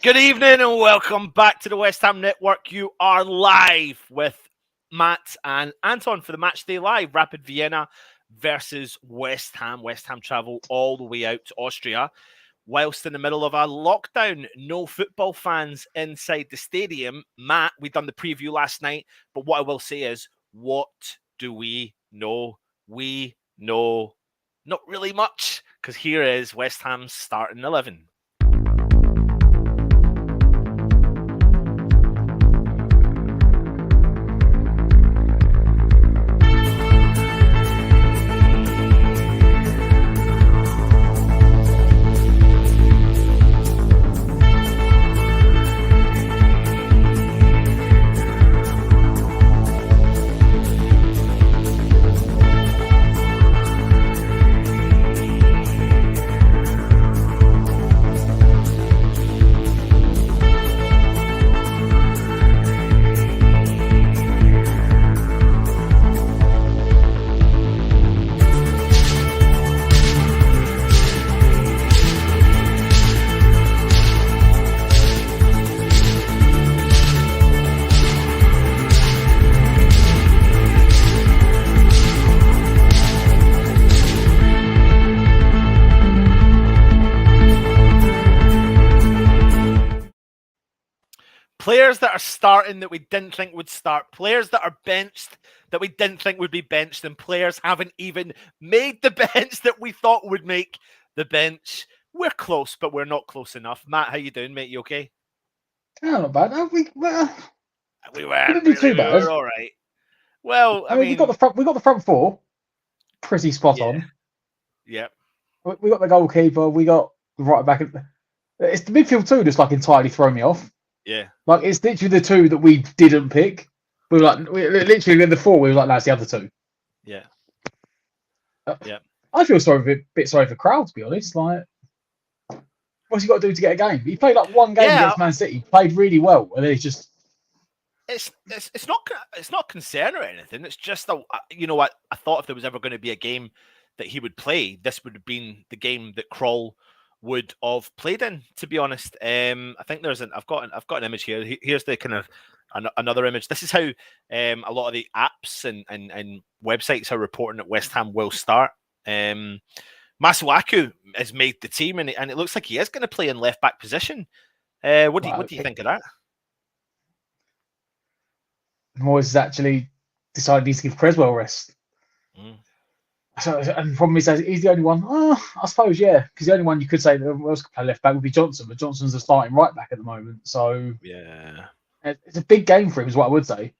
Good evening and welcome back to the West Ham Network. You are live with Matt and Anton for the Matchday Live. Rapid Vienna versus West Ham. West Ham travel all the way out to Austria. Whilst in the middle of a lockdown, no football fans inside the stadium. Matt, we done the preview last night, but what I will say is, what do we know? We know not really much, because here is West Ham's starting 11. Players that are starting that we didn't think would start. Players that are benched that we didn't think would be benched. And players haven't even made the bench that we thought would make the bench. We're close, but we're not close enough. Matt, how you doing, mate? You okay? Yeah, not bad. We weren't didn't do too bad. We were all right. Well, I mean, we got the front four pretty spot on. Yeah. We got the goalkeeper. We got the right back. It's the midfield too that's like entirely thrown me off. Yeah. Like it's literally the two that we didn't pick. We were like, literally in the four, we were like, that's the other two. Yeah. I feel bit sorry for Crowd, to be honest. Like, what's he got to do to get a game? He played like one game against Man City, played really well, and then he's just. It's not concern or anything. It's just you know what, I thought if there was ever going to be a game that he would play, this would have been the game that Kroll would have played in, to be honest. I think I've got an image here. Here's the kind of another image. This is how a lot of the apps and websites are reporting that West Ham will start. Masuaku has made the team, and it looks like he is going to play in left back position. What do you think of that? Moyes has actually decided to give Creswell rest. So, and the problem is, he's the only one. I suppose, yeah, because the only one you could say that else could play left back would be Johnson, but Johnson's the starting right back at the moment. So, yeah, it's a big game for him, is what I would say.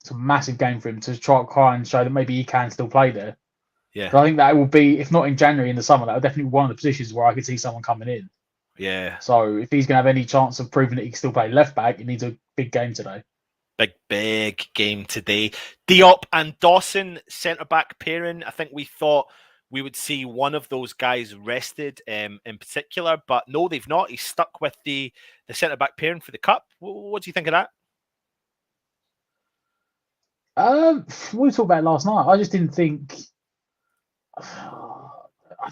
It's a massive game for him to try and show that maybe he can still play there. Yeah, but I think that will be, if not in January, in the summer, that will definitely be one of the positions where I could see someone coming in. Yeah. So, if he's going to have any chance of proving that he can still play left back, he needs a big game today. Big game today. Diop and Dawson, centre-back pairing. I think we thought we would see one of those guys rested in particular, but no, they've not. He's stuck with the centre-back pairing for the Cup. What do you think of that? We talked about it last night. I just didn't think... I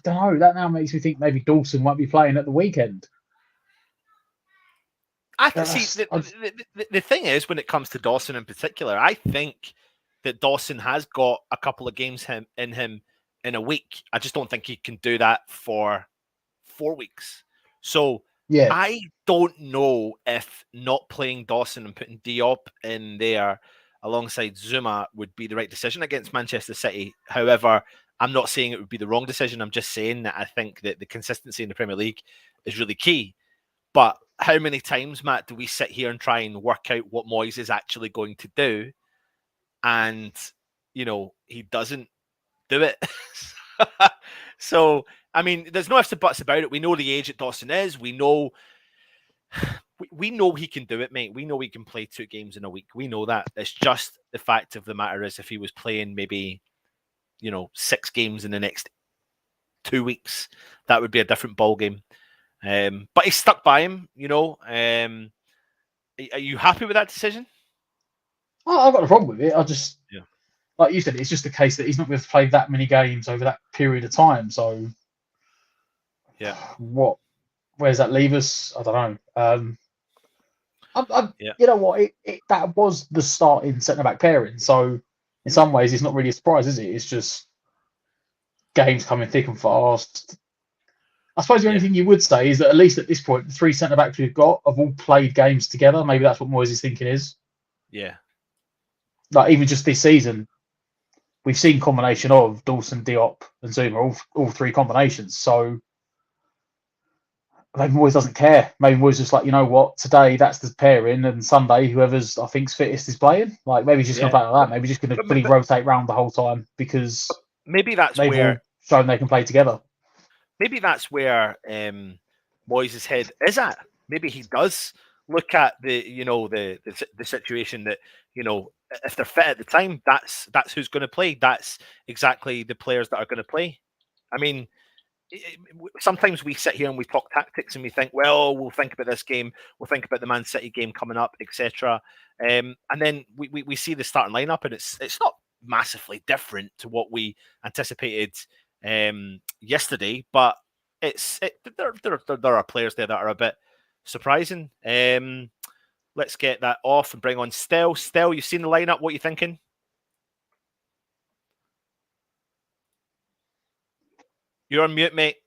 don't know. That now makes me think maybe Dawson might be playing at the weekend. I can see the thing is, when it comes to Dawson in particular, I think that Dawson has got a couple of games in him in a week. I just don't think he can do that for 4 weeks. So yeah, I don't know if not playing Dawson and putting Diop in there alongside Zuma would be the right decision against Manchester City. However, I'm not saying it would be the wrong decision. I'm just saying that I think that the consistency in the Premier League is really key. But how many times, Matt, do we sit here and try and work out what Moyes is actually going to do? And, you know, he doesn't do it. So, I mean, there's no ifs and buts about it. We know the age that Dawson is. We know he can do it, mate. We know he can play 2 games in a week. We know that. It's just the fact of the matter is if he was playing maybe, 6 games in the next 2 weeks, that would be a different ball game. But he's stuck by him, Are you happy with that decision? I've got a problem with it. Like you said, it's just a case that he's not going to play that many games over that period of time. So, yeah, what where does that leave us? I don't know. Yeah. You know what? That was the starting centre-back pairing. So in some ways, it's not really a surprise, is it? It's just games coming thick and fast. I suppose the only thing you would say is that at least at this point, the three centre-backs we've got have all played games together. Maybe that's what Moyes' thinking is. Yeah. Like, even just this season, we've seen combination of Dawson, Diop, and Zuma, all three combinations. So maybe Moyes doesn't care. Maybe Moyes just like, you know what, today that's the pairing, and Sunday whoever's I think's fittest is playing. Like, maybe he's just going to play like that. Maybe he's just going to fully rotate round the whole time because maybe that's they've where all shown they can play together. Maybe that's where Moyes' head is at. Maybe he does look at the situation that, if they're fit at the time, that's who's going to play. That's exactly the players that are going to play. I mean, sometimes we sit here and we talk tactics and we think, well, we'll think about this game, we'll think about the Man City game coming up, etc. And then we see the starting lineup, and it's not massively different to what we anticipated yesterday, but there are players there that are a bit surprising. Let's get that off and bring on Stel. Stel, you've seen the lineup. What are you thinking? You're on mute, mate.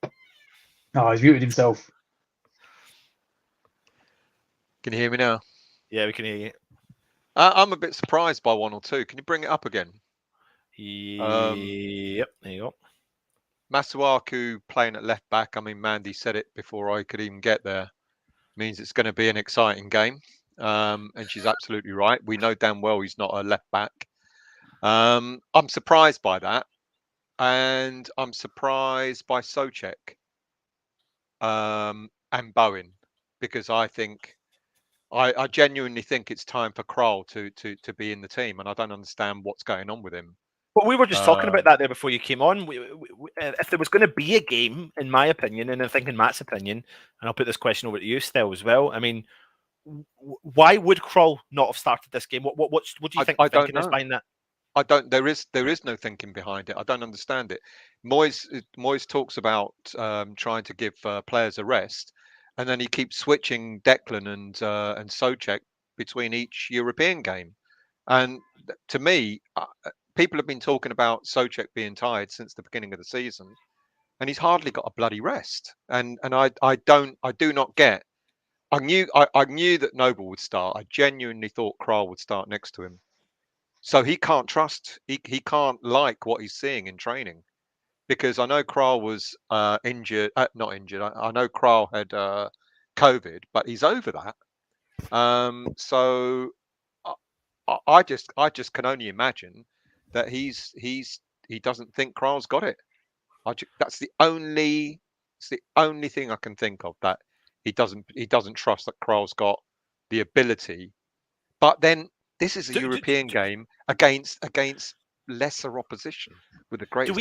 No, he's muted himself. Can you hear me now? Yeah, we can hear you. I'm a bit surprised by one or two. Can you bring it up again? Yep, there you go. Masuaku playing at left back. I mean, Mandy said it before I could even get there. Means it's going to be an exciting game. And she's absolutely right. We know damn well he's not a left back. I'm surprised by that. And I'm surprised by Souček and Bowen, because I genuinely think it's time for Král to be in the team, and I don't understand what's going on with him. Well, we were just talking about that there before you came on. If there was going to be a game, in my opinion, and I think in Matt's opinion, and I'll put this question over to you, Stel, as well. I mean, why would Král not have started this game? What do you think the thinking is behind that? I don't. There is no thinking behind it. I don't understand it. Moyes talks about trying to give players a rest, and then he keeps switching Declan and Souček between each European game. And to me, people have been talking about Souček being tired since the beginning of the season, and he's hardly got a bloody rest. And I do not get. I knew that Noble would start. I genuinely thought Král would start next to him. So he can't trust. He can't like what he's seeing in training, because I know Král was injured. Not injured. I know Král had COVID, but he's over that. So I just can only imagine that he doesn't think Král's got it. That's the only thing I can think of, that he doesn't trust that Král's got the ability. But then this is a European game against lesser opposition with the greatest.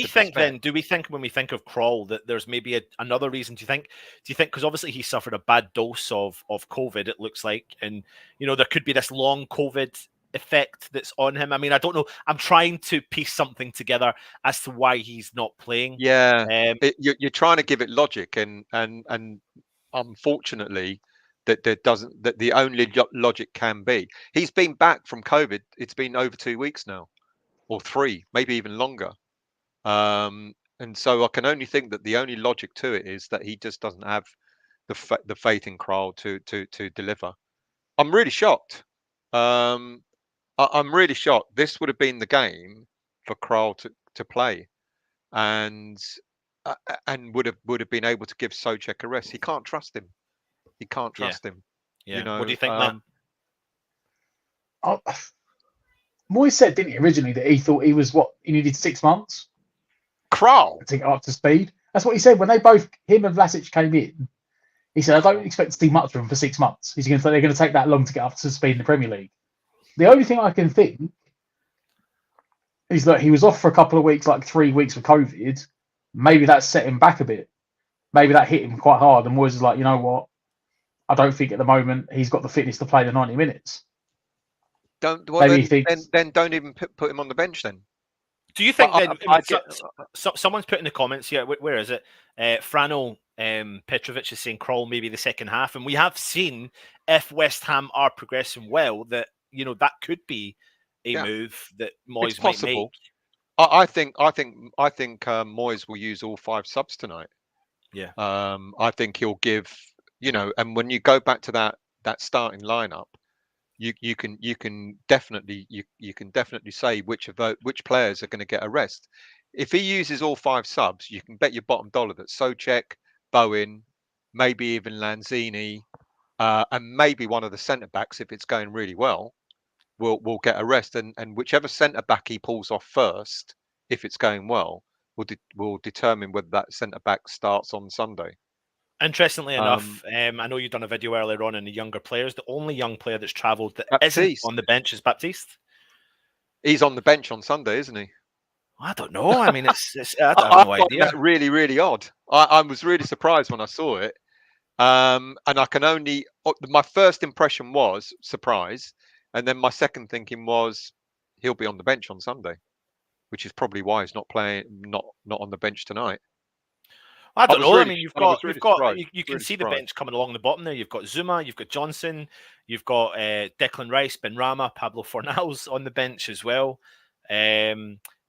Do we think when we think of Král that there's maybe another reason? Do you think because obviously he suffered a bad dose of COVID, it looks like, and there could be this long COVID effect that's on him. I mean, I don't know. I'm trying to piece something together as to why he's not playing. Yeah, you're trying to give it logic, and unfortunately, that the only logic can be he's been back from COVID. It's been over 2 weeks now, or 3, maybe even longer. And so I can only think that the only logic to it is that he just doesn't have the faith in Král to deliver. I'm really shocked. I'm really shocked. This would have been the game for Král to play, and would have been able to give Souček a rest. He can't trust him. He can't trust him. Yeah. What do you think, Matt? Moyes said, didn't he, originally, that he thought he needed 6 months? Král to get up to speed. That's what he said when him and Vlasic came in. He said, I don't expect to see much of him for 6 months. They're going to take that long to get up to speed in the Premier League. The only thing I can think is that he was off for a couple of weeks, like 3 weeks with COVID. Maybe that set him back a bit. Maybe that hit him quite hard. And Moyes is like, you know what? I don't think at the moment he's got the fitness to play the 90 minutes. Then don't even put him on the bench then. Do you think someone's put in the comments here? Where is it? Frano Petrovic is saying Krall maybe the second half, and we have seen if West Ham are progressing well that that could be a move that Moyes might make. I think Moyes will use all 5 subs tonight. Yeah. I think he'll give and when you go back to that starting lineup, you can definitely say which players are going to get a rest. If he uses all 5 subs, you can bet your bottom dollar that Souček, Bowen, maybe even Lanzini, and maybe one of the centre backs, if it's going really well, will get a rest. And whichever centre back he pulls off first, if it's going well, will determine whether that centre back starts on Sunday. Interestingly enough, I know you've done a video earlier on in the younger players. The only young player that's travelled that isn't on the bench is Baptiste. He's on the bench on Sunday, isn't he? I don't know. I mean, it's I have no idea. That really, really odd. I was really surprised when I saw it. And I can only my first impression was surprise, and then my second thinking was he'll be on the bench on Sunday, which is probably why he's not playing, not on the bench tonight. I don't know. Really, I mean, you can see surprised. The bench coming along the bottom there. You've got Zuma, you've got Johnson, you've got Declan Rice, Benrahma, Pablo Fornals on the bench as well.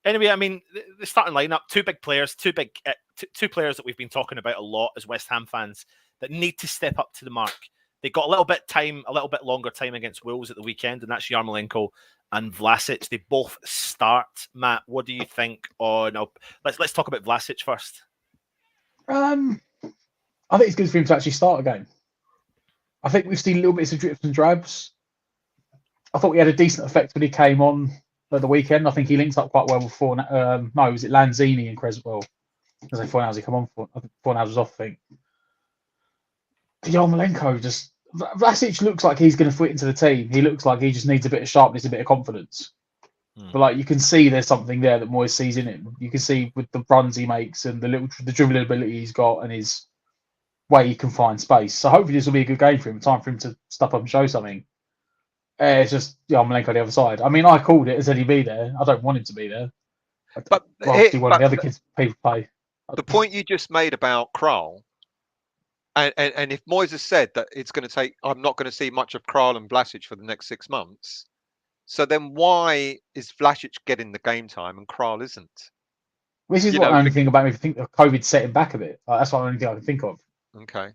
Anyway, I mean, the starting lineup, 2 big players, two players that we've been talking about a lot as West Ham fans that need to step up to the mark. They got a little bit longer time against Wolves at the weekend, and that's Yarmolenko and Vlasic. They both start. Matt, what do you think on? Let's talk about Vlasic first. I think it's good for him to actually start a game. I think we've seen little bits of drips and drabs. I thought he had a decent effect when he came on at the weekend. I think he links up quite well with was it Lanzini and Creswell? Because 4 hours he come on for. I think 4 hours was off, I think. Yarmolenko Vlasic looks like he's going to fit into the team. He looks like he just needs a bit of sharpness, a bit of confidence. But you can see there's something there that Moyes sees in him. You can see with the runs he makes and the dribbling ability he's got and his way he can find space. So hopefully this will be a good game for him. Time for him to step up and show something. It's just Yarmolenko on the other side. I mean, I called it. Said he'd be there. I don't want him to be there. But obviously one of the other kids people play. The point you just made about Krall, and if Moyes has said that it's going to take, I'm not going to see much of Krall and Vlasic for the next 6 months. So then why is Vlasic getting the game time and Krall isn't? This is what the only thing about me. I think COVID set him back a bit. That's the only thing I can think of. Okay.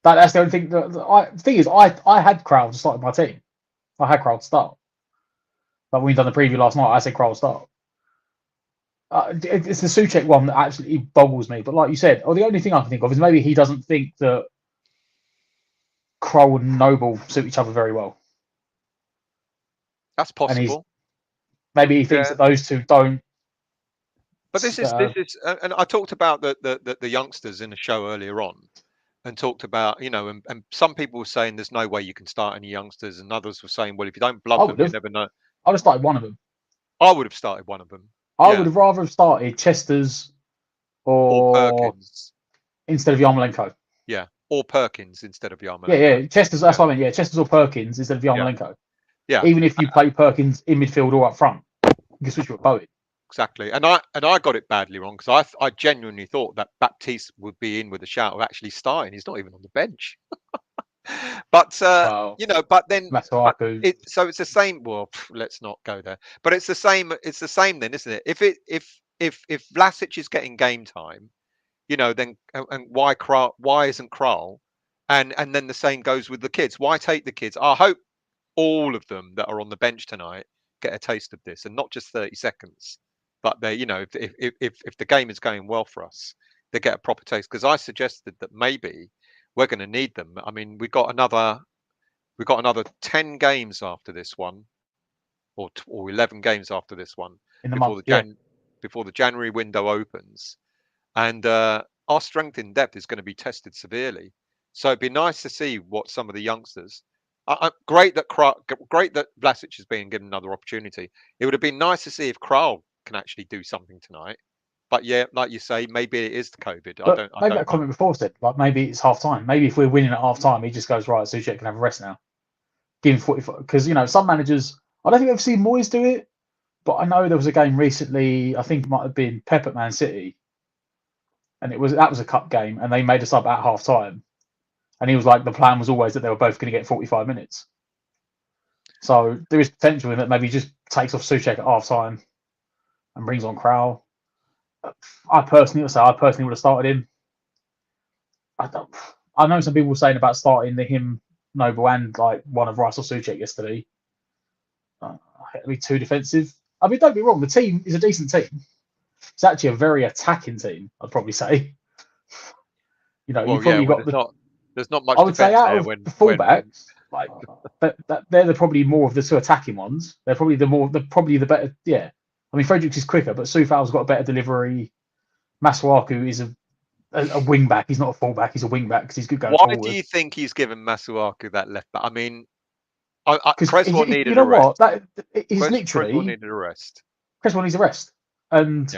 That's the only thing. The thing is, I had Krall to start in my team. I had Krall to start. But when we done the preview last night, I said Krall start. It's the Souček one that absolutely boggles me. But like you said, the only thing I can think of is maybe he doesn't think that Krall and Noble suit each other very well. That's possible. Maybe he thinks that those two don't. But this is, and I talked about the youngsters in the show earlier on, and talked about and some people were saying there's no way you can start any youngsters, and others were saying, well, if you don't blood them, you never know. I would have started one of them. I would have started one of them. I would have rather have started Chesters or Perkins instead of Yarmolenko. Yeah, or Perkins instead of Yarmolenko. Yeah, Chesters. That's what I mean. Yeah, Chesters or Perkins instead of Yarmolenko. Yeah. Even if you play Perkins in midfield or up front, you can switch with Bowen. Exactly, and I got it badly wrong because I genuinely thought that Baptiste would be in with a shout of actually starting. He's not even on the bench. But but then so it's the same. Well, let's not go there. But it's the same. It's the same then, isn't it? If Vlasic is getting game time, then and why isn't Krall? And then the same goes with the kids. Why take the kids? I hope all of them that are on the bench tonight get a taste of this, and not just 30 seconds. But they, if the game is going well for us, they get a proper taste. Because I suggested that maybe we're going to need them. I mean, we got another 10 games after this one, or 11 games after this one before the January window opens, and our strength in depth is going to be tested severely. So it'd be nice to see what some of the youngsters. Great that Vlasic is being given another opportunity. It would have been nice to see if Krall can actually do something tonight. But yeah, like you say, maybe it is the COVID. But I don't that comment before said, like maybe it's half time. Maybe if we're winning at half time, he just goes, right, Souček can have a rest now. Give him 45. Because some managers, I don't think I've seen Moyes do it, but I know there was a game recently, I think it might have been Pep at Man City, and that was a cup game, and they made us up at half time. And he was like, the plan was always that they were both going to get 45 minutes. So there is potential in that maybe he just takes off Souček at half time and brings on Král. I personally would have started him. I know some people were saying about starting him, Noble, and like one of Rice or Souček yesterday. It'd be too defensive. I mean, don't be wrong. The team is a decent team. It's actually a very attacking team, I'd probably say. You know, you've probably got there's not much. I would say out there of when the fullbacks, like they're probably more of the two attacking ones. They're probably the better. Yeah, I mean, Fredericks is quicker, but Soufal's got a better delivery. Masuaku is a wing back. He's not a fullback. He's a wing back because he's good going forward. Why do you think he's given Masuaku that left back? I mean, Cresswell needed you know a rest. what? He's literally Cresswell needed a rest. Cresswell needs a rest, and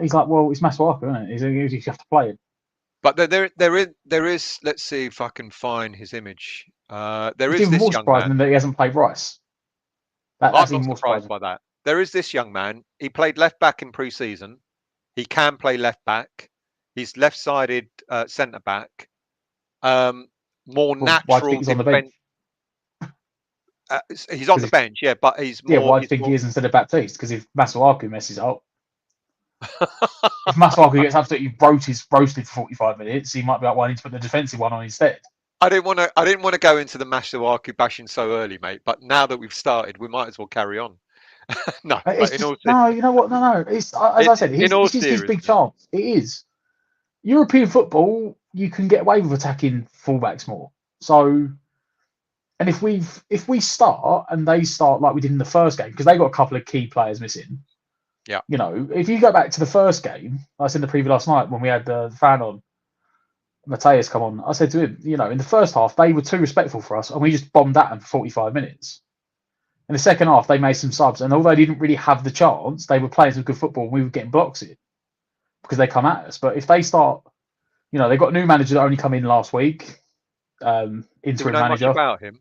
he's like, well, it's Masuaku, isn't it? You have to play him. But there is. Let's see if I can find his image. There it's is even this more young surprising man. that he hasn't played Rice. I'm That's not even more surprised surprising. by that. There is this young man. He played left back in pre-season. He can play left back. He's left-sided centre back. More natural. He's on the bench. He's on the bench, yeah, but he's more. Yeah, why do you think he is instead of Baptiste? Because if Masuaku messes up, if Masuaku gets absolutely roasted for 45 minutes, he might be like, well, I need to put the defensive one on instead. I didn't want to go into the Masuaku bashing so early, mate. But now that we've started, we might as well carry on. No, you know what? No. It's as I said, it's just his big chance. It is European football. You can get away with attacking fullbacks more. So, and if we start and they start like we did in the first game, because they got a couple of key players missing. Yeah. You know, if you go back to the first game, I said in the preview last night when we had the fan on, Mateus come on, I said to him, you know, in the first half, they were too respectful for us and we just bombed at them for 45 minutes. In the second half, they made some subs, and although they didn't really have the chance, they were playing some good football and we were getting blocks in because they come at us. But if they start, you know, they've got a new manager that only come in last week, interim manager. Much about him?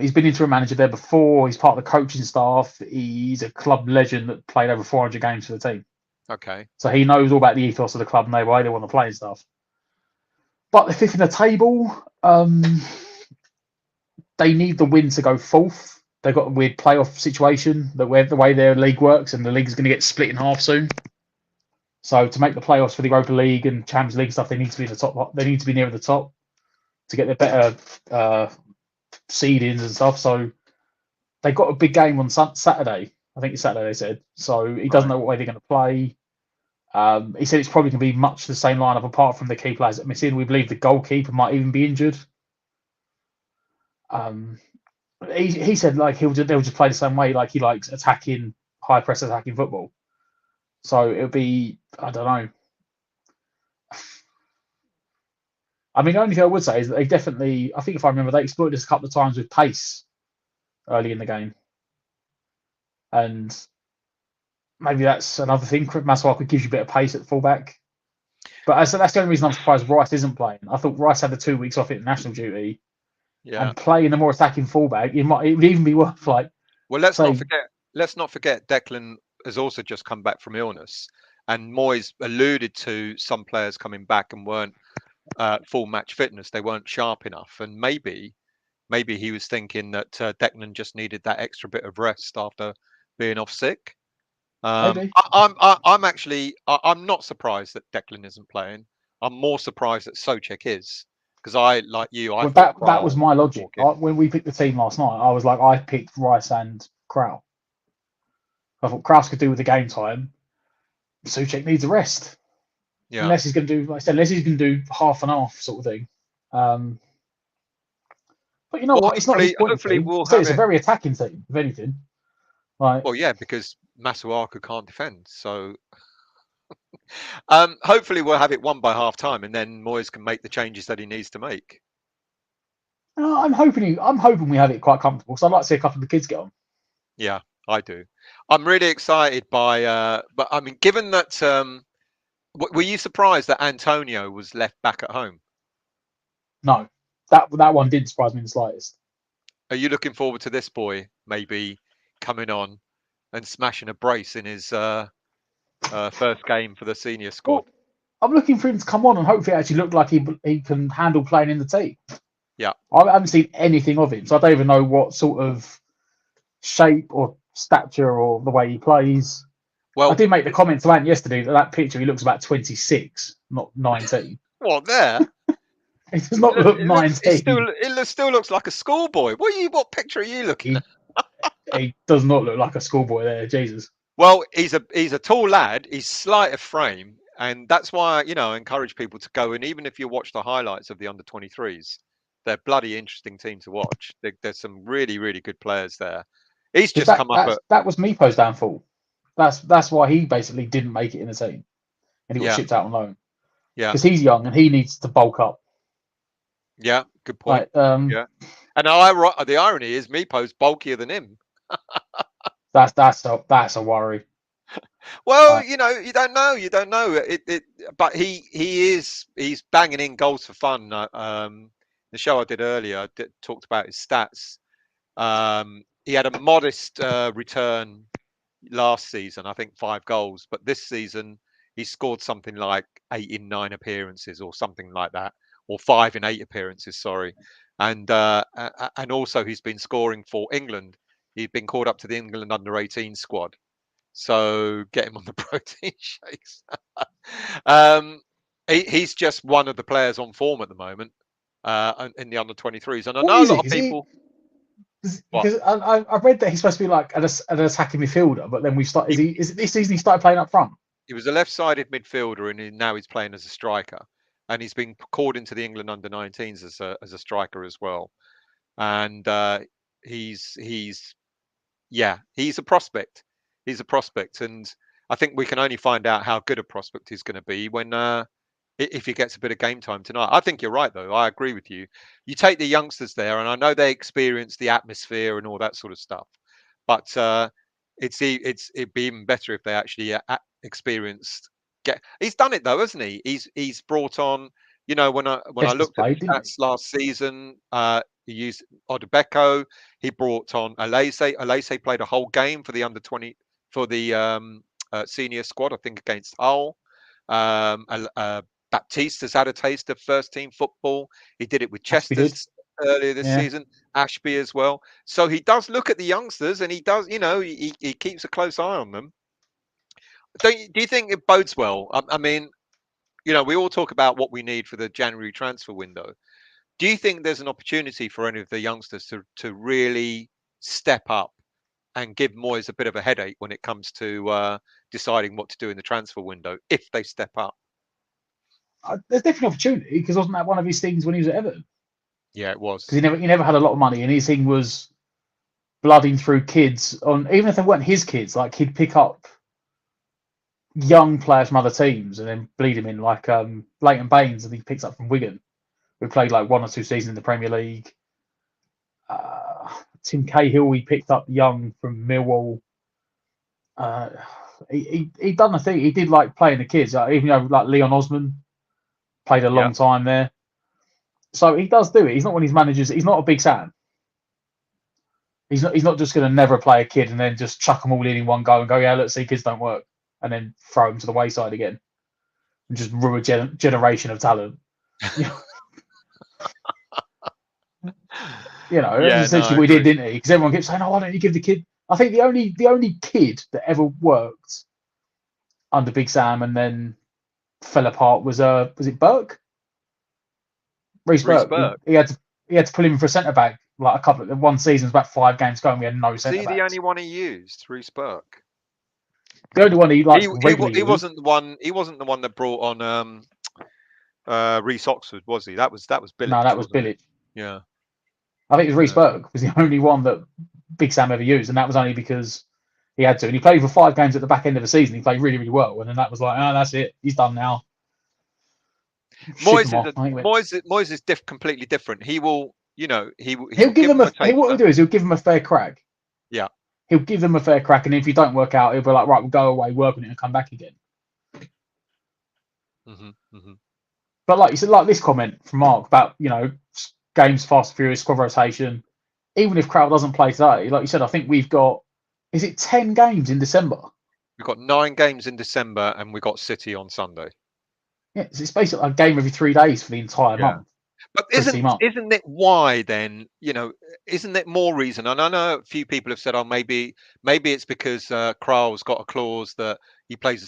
He's been interim manager there before. He's part of the coaching staff. He's a club legend that played over 400 games for the team. Okay. So he knows all about the ethos of the club and the way they want to play and stuff. But the fifth in the table, they need the win to go fourth. They've got a weird playoff situation the way their league works, and the league is going to get split in half soon. So to make the playoffs for the Europa League and Champions League stuff, they need to be in the top. They need to be near the top to get their better seedings and stuff. So they got a big game on Saturday. I think it's Saturday, they said. So he doesn't know what way they're going to play. He said it's probably going to be much the same lineup apart from the key players that miss in. We believe the goalkeeper might even be injured. He said like they'll just play the same way, like he likes attacking, high press attacking football. So it'll be, I don't know. I mean, the only thing I would say is that they definitely, I think if I remember, they exploited us a couple of times with pace early in the game. And maybe that's another thing. Masuaku gives you a bit of pace at fullback. But that's the only reason I'm surprised Rice isn't playing. I thought Rice had the 2 weeks off international duty. Yeah. And playing the more attacking fullback, it would even be worth like. Well, let's not forget Declan has also just come back from illness, and Moyes alluded to some players coming back and weren't full match fitness. They weren't sharp enough, and maybe he was thinking that Declan just needed that extra bit of rest after being off sick. I'm not surprised that Declan isn't playing. I'm more surprised that Souček is. Because that was my logic. When we picked the team last night, I was like, I picked Rice and Král. I thought Král could do with the game time. Souček needs a rest. Yeah. Unless he's going to do, like I said, unless he's going to do half and half sort of thing. But you know what? It's not his point. It's a very attacking team, if anything. Like, well, yeah, because Masuaku can't defend. So hopefully we'll have it won by half time, and then Moyes can make the changes that he needs to make. I'm hoping we have it quite comfortable, because I'd like to see a couple of the kids get on. Yeah, I do. I'm really excited by. But I mean, given that, were you surprised that Antonio was left back at home? No, that one didn't surprise me in the slightest. Are you looking forward to this boy maybe coming on and smashing a brace in his first game for the senior squad. Well, I'm looking for him to come on and hopefully actually look like he can handle playing in the team. Yeah. I haven't seen anything of him, so I don't even know what sort of shape or stature or the way he plays. Well, I did make the comment to Ant yesterday that picture he looks about 26, not 19. What there? He does not look 19. It still looks like a schoolboy. What picture are you looking at? He does not look like a schoolboy there, Jesus. Well, he's a tall lad. He's slight of frame, and that's why I encourage people to go. And even if you watch the highlights of the under-23s, they're bloody interesting team to watch. There's some really, really good players there. He's just come up. That was Mipo's downfall. That's why he basically didn't make it in the team, and he got shipped out on loan. Yeah, because he's young and he needs to bulk up. Yeah, good point. Yeah, and the irony is Mipo's bulkier than him. That's a worry. Well, you don't know. But he's banging in goals for fun. The show I did earlier talked about his stats. He had a modest return last season, I think 5 goals, but this season he scored something like 8 in 9 appearances or something like that, or 5 in 8 appearances. Sorry, and also he's been scoring for England. He's been called up to the England under-18 squad. So get him on the protein shakes. He's just one of the players on form at the moment in the under-23s. And I know a lot of people... Because I read that he's supposed to be like an attacking midfielder, but then is it this season he started playing up front? He was a left-sided midfielder, and now he's playing as a striker. And he's been called into the England under-19s as a striker as well. And he's a prospect. He's a prospect, and I think we can only find out how good a prospect he's going to be when if he gets a bit of game time tonight. I think you're right, though. I agree with you. You take the youngsters there, and I know they experience the atmosphere and all that sort of stuff, but it'd be even better if they actually experienced. He's done it though, hasn't he? He's brought on. When I looked at stats last season, he used Odebeko. He brought on Alese. Alese played a whole game for the under-20 for the senior squad, I think, against Hull. Baptista's had a taste of first-team football. He did it with Chester's earlier this season. Ashby as well. So he does look at the youngsters, and he does. He keeps a close eye on them. Do you think it bodes well? I mean, we all talk about what we need for the January transfer window. Do you think there's an opportunity for any of the youngsters to really step up and give Moyes a bit of a headache when it comes to deciding what to do in the transfer window if they step up? There's definitely opportunity, because wasn't that one of his things when he was at Everton? Yeah, it was. Because he never had a lot of money, and his thing was blooding through kids even if they weren't his kids. Like, he'd pick up young players from other teams and then bleed him in, like Leighton Baines, I think he picks up from Wigan. We played like 1 or 2 seasons in the Premier League. Tim Cahill, he picked up young from Millwall. He done the thing. He did like playing the kids. Even though like Leon Osman played a long time there. So he does do it. He's not one of his managers. He's not a Big Sam. He's not just going to never play a kid and then just chuck them all in one go and go, yeah, let's see, kids don't work, and then throw them to the wayside again and just ruin a generation of talent. Essentially we did, didn't he? Because everyone kept saying, "Oh, why don't you give the kid?" I think the only kid that ever worked under Big Sam and then fell apart was it Burke? Reece Burke. He had to pull him for a centre back like one season, was about 5 games going. We had no centre backs. Is he the only one he used, Reece Burke? The only one he wasn't the one. He wasn't the one that brought on Reece Oxford, was he? That was Bilic. No, that was Bilic. Yeah. I think it was Reece Burke was the only one that Big Sam ever used, and that was only because he had to. And he played for 5 games at the back end of the season. He played really, really well, and then that was like, oh, that's it. He's done now. Moyes is completely different. He will, he'll give them what he'll do is he'll give them a fair crack. Yeah. He'll give them a fair crack, and if you don't work out, he'll be like, right, we'll go away, work on it, and come back again. But like you said, like this comment from Mark about games fast and furious, squad rotation. Even if Crowell doesn't play today, like you said, I think we've got, is it 10 games in December? We've got 9 games in December, and we've got City on Sunday. Yeah, so it's basically a game every 3 days for the entire month. But Pretty much. isn't it why then? Isn't it more reason? And I know a few people have said, "Oh, maybe it's because Kral's got a clause that he makes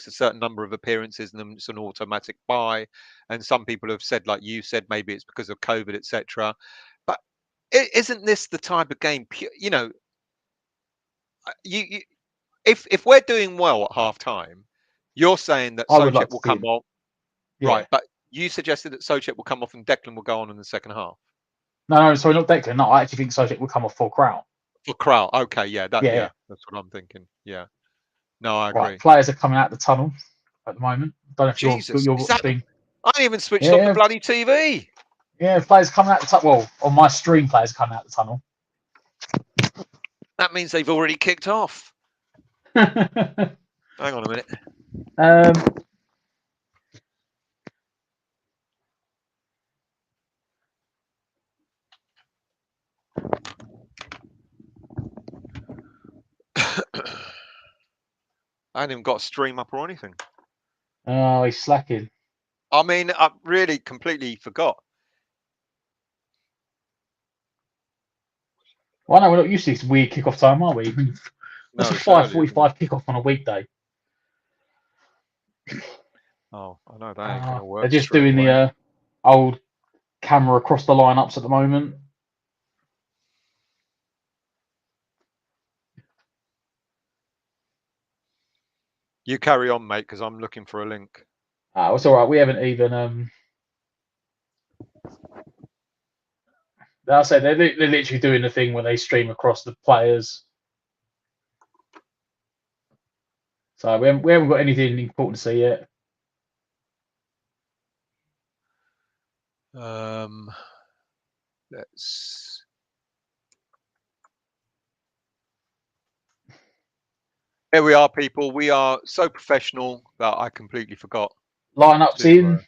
a certain number of appearances, and then it's an automatic buy." And some people have said, like you said, maybe it's because of COVID, etc. But isn't this the type of game? If we're doing well at half time, you're saying that I would Soucek like to will see come him. off, Yeah. right? But you suggested that Soucek will come off and Declan will go on in the second half. No, sorry, not Declan. No, I actually think Soucek will come off for Kral. For Kral, okay, yeah, Yeah. that's what I'm thinking. Yeah, no, I agree. Right, players are coming out the tunnel at the moment. Don't know if Jesus, you're is that- watching. I ain't even switched on the bloody TV. Yeah, players coming out the tunnel. Well, on my stream, players are coming out the tunnel. That means they've already kicked off. um, Hang on a minute. I hadn't even got a stream up or anything. oh, he's slacking. I mean, I really completely forgot. Well, no, we're not used to this weird kickoff time, are we? That's No, a it's early, 5:45 kickoff on a weekday. Oh, I know that ain't gonna work. They're just straight doing away. the old camera across the lineups at the moment. You carry on, mate, because I'm looking for a link. It's all right. We haven't even. I said they're literally doing the thing where they stream across the players. So we haven't got anything important to see yet. Let's. Here we are, people. We are so professional that I completely forgot. Lineups in.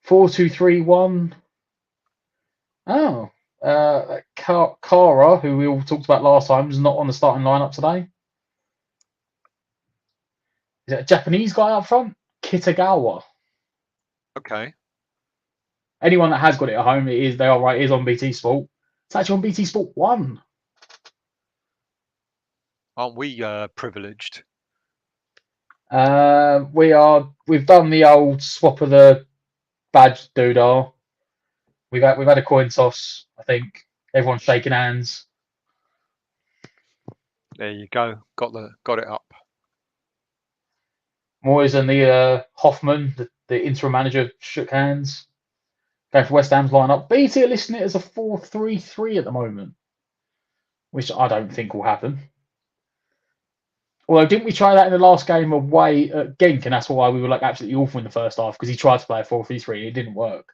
4-2-3-1. Oh, Kara, who we all talked about last time, is not on the starting lineup today. Is that a Japanese guy up front? Kitagawa. Okay. Anyone that has got it at home, they are right. It is on BT Sport. It's actually on BT Sport 1. Aren't we privileged? We've done the old swap of the badge doodah. We've had a coin toss. I think everyone's shaking hands. There you go. Got it up. Moyes and the Hoffman, the interim manager, shook hands. Going for West Ham's lineup. BT are listing it as a 4-3-3 at the moment, which I don't think will happen. Although, didn't we try that in the last game away at Genk, and that's why we were like absolutely awful in the first half, because he tried to play a 4-3-3, it didn't work.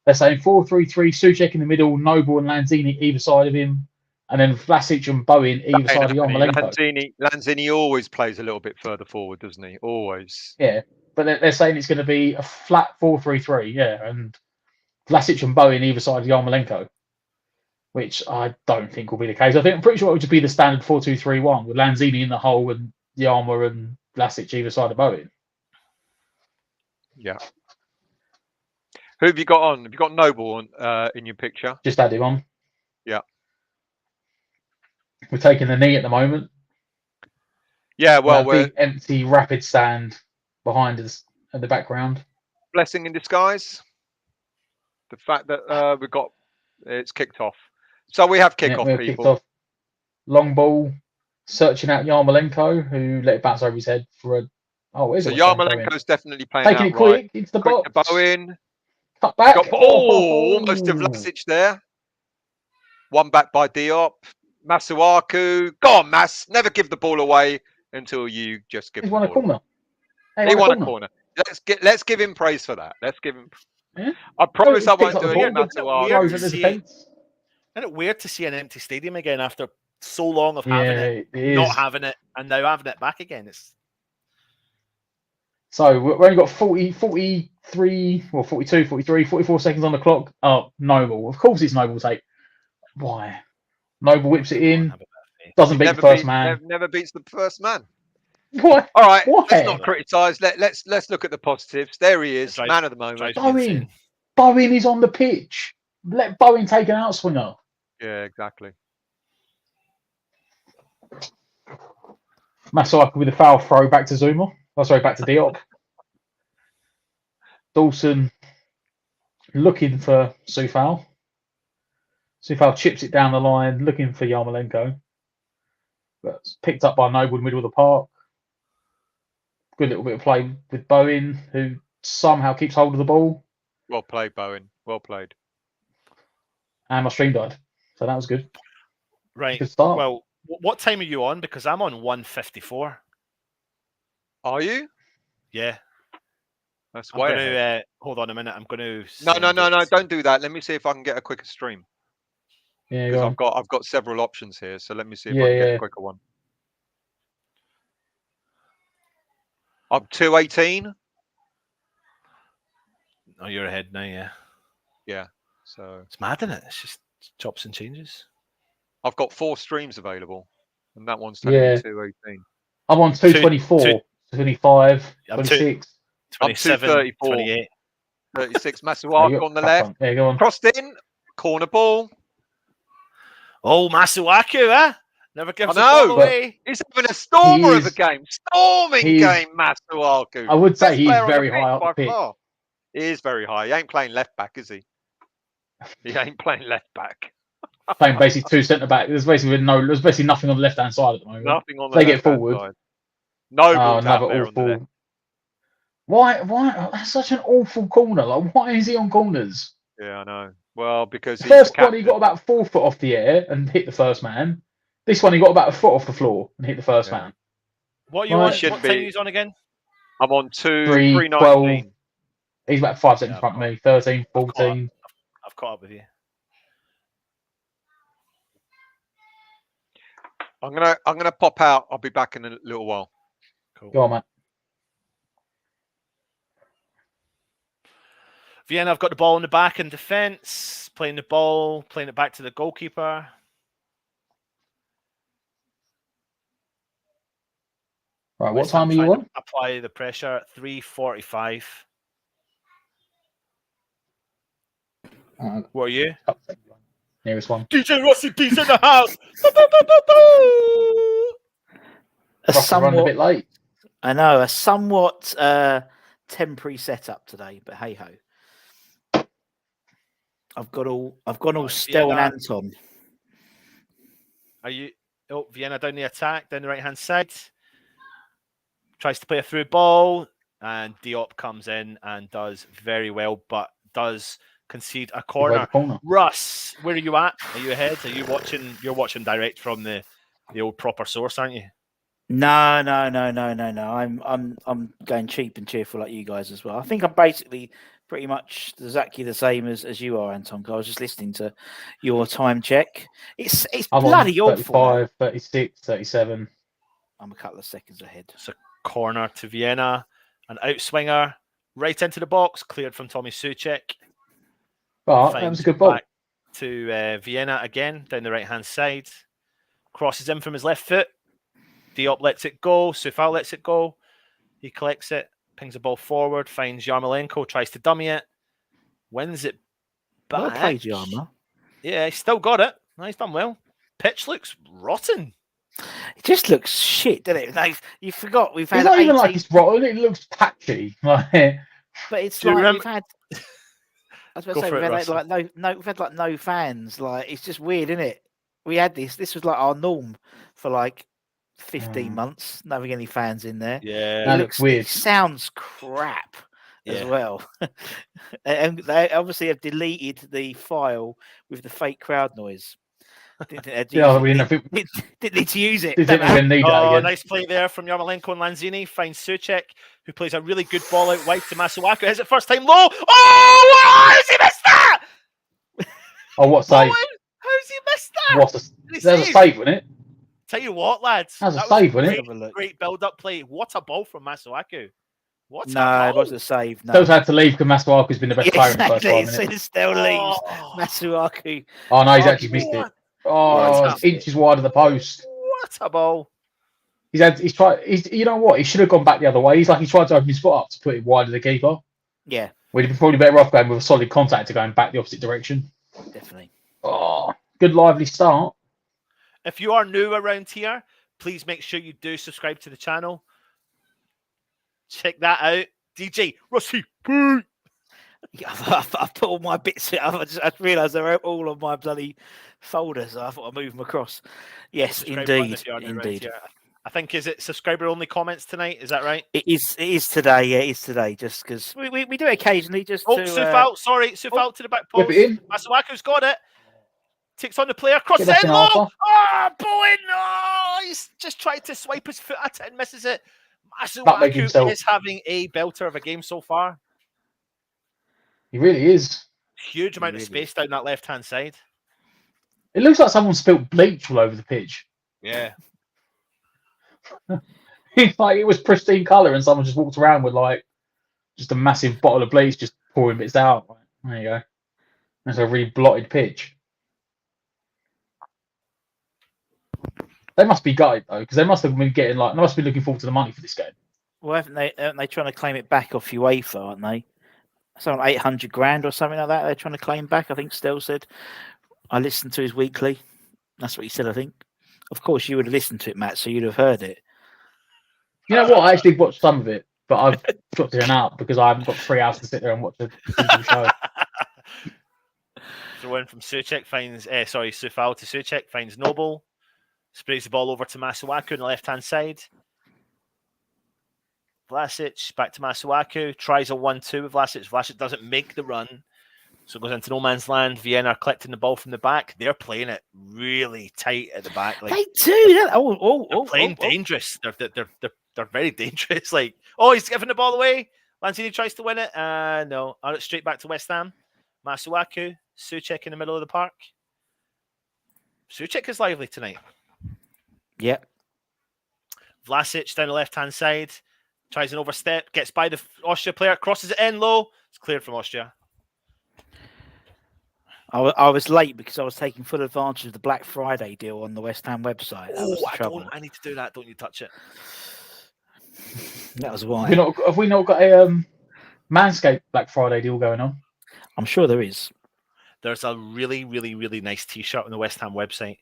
They're saying 4-3-3, Soucek in the middle, Noble and Lanzini either side of him, and then Vlasic and Bowen either side of Yarmolenko. Lanzini always plays a little bit further forward, doesn't he? Always. Yeah, but they're saying it's going to be a flat 4-3-3, yeah, and Vlasic and Bowen either side of Yarmolenko, which I don't think will be the case. I'm pretty sure it would just be the standard 4-2-3-1 with Lanzini in the hole and Yarmo and Vlasic either side of Bowen. Yeah. Who have you got on? Have you got Noble on, in your picture? Just add him on. Yeah. We're taking the knee at the moment. Yeah, well, we're big empty rapid stand behind us in the background. Blessing in disguise. The fact that we've got it's kicked off. So we have kickoff, people. Kicked off. Long ball, searching out Yarmolenko, who let it bounce over his head for a. Oh, it is. So Yarmolenko's definitely playing taking out it quick right. into the Quick box. To Bowen. Cut back. Almost a Vlasic there. One back by Diop. Masuaku. Go on, Mas. Never give the ball away until you just give. He won a corner. He won a corner. Let's give him praise for that. Let's give him. Yeah. I promise I won't do it. Masuaku. Isn't it weird to see an empty stadium again after so long of having it, not having it, and now having it back again? So we've only got 43, or 42, 43, 44 seconds on the clock. Oh, Noble. Of course it's Noble take. Why? Noble whips it in. Doesn't beat the first man. Never beats the first man. What? All right, Why? let's not criticise. Let's look at the positives. There he is, man of the moment. Bowen is on the pitch. Let Bowen take an outswinger. Yeah, exactly. Masuaku with a foul throw back to Zuma. Oh, sorry, back to Diop. Dawson looking for Sufal. Sufal chips it down the line, looking for Yarmolenko. But it's picked up by Noble in the middle of the park. Good little bit of play with Bowen, who somehow keeps hold of the ball. Well played, Bowen. Well played. And my stream died. So that was good. Right. Good start. Well, what time are you on? Because I'm on 1:54. Are you? Yeah. That's I'm way going ahead. to hold on a minute. I'm going to. No. Don't do that. Let me see if I can get a quicker stream. Yeah, Because I've got several options here. So let me see if I can get a quicker one. I'm 2:18. Oh, you're ahead now, yeah. Yeah. So it's mad, isn't it? It's just chops and changes. I've got 4 streams available, and that one's telling me 2:18. I'm on 2:24, 25, 26. 27, 2:34, 28. 36. Masuaku on the left. Yeah, go on. Crossed in. Corner ball. Oh, Masuaku, eh? Never gives the know, ball away. He's having a stormer of a game. Storming game, Masuaku. I would say Best he's player on very the high up the by pitch. far. He is very high. He ain't playing left back, is he? He ain't playing left back. Playing basically 2 centre back. There's basically nothing on the left hand side at the moment. Nothing on the they left get forward. side. Noble's out there on the left. Why? That's such an awful corner. Like, why is he on corners? Yeah, I know. Well, because the first one he got about 4 foot off the air and hit the first man. This one he got about a foot off the floor and hit the first man. What are you on? What time are you on again? I'm on 3:19. He's about 5 seconds in front of me. 13, 14. I've caught up with you. I'm gonna pop out. I'll be back in a little while. Cool. Go on, man. Vienna have got the ball in the back in defence, playing the ball, playing it back to the goalkeeper. Right, what time are you on? Apply the pressure. 3:45. What are you? Nearest one. DJ Rossi P's in the house. Running a bit late. I know, a somewhat temporary setup today, but hey ho. I've gone all Stel and Anton. Are you? Oh, Vienna down the attack, down the right hand side. Tries to play a through ball, and Diop comes in and does very well, but does concede a corner. Russ, where are you at? Are you ahead? Are you watching? You're watching direct from the old proper source, aren't you? No. I'm going cheap and cheerful like you guys as well. I think I'm basically pretty much exactly the same as you are, Anton. I was just listening to your time check. It's bloody awful. 35, 36, 37. I'm a couple of seconds ahead. It's a corner to Vienna, an outswinger right into the box, cleared from Tommy Souček. But that was a good ball. Back to Vienna again, down the right-hand side. Crosses in from his left foot. Diop lets it go. Sufal lets it go. He collects it, pings the ball forward, finds Yarmolenko, tries to dummy it, wins it back. Well played, Yarma. Yeah, he's still got it. No, he's done well. Pitch looks rotten. It just looks shit, doesn't it? Like, you forgot we've had. It's not even like it's rotten. It looks patchy. But it's like we've had. I was about to say we've had like no fans. Like, it's just weird, isn't it? We had this. This was like our norm for like 15 months. Not having any fans in there. Yeah, it looks weird. It sounds crap as well. And they obviously have deleted the file with the fake crowd noise. Didn't need to use it. Nice play there from Yarmolenko and Lanzini. Finds Souček, who plays a really good ball out wide to Masuaku. Hits it first time low. Oh, how's he missed that? Oh, what save? How's he missed that? There's a save, wasn't it? Tell you what, lads. That was a save, wasn't it? Great build-up play. What a ball from Masuaku. It wasn't a save. No. Stel's had to leave because Masuaku's been the best player in the first 5 minutes. As soon as Stel leaves, Masuaku. Oh, no, he's actually missed it. Oh, it's inches wide of the post. what a ball. He's tried. You know what? He should have gone back the other way. He tried to open his foot up to put it wide of the keeper. Yeah. We'd be probably better off going with a solid contact to going back the opposite direction. Definitely. Oh, good lively start. If you are new around here, please make sure you do subscribe to the channel. Check that out. DJ Rossi. I've put all my bits in. I realised they're all on my bloody folders. So I thought I'd move them across. Yes, indeed. Indeed. I think, is it subscriber only comments tonight? Is that right? It is today. Yeah, it is today. Just because we do it occasionally. Just Sufal, sorry, Sufal to the back post. Masuaku's got it. Takes on the player, crosses it in low. Oh, Bowen! Oh, he's just tried to swipe his foot at it and misses it. Masuaku is having a belter of a game so far. He really is. Huge amount of space down that left-hand side. It looks like someone spilled bleach all over the pitch. Yeah. Like it was pristine colour and someone just walked around with like just a massive bottle of bleach just pouring bits out. There you go. That's a really blotted pitch. They must be gutted though, because they must have been getting they must be looking forward to the money for this game. Well, haven't they trying to claim it back off UEFA, aren't they? Something like 800 grand or something like that. They're trying to claim back. I think Stell said. I listened to his weekly. That's what he said, I think. Of course, you would have listened to it, Matt, so you'd have heard it. You know what? I actually watched some of it, but I've dropped in and out because I haven't got 3 hours to sit there and watch a single show. Throw in from Souček finds, Sufal to Souček finds Noble. Sprays the ball over to Masuaku on the left-hand side. Vlasic back to Masuaku. Tries a 1-2 with Vlasic. Vlasic doesn't make the run. So it goes into no man's land. Vienna are collecting the ball from the back. They're playing it really tight at the back. They do. They're playing dangerous. They're very dangerous. He's giving the ball away. Lanzini tries to win it. No. Straight back to West Ham. Masuaku. Souček in the middle of the park. Souček is lively tonight. Yep. Vlasic down the left-hand side. Tries an overstep. Gets by the Austria player. Crosses it in low. It's cleared from Austria. I was late because I was taking full advantage of the Black Friday deal on the West Ham website. I need to do that. Don't you touch it. That was why. Have we not got a Manscaped Black Friday deal going on? I'm sure there is. There's a really, really, really nice T-shirt on the West Ham website.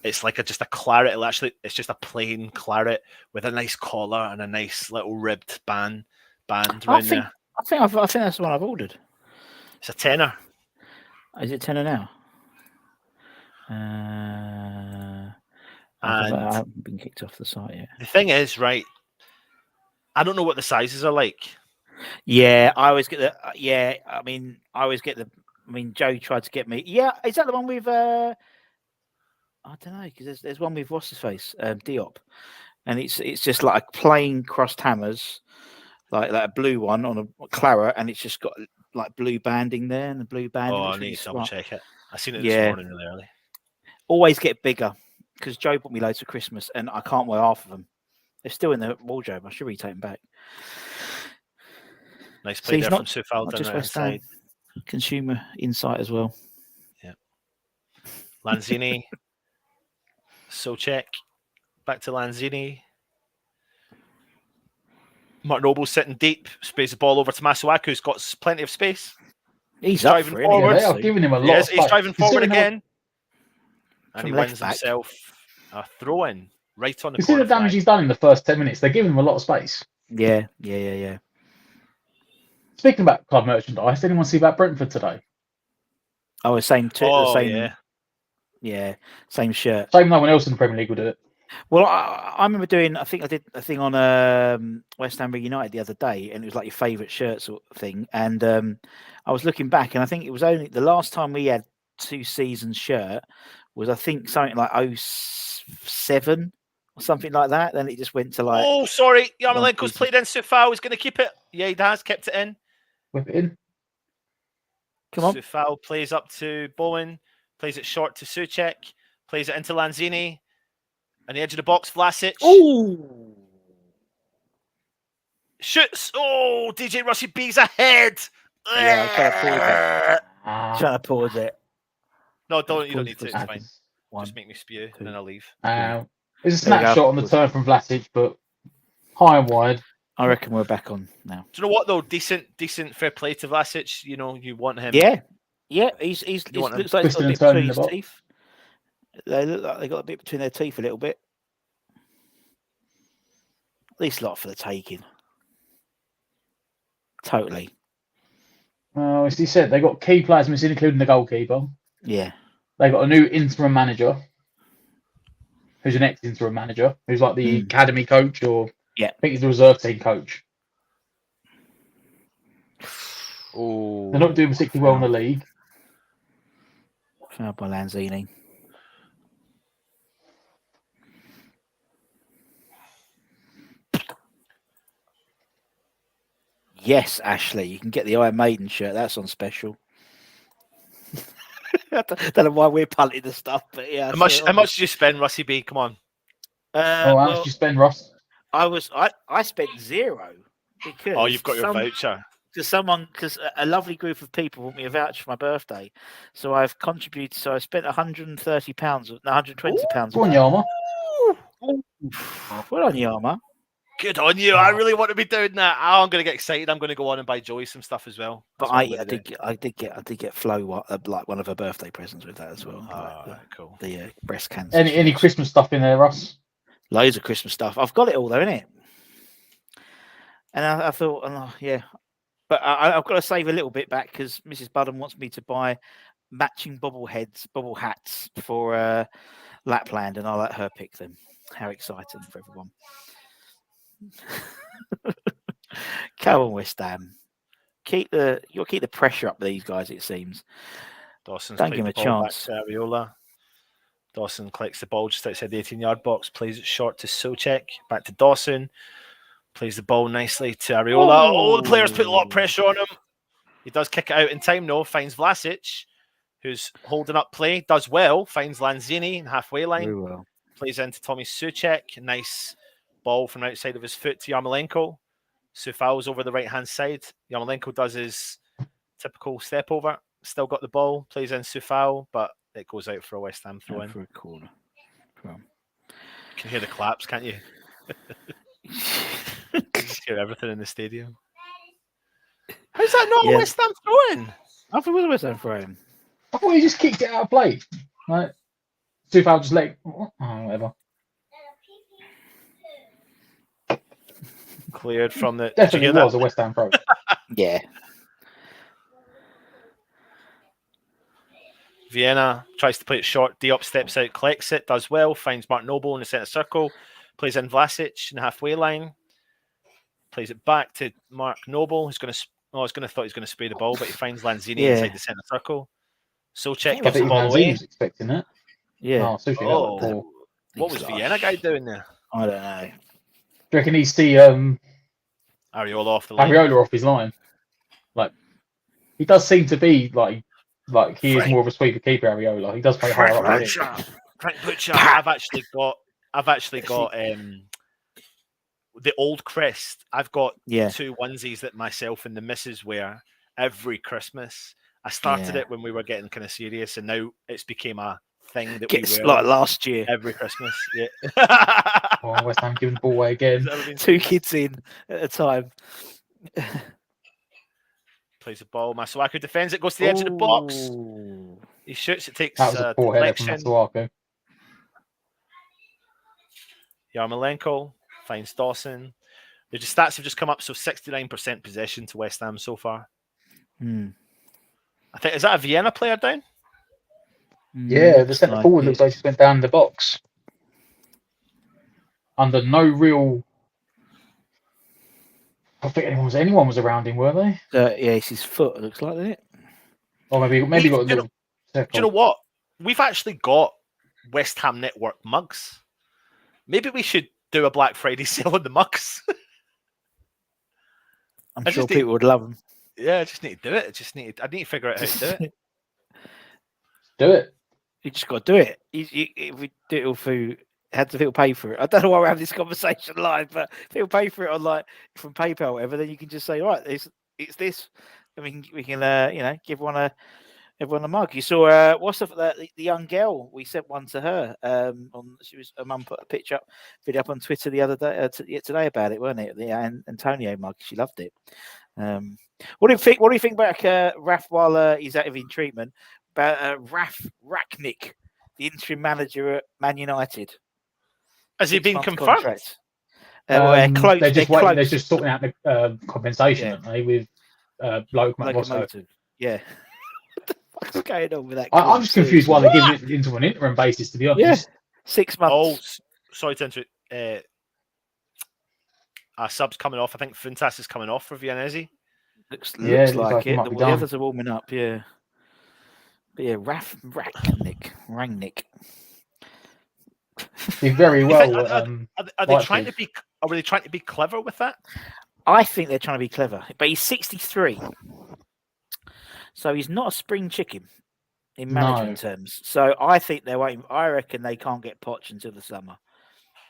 It's just a claret. It's just a plain claret with a nice collar and a nice little ribbed band around there. I think that's the one I've ordered. It's a tenner. Is it tenner now? I haven't been kicked off the site yet. The thing is, right? I don't know what the sizes are like. Yeah, I always get the. Yeah, I always get the. Joe tried to get me. Yeah, is that the one with? I don't know, because there's one with what's his face, Diop, and it's just like a plain crossed hammers, like a blue one on a claret, and it's just got like blue banding there and the blue banding. Oh, I need to double check it. I seen it this morning really early. Always get bigger because Joe bought me loads for Christmas, and I can't wear half of them. They're still in the wardrobe. I should really take them back. Nice play there from Sufal down just West Ham. Consumer insight as well. Yeah. Lanzini. Souček. Back to Lanzini. Mark Noble sitting deep. Sprays the ball over to Masuaku, who's got plenty of space. He's driving forward. They are giving him a lot of space. He's driving forward again. And From he wins himself a throw-in right on the corner. Consider the damage he's done in the first 10 minutes. They're giving him a lot of space. Yeah. Speaking about club merchandise, did anyone see about Brentford today? Oh, same yeah. Yeah, same shirt. Same no one else in the Premier League would do it. Well, I remember doing, I think I did a thing on West Ham United the other day, and it was like your favourite shirt sort of thing. And I was looking back, and I think it was only the last time we had 2 seasons shirt was, I think, something like 07 or something like that. Then it just went to like... Oh, sorry. Yarmolenko's played in Sufal. He's going to keep it. Yeah, he has kept it in. Whip it in. Come on. Sufal plays up to Bowen. Plays it short to Souček. Plays it into Lanzini. On the edge of the box, Vlasic. Oh! Shoots. Oh, DJ Rossi B's ahead. Yeah, trying to pause it. No, you don't need to. It's fine. One. Just make me spew and then I'll leave. It was a snapshot on the turn from Vlasic, but high and wide. I reckon we're back on now. Do you know what though? Decent fair play to Vlasic. You know, you want him. Yeah. He's looks like he's got a bit between his teeth. They look like they got a bit between their teeth a little bit. At least a lot for the taking. Totally. As he said, they got key players missing, including the goalkeeper. Yeah. They got a new interim manager, who's an ex-interim manager, who's like the academy coach, or I think he's the reserve team coach. Oh, they're not doing particularly well in the league. Fouled by Lanzini. Yes, Ashley, you can get the Iron Maiden shirt. That's on special. I don't know why we're punting the stuff, but yeah. How much did you spend, Russie B? Come on. How much did you spend, Russ? I spent zero because you've got your voucher. Because a lovely group of people bought me a voucher for my birthday, so I've contributed. So I spent £130, £120. Go on, Yarma. Well on, Yarma. Good on you. I really want to be doing that. I'm going to get excited. I'm going to go on and buy Joey some stuff as well. But I did get Flo like one of her birthday presents with that as well. Cool. The breast cancer. Any Christmas stuff in there, Russ? Loads of Christmas stuff. I've got it all though, innit? And I thought, but I've got to save a little bit back because Mrs. Budden wants me to buy matching bobble hats for Lapland, and I'll let her pick them. How exciting for everyone! Come on, West Ham. You'll keep the pressure up these guys. It seems. Dawson's Don't give him a chance. Areola. Dawson collects the ball just outside the 18-yard box. Plays it short to Souček. Back to Dawson. Plays the ball nicely to Areola. Oh, the players put a lot of pressure on him. He does kick it out in time, though. Finds Vlasic, who's holding up play. Does well. Finds Lanzini in halfway line. Very well. Plays into Tommy Souček. Nice ball from outside of his foot to Yarmolenko. Soufal's over the right-hand side. Yarmolenko does his typical step over. Still got the ball. Plays in Soufal, but it goes out for a West Ham throw in. For a corner. You can hear the claps, can't you? You can hear everything in the stadium. How's that not a West Ham throw-in? I thought it was a West Ham throw-in. I thought he just kicked it out of play. Like, Soufal just let whatever. Cleared from the... Definitely was a West Ham throw. Yeah. Vienna tries to play it short. Diop steps out, collects it, does well, finds Mark Noble in the centre circle, plays in Vlasic in the halfway line, plays it back to Mark Noble, who's going to... I was going to thought he was going to spray the ball, but he finds Lanzini inside the centre circle. Souček gives the ball away. Was expecting it. Yeah. What was Vienna guy doing there? I don't know. Do you reckon he's the Areola off the line? Areola off his line. Like, he does seem to be like he is more of a sweeper keeper. Areola. He does play higher up. Frank Butcher. I've actually got the old crest. I've got 2 onesies that myself and the missus wear every Christmas. I started it when we were getting kind of serious, and now it's became a thing that we wear like last year every Christmas. Yeah. West Ham giving the ball away again. 2 kids in at a time. Plays the ball. Masuaku defends it, goes to the edge of the box. He shoots. It takes that was a poor header from Masuaku. Yarmolenko finds Dawson. The stats have just come up, so 69% possession to West Ham so far. I think, is that a Vienna player down? Yeah, the centre forward looks like he just went down the box. Under no real... I think anyone was around him, were they? Yeah, it's his foot, it looks like, doesn't it? Or maybe got a little... Do you know what? We've actually got West Ham Network mugs. Maybe we should do a Black Friday sale on the mugs. I'm sure people would love them. Yeah, I just need to do it. I need to figure out how to do it. Do it. You just got to do it. If we do it all through, had to people pay for it. I don't know why we're having this conversation live, but if people pay for it on from PayPal or whatever, then you can just say, right, it's this. I mean, we can give one a Everyone a mug. You saw what's the young girl? We sent one to her. Her mum put a picture up, video up on Twitter the other day, today about it, weren't it? The Antonio mug. She loved it. What do you think? What do you think about Ralf while he's out in treatment? About Ralf Rangnick, the interim manager at Man United. Has he been confirmed? They're just sorting out the compensation, aren't they, with Locomotive. Yeah. What's going on with that? I'm just confused why they're giving it into an interim basis, to be honest. Yeah. 6 months. Oh, sorry to interrupt. Our sub's coming off. I think Funtas is coming off for Vienna, is he? Looks like it. The others are warming up, yeah. But yeah, Ralf Rangnick. Did very well. Are they trying to be? Are they trying to be clever with that? I think they're trying to be clever, but he's 63, so he's not a spring chicken in management terms. So I think they're waiting. I reckon they can't get Poch until the summer.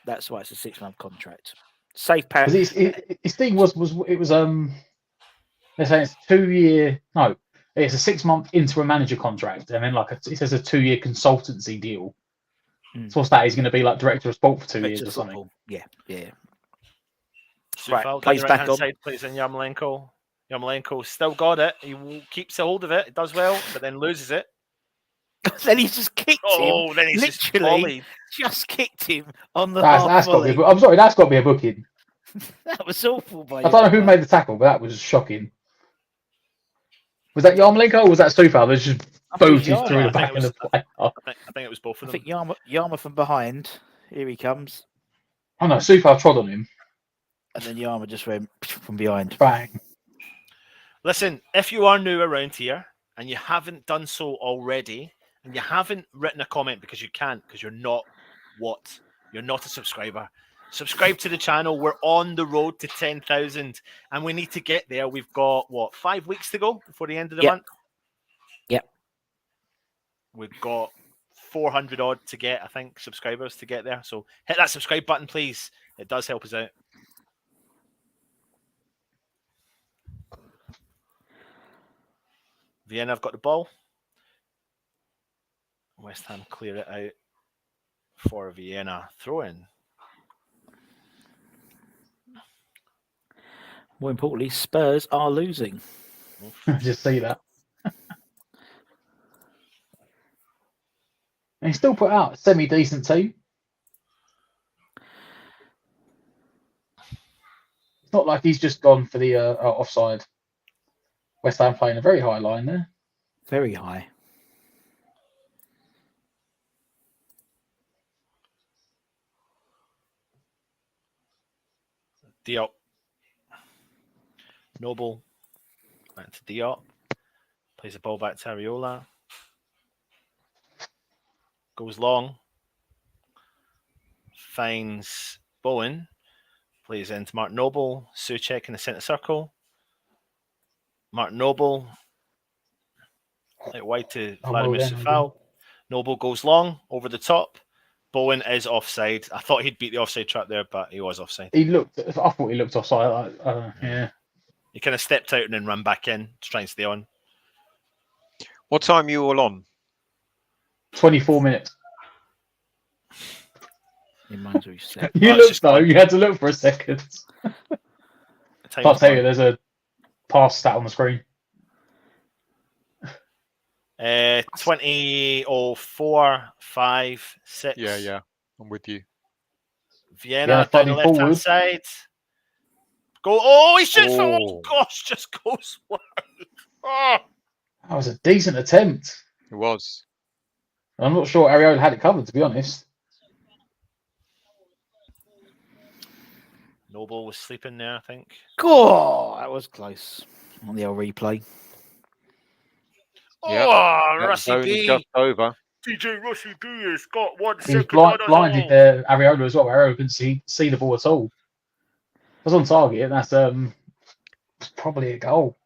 That's why it's a 6-month contract. Safe pass. His thing was they're saying it's 2 year. No, it's a 6-month interim manager contract, and then it says a 2-year consultancy deal. So what's that? He's going to be like director of sport for 2 years or something. Yeah. Right, plays back on. Side, plays in Yarmolenko. Yarmolenko still got it. He keeps a hold of it. It does well, but then loses it. Then he's just kicked him. Oh, then he's just kicked him on the that's got to be, I'm sorry, that's got to be a booking. That was awful. I don't know who made the tackle, but that was shocking. Was that Yarmolenko or was that Stufal? There's just booted through the back of the player. I think it was both of them. I think Yarma from behind. Here he comes. Oh no, Stufal trod on him. And then Yarma just went from behind. Bang. Listen, if you are new around here and you haven't done so already, and you haven't written a comment because you can't, because you're not a subscriber. Subscribe to the channel. We're on the road to 10,000 and we need to get there. We've got 5 weeks to go before the end of the month? Yep. We've got 400 odd to get, I think, subscribers to get there. So hit that subscribe button, please. It does help us out. Vienna have got the ball. West Ham clear it out for Vienna. Throw in. More importantly, Spurs are losing. Just see that. And he still put out a semi-decent team. It's not like he's just gone for the offside. West Ham playing a very high line there. Very high. Diop. Noble. Back to Diop. Plays the ball back to Areola. Goes long. Finds Bowen. Plays into Mark Noble. Souček in the centre circle. Mark Noble. Out wide to Vladimir Coufal. Noble goes long over the top. Bowen is offside. I thought he'd beat the offside trap there, but he was offside. I thought he looked offside. Yeah. He kind of stepped out and then ran back in to try and stay on. What time are you all on? 24 minutes. You looked though. You had to look for a second. I'll tell you, there's a pass stat on the screen. 20:04, 5, 6. Yeah, I'm with you. Vienna down the left hand side. Go! Oh, he shoots! Oh gosh, just goes wide. Oh. That was a decent attempt. It was. I'm not sure Areola had it covered, to be honest. Noble was sleeping there, I think. Oh, that was close on the old replay. Oh, Rusty B. Just over. DJ Rusty B has got 1 He was second. blinded there, Areola as well. Areola couldn't see the ball at all. It was on target, and that's probably a goal.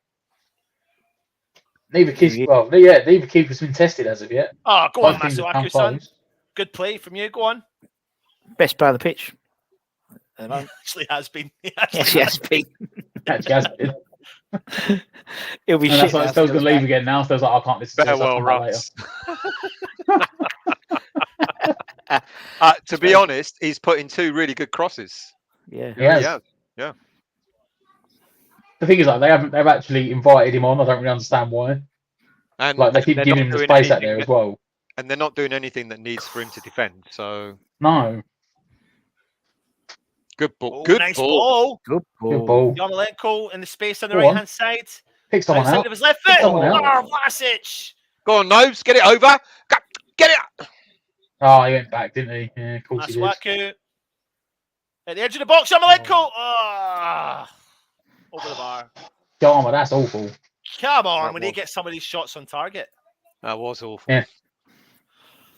Neither keeper's been tested as of yet. Oh, go on, Masuaku-san. Good play from you. Go on. Best player of the pitch. Actually has been. Yes, he has been. Actually has been. It'll be And shit. that's like Stell's going to leave again now. Stell's like, I can't listen to this. I'll Farewell, come back Russ. To be honest, he's put in 2 really good crosses. Yeah. later. Yeah. The thing is, like, they've actually invited him on. I don't really understand why. And like, they keep giving him the space out there as well. And they're not doing anything that needs for him to defend. So no. Good ball. Oh, Good nice ball. Good Good ball. Yarmolenko in the space on the Go right on. hand side. Pick someone Outside out. of his left Pick foot. someone out. Oh, Vlasic. Go on, Nobes. Get it over. Get it. Oh, he went back, didn't he? Yeah, of course he did. Masuaku. At the edge of the box, Yarmolenko. Oh. Over the bar. Dharma, that's awful. Come on, That we need was- to get some of these shots on target. That was awful. Yeah.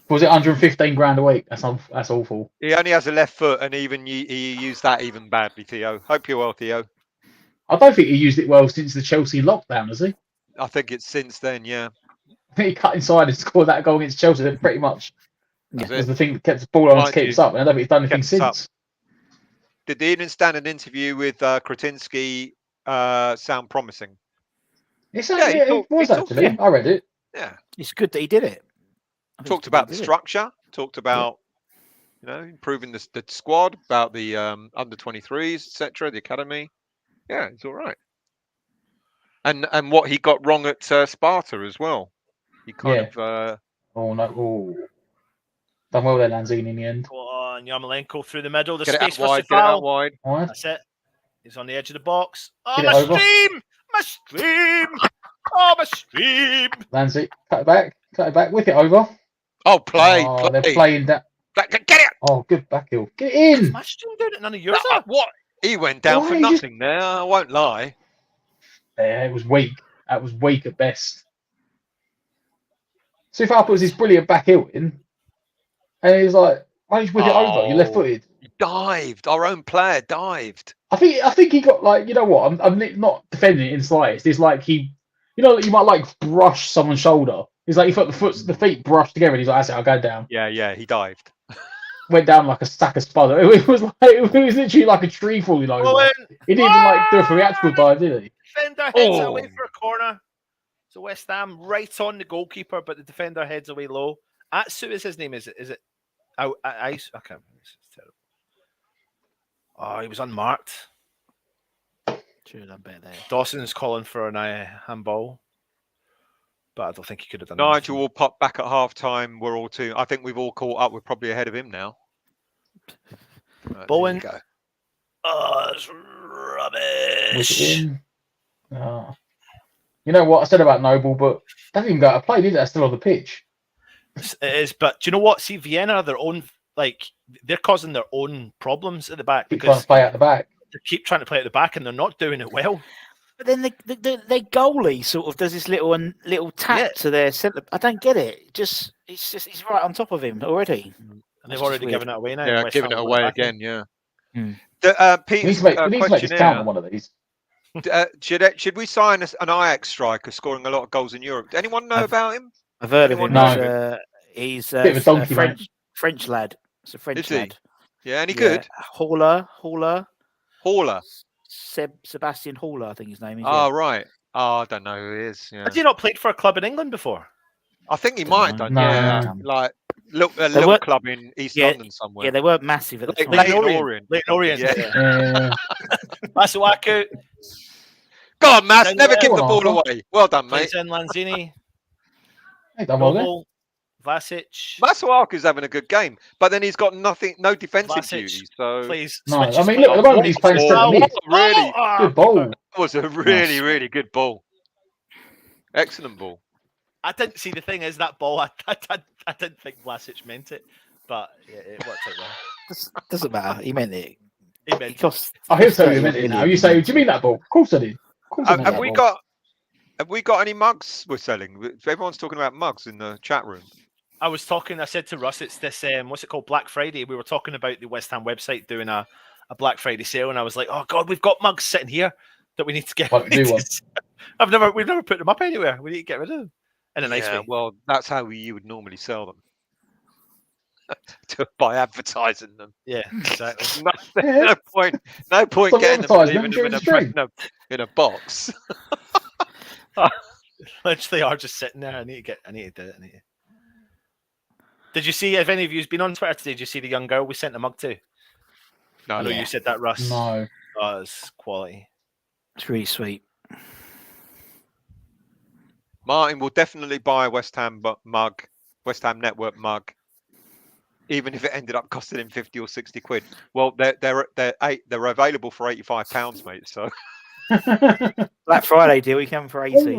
Was it 115 grand a week? That's awful. He only has a left foot, and even he used that even badly, Theo. Hope you're well, Theo. I don't think he used it well since the Chelsea lockdown, has he? I think it's since then, yeah. I think he cut inside and scored that goal against Chelsea. Then pretty much That's was it. the thing that kept the ball on to Mind keep you, us up. And I don't think he's done anything kept us up. since. Did the Evening Standard interview with Kretinsky sound promising? It he was talked, actually. yeah. I read it. Yeah. It's good that he did it. I think Talked it's good about that the he did it. structure. Talked about improving the squad, about the under 23s, etc., the academy. Yeah, it's all right. And what he got wrong at Sparta as well. He kind of Oh no! Oh. Done well there, Lanzini, in the end. Go on, Yarmolenko through the middle. The get it space out wide. for Get it out Safal. wide. Right. That's it. He's on the edge of the box. Oh, Get it my over. stream! My stream! Oh, my stream! Lanzi, cut it back, whip it over. Oh, play. They're playing that. Get it. Oh, good back heel. Get in. My stream doing it. None of yours are. What? He went down Why for you just- nothing there. I won't lie. Yeah, it was weak. That was weak at best. So if I put his brilliant back heel in, and he was like, "Why don't you whip it over? You're left-footed." He dived. Our own player dived. I think he got like, you know what? I'm not defending it in slightest. It's like he, you might like brush someone's shoulder. He's like, he thought the feet brushed together, and he's like, "That's it, I'll go down." Yeah, he dived. Went down like a sack of spud. It was literally like a tree falling over. Owen. He didn't even like do a theatrical dive, did he? Defender heads Oh. away for a corner. So West Ham right on the goalkeeper, but the defender heads away low. Atsu is his name, is it? Is it? Ice? I can't remember. It's terrible. Oh, he was unmarked. Should have done better there. Dawson's calling for an handball, but I don't think he could have done. Nigel will pop back at half time. We're all two. I think we've all caught up. We're probably ahead of him now. Right, Bowen. there you go. Oh, it's Was rubbish. it in? You know what I said about Noble, but they didn't even go to play, did they? They're still on the pitch. It is, but do you know what? See, Vienna are their own, they're causing their own problems at the back Keep trying because to play out the back. they keep trying to play at the back and they're not doing it well. But then the goalie sort of does this little tap Yeah. to their centre. I don't get it. It's just he's right on top of him already. And That's they've just already weird. given it away now. Yeah, West giving it Ham away back in. again. Yeah. Hmm. We need Pete's to make this count questionnaire. on one of these. Should we sign an Ajax striker scoring a lot of goals in Europe? Does anyone know about him? I've heard of him. No. He's Bit of a donkey, French lad. It's a French Is he? lad. Yeah, any good? Hauler. Hauler. Sebastian Hauler, I think his name is. Oh, yeah. right. Oh, I don't know who he is. Yeah. Has he not played for a club in England before? I think he Don't might have know. done. No. Yeah, like a They little were- club in East Yeah, London somewhere. Yeah, they weren't massive at the Like time. Leyton Orient. Leyton Orient. Yeah. Yeah. Masuaku. Go on, Mass. Then Never yeah. give the Go ball on, away. Well done, mate. Plays in Lanzini. Hey, done well there. Noble. Vlasic. Masuaku's having a good game, but then he's got no defensive Vlasic duties. So Plays. No, I switches mean, for look, at the moment Noble. he's playing Oh, centre mid. really Good ball. that was a really, really good ball. Excellent ball. I didn't see the thing is that ball. I didn't think Vlasic meant it, but it worked out well. Doesn't matter. He meant it. He It meant cost. I hear so you 30 meant it now. million. You say, do you mean that ball? Of course I did. Of course I meant Have that we ball. got any mugs we're selling? Everyone's talking about mugs in the chat room. I said to Russ, it's this, what's it called, Black Friday. We were talking about the West Ham website doing a Black Friday sale, and I was like, oh God, we've got mugs sitting here that we need to get. Why don't you do one? We've never put them up anywhere. We need to get rid of them in a nice way. Well, that's how you would normally sell them. by advertising them. Yeah, exactly. No point Stop getting them, advertising, leaving them during the stream. in a box. Literally are just sitting there. I need to do it. Did you see, if any of you's been on Twitter today, did you see the young girl we sent a mug to? No, I know you said that, Russ. No. Oh, it's quality. It's really sweet. Martin will definitely buy a West Ham mug, West Ham Network mug, even if it ended up costing him 50 or 60 quid. Well, they're available for £85, mate. So Black Friday deal, we come for 80.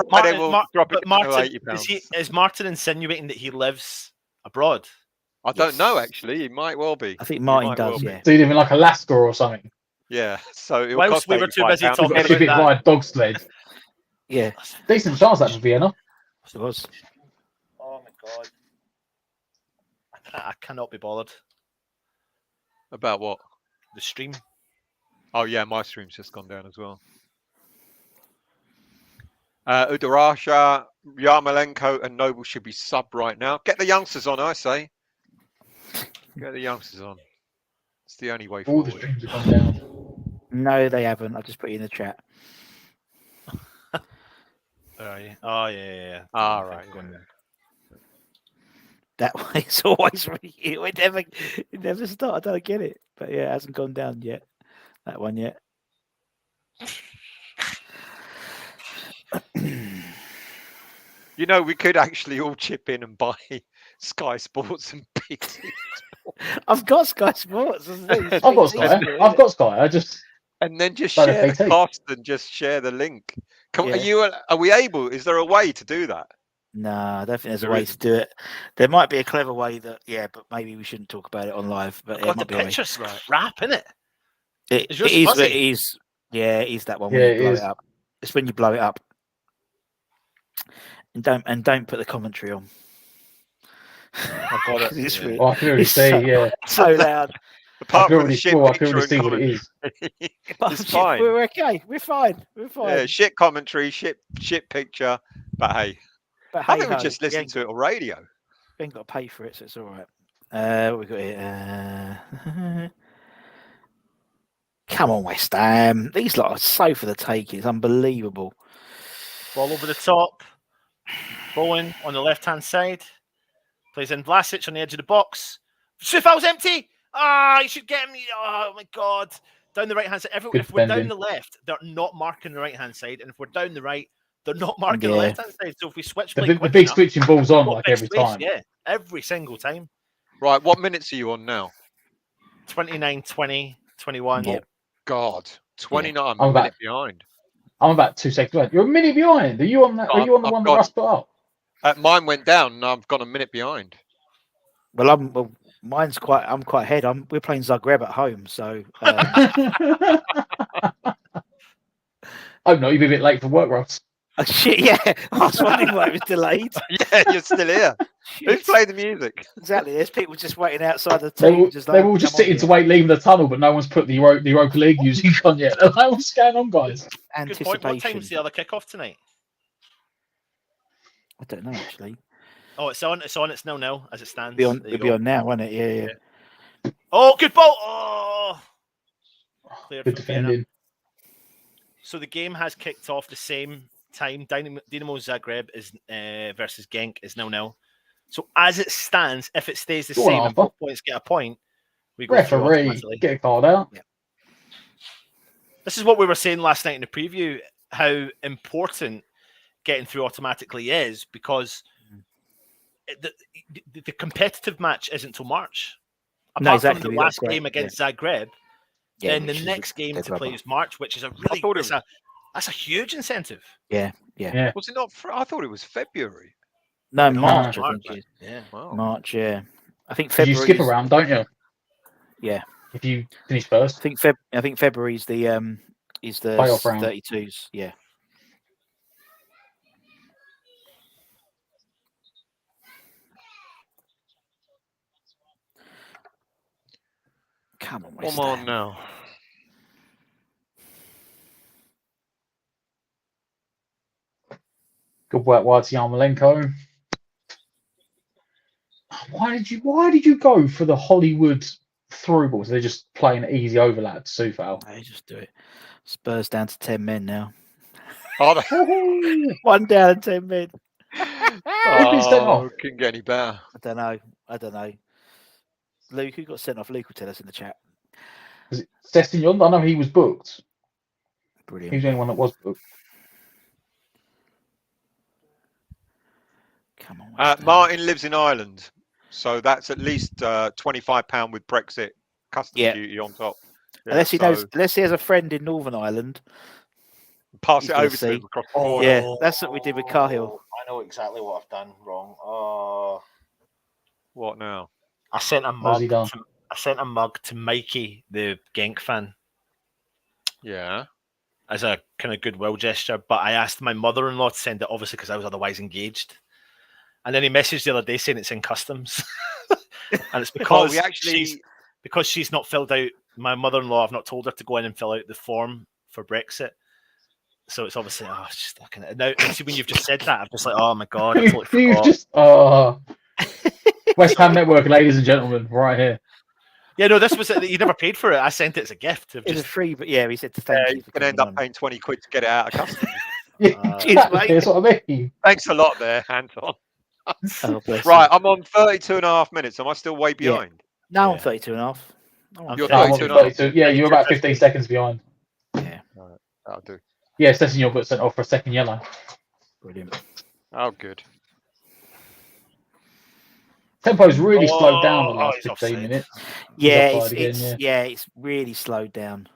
Friday will drop it down to £80. Is Martin insinuating that he lives abroad? I don't know, actually. He might well be. I think Martin does, yeah. Do you live in like Alaska or something? Yeah. So it Whilst we were too busy talking Got ship it via dog sled. Yeah. Decent chance that for Vienna. It was. Oh my god. I cannot be bothered. About what? The stream. Oh yeah, my stream's just gone down as well. Udarasha, Yarmolenko and Noble should be sub right now. Get the youngsters on, I say. Get the youngsters on. It's the only way forward. All the streams have gone down. No, they haven't. I just put you in the chat. Oh yeah. All right. That way, it's always it never started. I don't get it, but yeah, it hasn't gone down yet. That one yet. You know, we could actually all chip in and buy Sky Sports and BT. I've got Sky Sports. I've got Sky. I just and then just share the cost and just share the link. Are we able? Is there a way to do that? No, I don't think there's a way to do it. There might be a clever way but maybe we shouldn't talk about it on live. But God, the picture's wrap, isn't it? It is. Yeah, it is that one when you blow it up. It's when you blow it up. And don't put the commentary on. I've got it. It's really, I can already see, so loud. Apart I from the shit can picture already see and what it is. It's fine. We're okay. We're fine. Yeah, shit commentary, shit picture. But hey, I think we just listen to it on radio. We ain't got to pay for it, so it's all right. What we got here? Come on, West Ham. These lot are so for the taking. It's unbelievable. Ball over the top. Bowen on the left-hand side. Plays in Vlasic on the edge of the box. Sufal's empty. You should get him. Oh, my God. Down the right-hand side. If we're down the left, they're not marking the right-hand side. And if we're down the right, they're not marking the left-hand side. So if we switch... The big switching ball's on like every time. Yeah, every single time. Right, what minutes are you on now? 29, 20, 21. Oh, God. 29. Yeah. I'm a minute behind. I'm about 2 seconds behind. You're a minute behind. Are you on that? Are you on the one that Russ put up? Mine went down and I've gone a minute behind. Well, I'm quite ahead. We're playing Zagreb at home, so. I'm not. You'll be a bit late for work, Ross. Oh, shit, yeah. I was wondering why it was delayed. Yeah, you're still here. Who's played the music? Exactly. There's people just waiting outside the team. They're all just sitting to wait, leaving the tunnel, but no one's put the Europa League music on yet. Like, what's going on, guys? Good point. What time's the other kickoff tonight? I don't know, actually. Oh, it's on. It's 0-0 as it stands. It'll be on now, won't it? Yeah. Oh, good ball. Oh, good defending. So the game has kicked off the same time. Dinamo Zagreb is versus Genk is 0-0. So as it stands, if it stays the same and both points get a point, we go referee get called out. Yeah. This is what we were saying last night in the preview, how important getting through automatically is, because the competitive match isn't till March. Apart from the last game against Zagreb, then the next game to play is March, which is that's a huge incentive. Yeah. Was it not? I thought it was February. No, March. I think it is. Yeah, wow. March. Yeah, I think February. You skip around, don't you? Yeah. If you finish first, I think February is the playoff round. 32s. Yeah. Come on, West Ham. Now. Good work, Yarmolenko. Why did you go for the Hollywood through balls? They're just playing an easy overlap to Soufal. They just do it. Spurs down to 10 men now. Oh, they... 1 down and 10 men. Couldn't get any better. I don't know. Luke, who got sent off? Luke will tell us in the chat. Was it Sessignon? I know he was booked. Brilliant. He was the only one that was booked. Come on. Martin lives in Ireland, so that's at least £25 with Brexit customs duty on top. Yeah, unless he has a friend in Northern Ireland. Pass it over to him across the border. Yeah, that's what we did with Cahill. I know exactly what I've done wrong. What now? I sent a mug to Mikey, the Genk fan. Yeah. As a kind of goodwill gesture, but I asked my mother-in-law to send it, obviously, because I was otherwise engaged. And then he messaged the other day saying it's in customs, and it's because because she's not filled out. My mother-in-law, I've not told her to go in and fill out the form for Brexit. So it's obviously, it's just looking at it now. See, when you've just said that, I'm just like, oh my god, I totally forgot. West Ham Network, ladies and gentlemen, right here. Yeah, no, this was you never paid for it. I sent it as a gift. It was free, but yeah, he said to thank you. You're gonna end up paying 20 quid to get it out of customs. That's what I mean. Thanks a lot, there, Anton. Right, I'm on 32 and a half minutes. Am I still way behind? No, I'm 32 and a half. You're 32 and a half. Yeah, you're about 15 seconds behind. Yeah, that'll do. Yeah, Sessignon got sent off for a second yellow. Brilliant. Oh, good. Tempo's really slowed down the last 15 minutes. Yeah, it's really slowed down.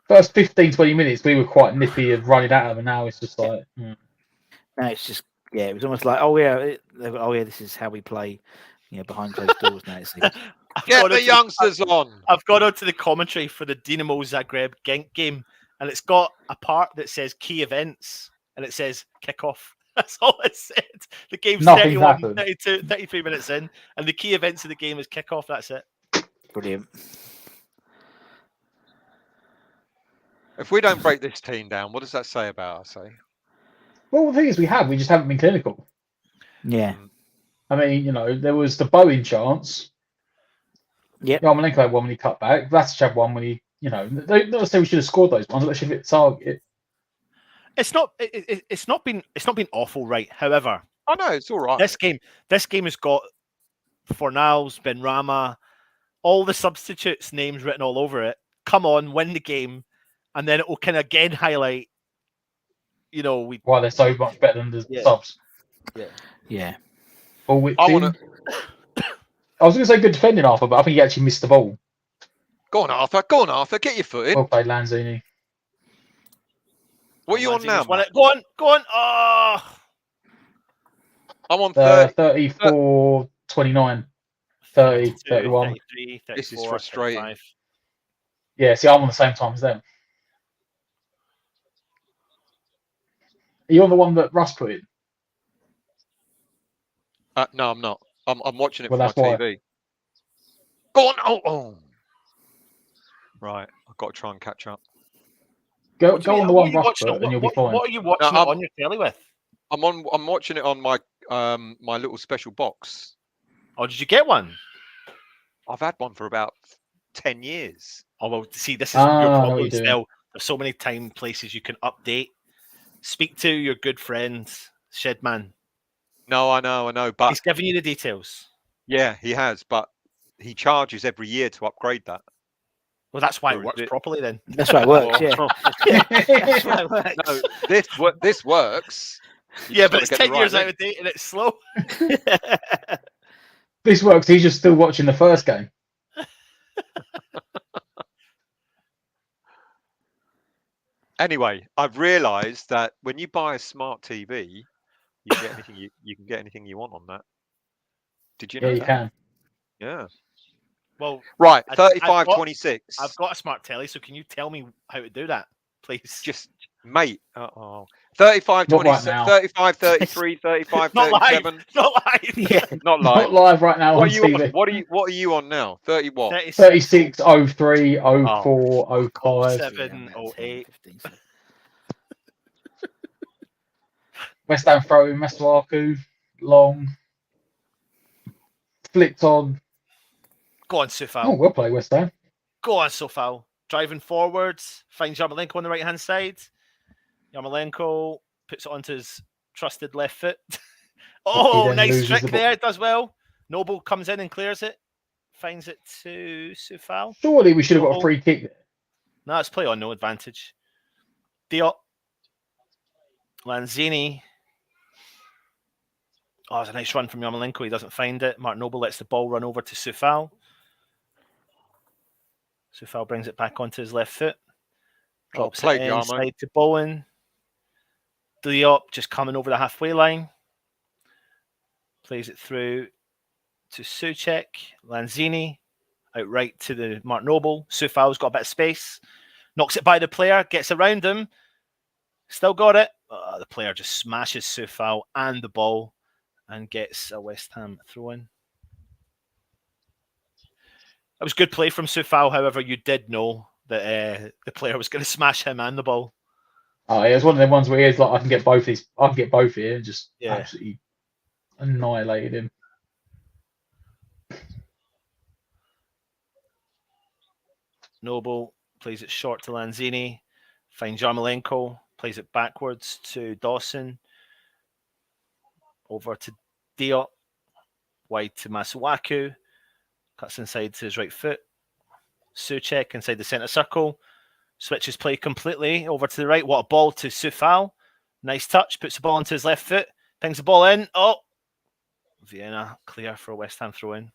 First 15, 20 minutes, we were quite nippy of running at them, and now it's just like... Now it's just, it was almost like, this is how we play, behind closed doors now. It seems. Get the youngsters on. I've gone on to the commentary for the Dinamo Zagreb Genk game, and it's got a part that says key events, and it says kickoff. That's all it said. The game's 31, 32, 33 minutes in, and the key events of the game is kickoff. That's it. Brilliant. If we don't break this team down, what does that say about us, eh? Well, the thing is, we just haven't been clinical. Yeah. I mean, there was the Bowen chance. Yeah. Yarmolenko had one when he cut back. Vlasic had one when he, not to say we should have scored those ones, but they should have hit target. It's not been awful, right? However, I know it's all right. This game has got Fornals, Benrahma, all the substitutes' names written all over it. Come on, win the game, and then it will kind of again highlight, why they're so much better than the subs. Yeah. I was going to say good defending, Arthur, but I think he actually missed the ball. Go on, Arthur. Get your foot in. Well played, Lanzini. What are you on now? Go on. Oh. I'm on 34, 29, 30, 31. 33, 34, this is frustrating. 35. Yeah, see, I'm on the same time as them. Are you on the one that Russ put in? No, I'm not. I'm watching it Well, from my TV. Go on. Oh. Right, I've got to try and catch up. Go on the one Russ put, and you'll be fine. What are you watching on your telly with? I'm watching it on my my little special box. Oh, did you get one? I've had one for about 10 years. Oh well, see, this is your problem still. There's so many places you can update. Speak to your good friend Shedman. No, I know, but he's giving you the details. Yeah, he has, but he charges every year to upgrade that. Well, that's why it works properly then. That's why it works, yeah. That's why it works. No, this works. Yeah, but it's 10 years out of date and it's slow. This works. He's just still watching the first game. Anyway, I've realised that when you buy a smart TV, you can get anything you can get anything you want on that. Did you know? Yeah, you can. Yeah. Well, right, 35-26. I've got a smart telly, so can you tell me how to do that, please? Just, mate. 35-26, 35-33, 35-37. Not live. Yeah. Not live. Not live right now on TV. What are you on now? 30 what? 36, 03, 04, 05. 07, 08. West Ham throw in Masuaku, long. flicked on. Go on, Oh, Soufal. well played, West Ham. Go on, Soufal. Driving forwards, finds Yarmolenko on the right-hand side. Yarmolenko puts it onto his trusted left foot. Oh, nice trick there. It does well. Noble comes in and clears it. Finds it to Soufal. Surely we should have got a free kick there. No, it's play on, no advantage. Diop. Lanzini. Oh, it's a nice run from Yarmolenko. He doesn't find it. Mark Noble lets the ball run over to Soufal. Soufal brings it back onto his left foot. Drops it inside to Bowen. Diop just coming over the halfway line. Plays it through to Souček. Lanzini. Outright to the Mark Noble. Soufal's got a bit of space. Knocks it by the player. Gets around him. Still got it. The player just smashes Soufal and the ball and gets a West Ham throw-in. It was good play from Soufal. However, you did know that the player was going to smash him and the ball. Oh, yeah, it's one of them ones where he's like, I can get both these. I can get both here and just absolutely annihilated him. Noble plays it short to Lanzini. Finds Yarmolenko. Plays it backwards to Dawson. Over to Diop. Wide to Masuaku. Cuts inside to his right foot. Souček inside the centre circle. Switches play completely over to the right. What a ball to Soufal. Nice touch. Puts the ball onto his left foot. Pings the ball in. Oh! Vienna clear for a West Ham throw-in.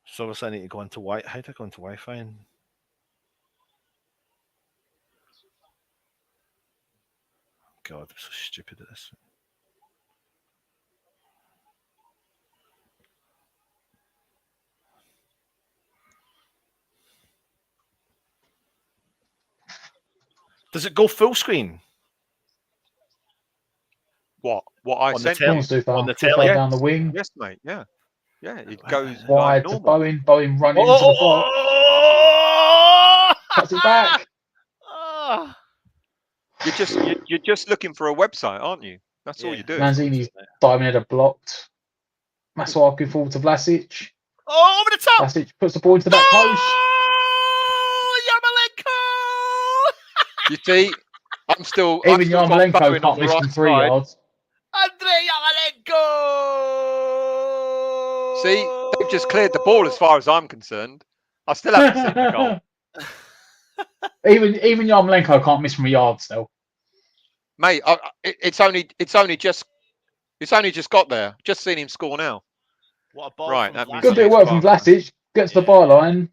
So obviously I need to go into Wi-Fi. How do I go into Wi-Fi? And... God, I'm so stupid at this. Does it go full screen? What I sent you? On the telly down the wing. Yes, mate. Yeah. Yeah, it goes wide like to Bowen. Bowen running into the box. Cuts it back. You're just looking for a website, aren't you? That's all you do. Lanzini's diving header blocked. Masuaku fall to Vlasic. Oh, over the top. Vlasic puts the ball into the back post. Yarmolenko. You see, I'm still Yarmolenko can't miss from 3 yards. Andre Yarmolenko. See, they've just cleared the ball as far as I'm concerned. I still haven't seen the goal. Even Yarmolenko can't miss from a yard still. Mate, it's only just got there. Just seen him score now. What a ball! Right, good bit of work from Vlasic. Gets the byline.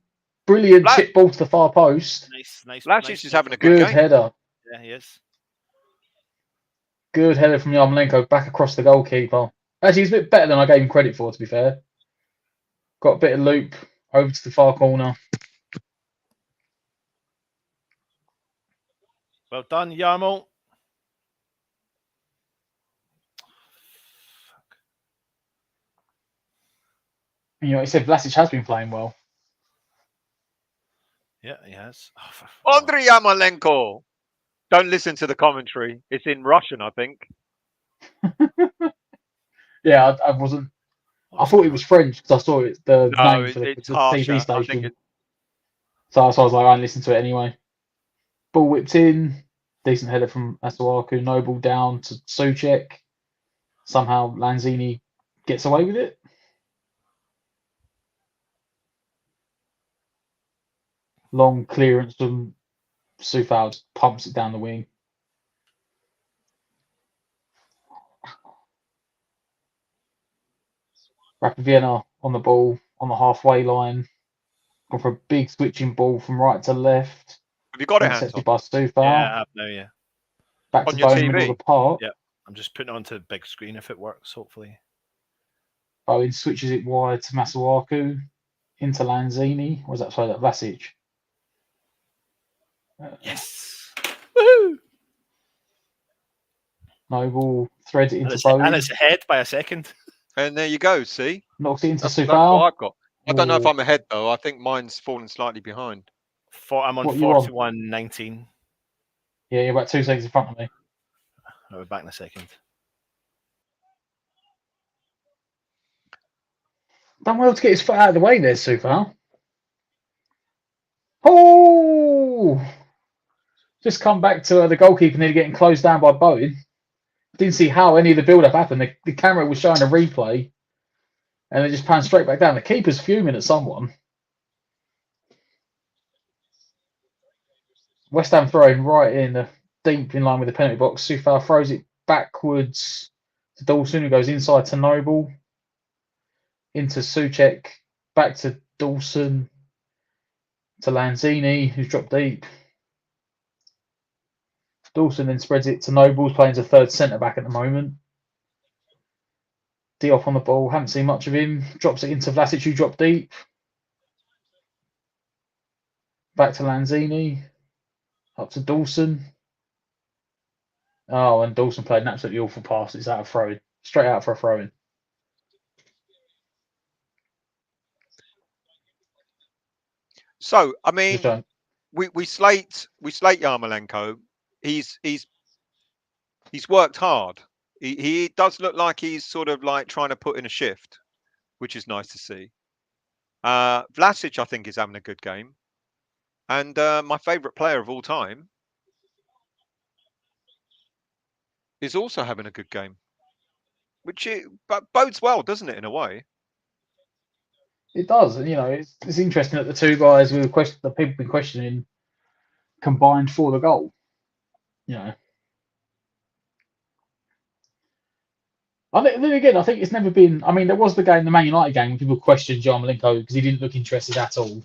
Brilliant chip ball to the far post. Nice. Vlasic is having a good game. Header. Yeah, he is. Good header from Yarmolenko back across the goalkeeper. Actually, he's a bit better than I gave him credit for, to be fair. Got a bit of loop over to the far corner. Well done, Yarmo. You know, he said Vlasic has been playing well. Yeah, he has. Oh, Andre Yarmolenko. Don't listen to the commentary. It's in Russian, I think. Yeah, I wasn't. I thought it was French because I saw it. The name for the TV station. So I was like, I didn't listen to it anyway. Ball whipped in. Decent header from Masuaku. Noble down to Souček. Somehow Lanzini gets away with it. Long clearance from Soufal, just pumps it down the wing. Rapid Vienna on the ball on the halfway line. Gone for a big switching ball from right to left. Have you got it, Anton? By Soufal. Yeah, I have now, yeah. Back to Bowen in the middle of the park. Yeah, I'm just putting it onto the big screen if it works, hopefully. Bowen switches it wide to Masuaku. Into Lanzini. Or was that, sorry, that Vlasic? Yes. Woohoo! Noble threads it into Bowen. And it's ahead by a second. And there you go, see? Knocks it into Soufal. That's what I've got. I don't know if I'm ahead, though. I think mine's fallen slightly behind. I'm on What you on? 41.19. Yeah, you're about 2 seconds in front of me. I'll be back in a second. Done well to get his foot out of the way there, Super. Oh! Just come back to the goalkeeper nearly getting closed down by Bowen. Didn't see how any of the build-up happened. The camera was showing a replay, and it just panned straight back down. The keeper's fuming at someone. West Ham throwing right in the deep in line with the penalty box. Sufal throws it backwards to Dawson, who goes inside to Noble. Into Souček, back to Dawson, to Lanzini, who's dropped deep. Dawson then spreads it to Noble, playing as a third centre-back at the moment. Diop on the ball, haven't seen much of him. Drops it into Vlasic, who dropped deep. Back to Lanzini. Up to Dawson. Oh, and Dawson played an absolutely awful pass. It's out of throw-in. Straight out for a throw-in. So, I mean, we slate Yarmolenko. He's worked hard. He does look like he's sort of like trying to put in a shift, which is nice to see. Vlasic, I think, is having a good game. And my favourite player of all time is also having a good game, which bodes well, doesn't it, in a way? It does. And, it's interesting that the two guys the people have been questioning combined for the goal. And then again, I think it's never been. I mean, there was the Man United game, when people questioned Yarmolenko because he didn't look interested at all.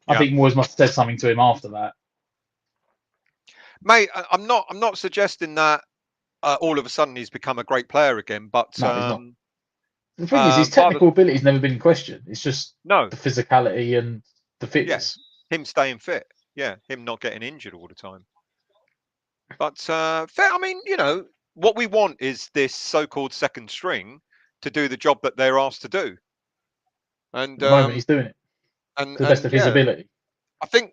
I think Moyes must have said something to him after that. Mate, I'm not suggesting that all of a sudden he's become a great player again, but no, he's not. The thing is, his technical ability's never been in question. It's just the physicality and the fitness. Yeah, him staying fit. Yeah, him not getting injured all the time. But fair. I mean, what we want is this so-called second string to do the job that they're asked to do. And at the moment, he's doing it. And to the best of his ability. I think,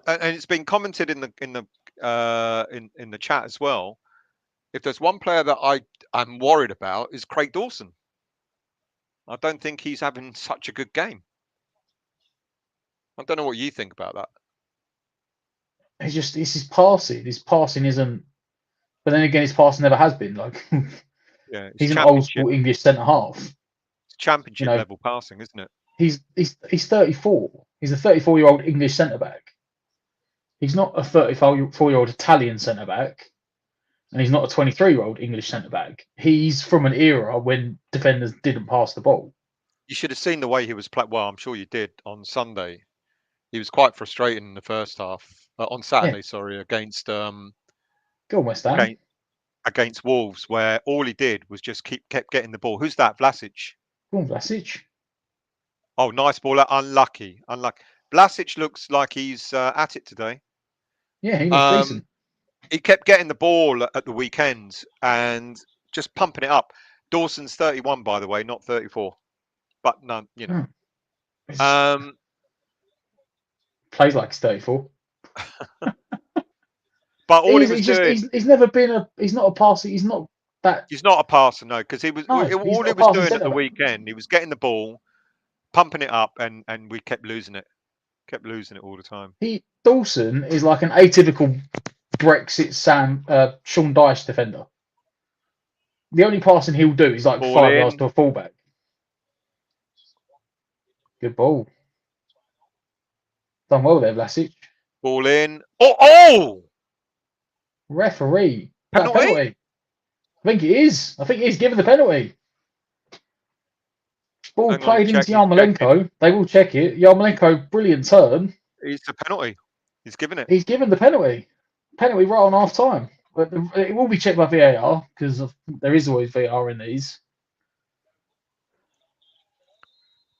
and it's been commented in the chat as well. If there's one player that I'm worried about, is Craig Dawson. I don't think he's having such a good game. I don't know what you think about that. It's his passing. His passing isn't. But then again, his passing never has been. Like, he's an old school English centre half. It's championship level passing, isn't it? He's 34. He's a 34-year-old English centre back. He's not a 34-year-old Italian centre back, and he's not a 23-year-old English centre back. He's from an era when defenders didn't pass the ball. You should have seen the way he was playing. Well, I'm sure you did on Sunday. He was quite frustrating in the first half. On Saturday, sorry, against Go on, West Ham. Against Wolves, where all he did was just kept getting the ball. Who's that? Vlasic. Go on, Vlasic. Oh, nice ball. Unlucky. Vlasic looks like he's at it today. Yeah, he looks decent. He kept getting the ball at the weekend and just pumping it up. Dawson's 31, by the way, not 34. But none, Plays like he's 34. But all he was doing, he's never been he's not a passer. He's not that. He's not a passer, no, because he was all he was doing at the weekend. He was getting the ball, pumping it up, and we kept losing it. Kept losing it all the time. Dawson is like an atypical Brexit Sean Dyche defender. The only passing he'll do is like 5 yards to a fullback. Good ball. Done well there, Vlasic. Ball in. Oh! Referee. Penalty. I think it is. I think he's given the penalty. Ball played into Yarmolenko. They will check it. Yarmolenko, brilliant turn. It's a penalty. He's given it. He's given the penalty. Penalty right on half time. But it will be checked by VAR because there is always VAR in these.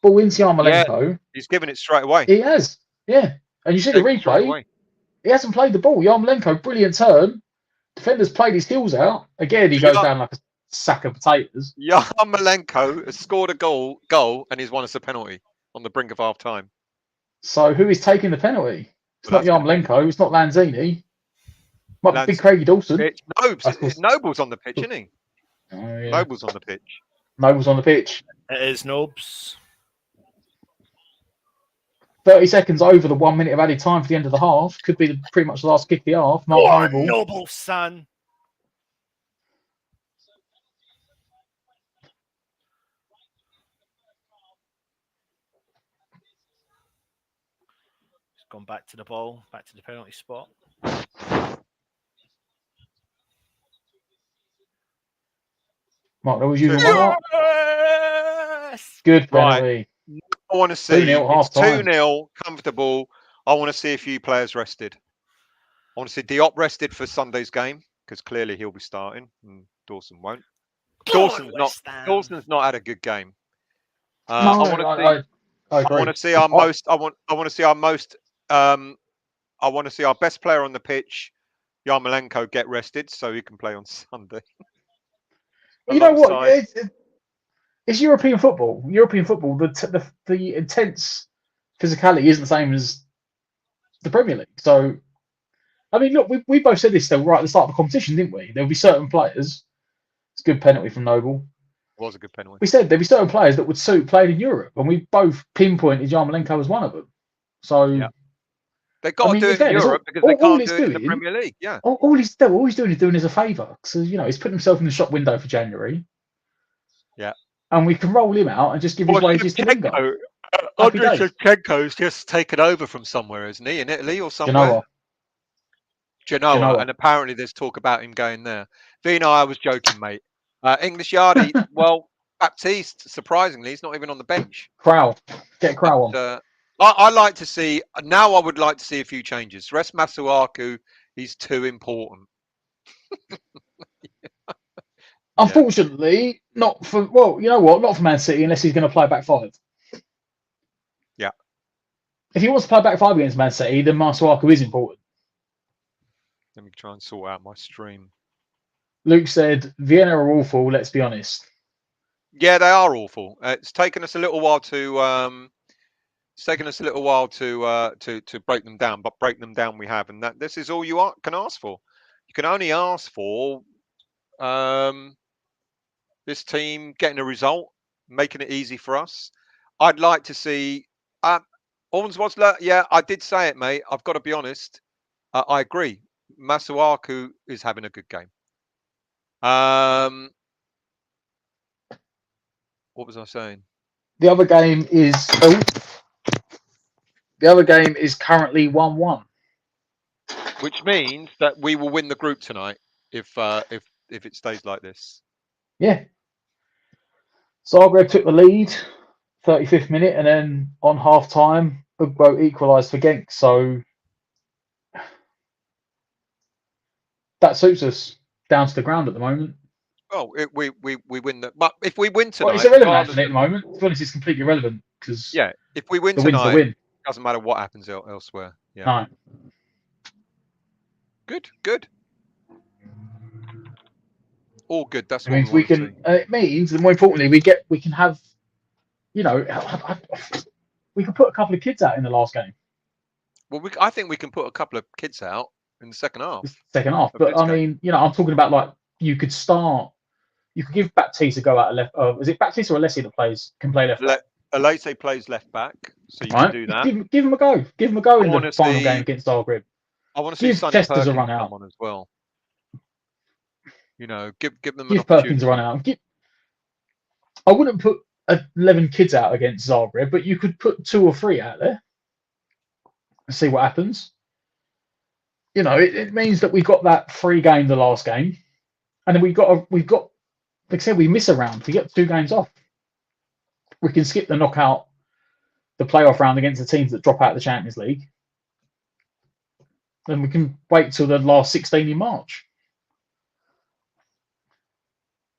Ball into Yarmolenko. Yeah, he's given it straight away. He has. Yeah. And you see the replay. He hasn't played the ball. Yarmolenko, brilliant turn. Defender's played his heels out. Again, he goes down like a sack of potatoes. Yarmolenko has scored a goal, and he's won us a penalty on the brink of half time. So who is taking the penalty? It's not Yarmolenko. It's not Lanzini. Might be Big Craigie Dawson. Noble's on the pitch, isn't he? Oh, yeah. Noble's on the pitch. Noble's on the pitch. It is Nobes. 30 seconds over the 1 minute of added time for the end of the half. Could be pretty much the last kick of the half. Mark Noble. Noble, son. He's gone back to the ball, back to the penalty spot. Mark Noble's using one. Good penalty. I want to see 2-0, comfortable. I want to see a few players rested. I want to see Diop rested for Sunday's game because clearly he'll be starting and Dawson won't. Dawson's not had a good game. I want to see our best player on the pitch, Yarmolenko, get rested so he can play on Sunday. You know what? It's European football. European football, the intense physicality isn't the same as the Premier League. So, I mean, look, we both said this still right at the start of the competition, didn't we? There'll be certain players. It's a good penalty from Noble. It was a good penalty. We said there'd be certain players that would suit playing in Europe, and we both pinpointed Yarmolenko as one of them. So, they've got to do it in Europe because they can't do it in the Premier League. Yeah. All he's doing is a favour. So, he's putting himself in the shop window for January. Yeah. And we can roll him out and just give his wages to Lingard. Andriy Shevchenko's just taken over from somewhere, isn't he? In Italy or somewhere? Genoa. And apparently there's talk about him going there. Vienna, I was joking, mate. English Yardie, well, Baptiste, surprisingly, he's not even on the bench. Crowell. Get Crowell on. I like to see, now I would like to see a few changes. Rest Masuaku, he's too important. Unfortunately, not for not for Man City unless he's going to play back five. Yeah. If he wants to play back five against Man City, then Masuaku is important. Let me try and sort out my stream. Luke said Vienna are awful. Let's be honest. Yeah, they are awful. It's taken us a little while to break them down, but break them down we have, and this is all you can ask for. You can only ask for this team getting a result, making it easy for us. I'd like to see Ornswasler. Yeah, I did say it, mate. I've got to be honest. I agree. Masuaku is having a good game. What was I saying? The other game is currently 1-1, which means that we will win the group tonight if it stays like this. Yeah. Zagreb took the lead, 35th minute, and then on half time, Ugbo equalised for Genk. So that suits us down to the ground at the moment. Oh, we win that. But if we win tonight, it's irrelevant at the moment. To be honest, it's completely irrelevant because if we win tonight, it doesn't matter what happens elsewhere. Yeah. No. Good. All good. That's what means we can. It means, and more importantly, we can have, we can put a couple of kids out in the last game. Well, I think we can put a couple of kids out in the second half. But I mean, I'm talking about like you could give Baptiste a go out of left. Is it Baptiste or Alessi that can play left? Alessi plays left back, so you can do that. Give him a go. Give him a go in the final game against Zagreb. I want to see Sonny Perkins a run out as well. Give them an opportunity. Perkins a run out. I wouldn't put 11 kids out against Zagreb, but you could put 2 or 3 out there and see what happens. It means that we got that free game the last game, and then we've got like I said, we miss a round to get 2 games off. We can skip the playoff round against the teams that drop out of the Champions League. Then we can wait till the last 16 in March.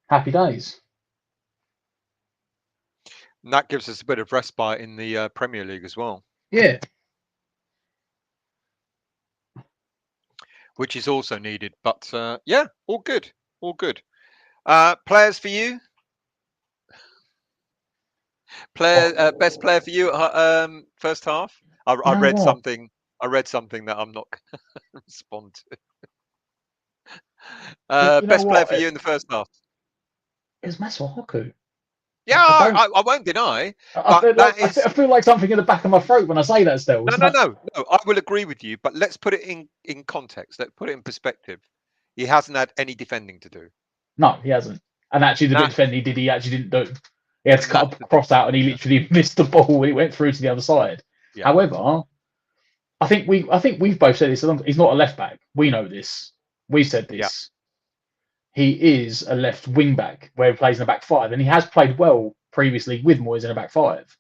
Happy days. And that gives us a bit of respite in the Premier League as well. Yeah. Which is also needed. But all good. All good. Players for you? Best player for you first half? I read something I read something that I'm not going to respond to. Best player for you in the first half? It was Masuaku. Yeah, I won't deny. I feel like something in the back of my throat when I say that still. No. I will agree with you, but let's put it in context. Let's put it in perspective. He hasn't had any defending to do. No, he hasn't. And actually, the bit of defending he did, he actually didn't do. He had to cut a cross out, and he literally missed the ball when it went through to the other side. Yeah. However, I think we've both said this. He's not a left back. We know this. We've said this. Yeah. He is a left wing back where he plays in a back five, and he has played well previously with Moyes in a back five.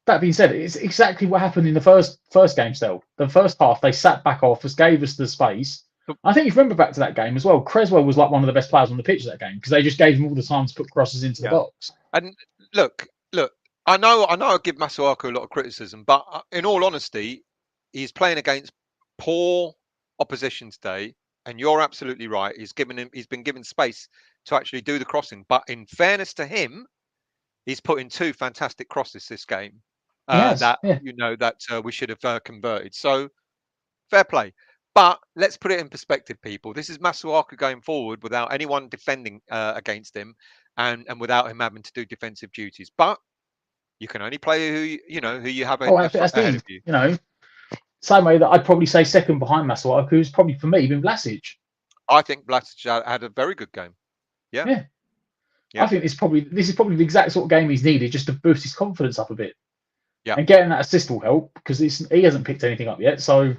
That being said, it's exactly what happened in the first game. Still, the first half they sat back off, gave us the space. I think if you remember back to that game as well, Creswell was like one of the best players on the pitch that game because they just gave him all the time to put crosses into the box. And look, I know I give Masuaku a lot of criticism, but in all honesty, he's playing against poor opposition today. And you're absolutely right. He's been given space to actually do the crossing. But in fairness to him, he's put in 2 fantastic crosses this game that we should have converted. So fair play. But let's put it in perspective, people. This is Masuaku going forward without anyone defending against him and without him having to do defensive duties. But you can only play who you have ahead of you. You know, same way that I'd probably say second behind Masuaku is probably for me been Vlasic. I think Vlasic had a very good game. Yeah. I think this is probably the exact sort of game he's needed just to boost his confidence up a bit. Yeah. And getting that assist will help because he hasn't picked anything up yet. So,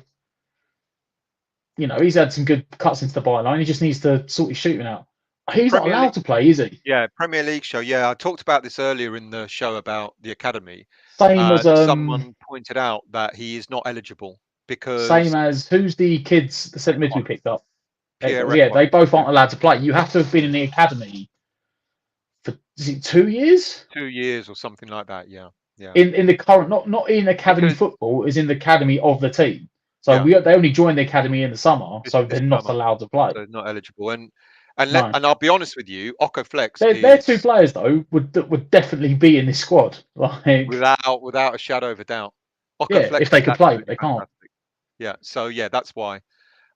he's had some good cuts into the byline. He just needs to sort his shooting out. He's not allowed to play, is he? Yeah, Premier League show. Yeah, I talked about this earlier in the show about the academy. Same as someone pointed out that he is not eligible because same as who's the kids the centre mid we picked up? They both aren't allowed to play. You have to have been in the academy for 2 years? 2 years or something like that. Yeah. In the current, not in academy football, is in the academy of the team. So they only join the academy in the summer, so they're not allowed to play. They're not eligible. And I'll be honest with you, Oko Flex. Their 2 players though would definitely be in this squad, like without a shadow of a doubt. Oko Flex if they could play, but they can't. Yeah, so that's why.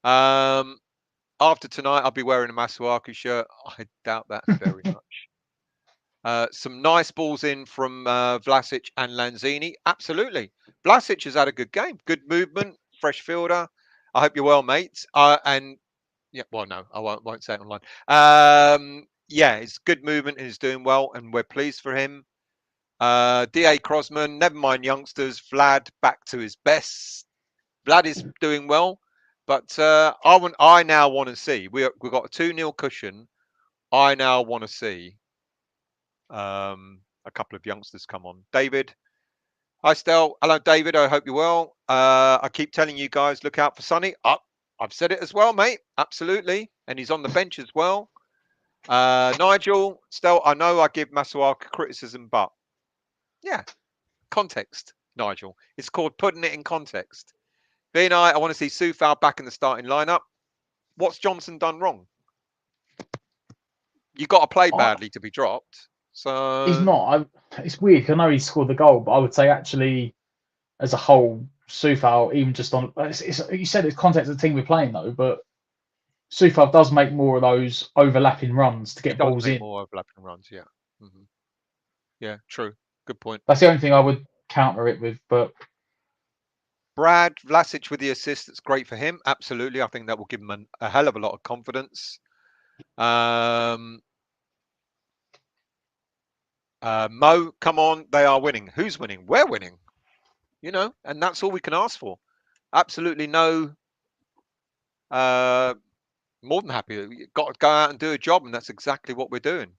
After tonight, I'll be wearing a Masuaku shirt. I doubt that very much. Some nice balls in from Vlasic and Lanzini. Absolutely, Vlasic has had a good game, good movement, fresh fielder. I hope you're well, mates. And yeah, well, no, I won't say it online. It's good movement and he's doing well, and we're pleased for him. D.A. Crosman, never mind youngsters. Vlad back to his best. Vlad is doing well, but I now want to see. We've got a 2-0 cushion. I now want to see a couple of youngsters come on. David. Hi, Stel. Hello, David. I hope you're well. I keep telling you guys, look out for Sonny. I've said it as well, mate. Absolutely. And he's on the bench as well. Nigel, Stel, I know I give Masuaku criticism, but yeah, context, Nigel. It's called putting it in context. Vienna, I want to see Soufal back in the starting lineup. What's Johnson done wrong? You got to play badly to be dropped. So he's not. It's weird. I know he scored the goal, but I would say actually, as a whole, Soufal, even just on, you said it's context of the team we're playing though, but Soufal does make more of those overlapping runs to get balls in. More overlapping runs, yeah. Mm-hmm. Yeah, true. Good point. That's the only thing I would counter it with, but. Brad Vlasic with the assist, that's great for him. Absolutely. I think that will give him a hell of a lot of confidence. Mo, come on, they are winning. Who's winning? We're winning. And that's all we can ask for. Absolutely no. More than happy. You've got to go out and do a job, and that's exactly what we're doing.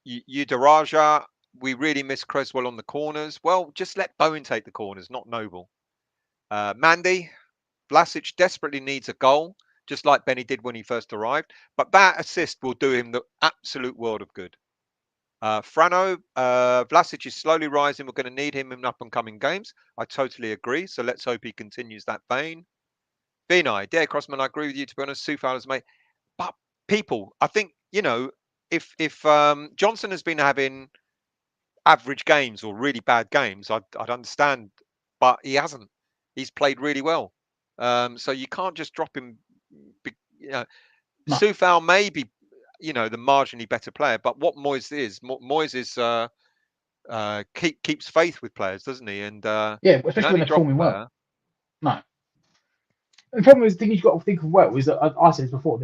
Udaraja, we really miss Creswell on the corners. Well, just let Bowen take the corners, not Noble. Mandy, Vlasic desperately needs a goal, just like Benny did when he first arrived. But that assist will do him the absolute world of good. Frano, Vlasic is slowly rising. We're going to need him in up-and-coming games. I totally agree. So let's hope he continues that vein. Vinay, Dare Crossman, I agree with you. To be honest, Soufal has made. But people, I think, if Johnson has been having average games or really bad games, I'd understand, but he hasn't. He's played really well. So you can't just drop him. No. Soufal may be, the marginally better player, but what Moyes is, keeps faith with players, doesn't he? And yeah, especially when they're performing well. No. The problem is, the thing you've got to think of well is that I said this before.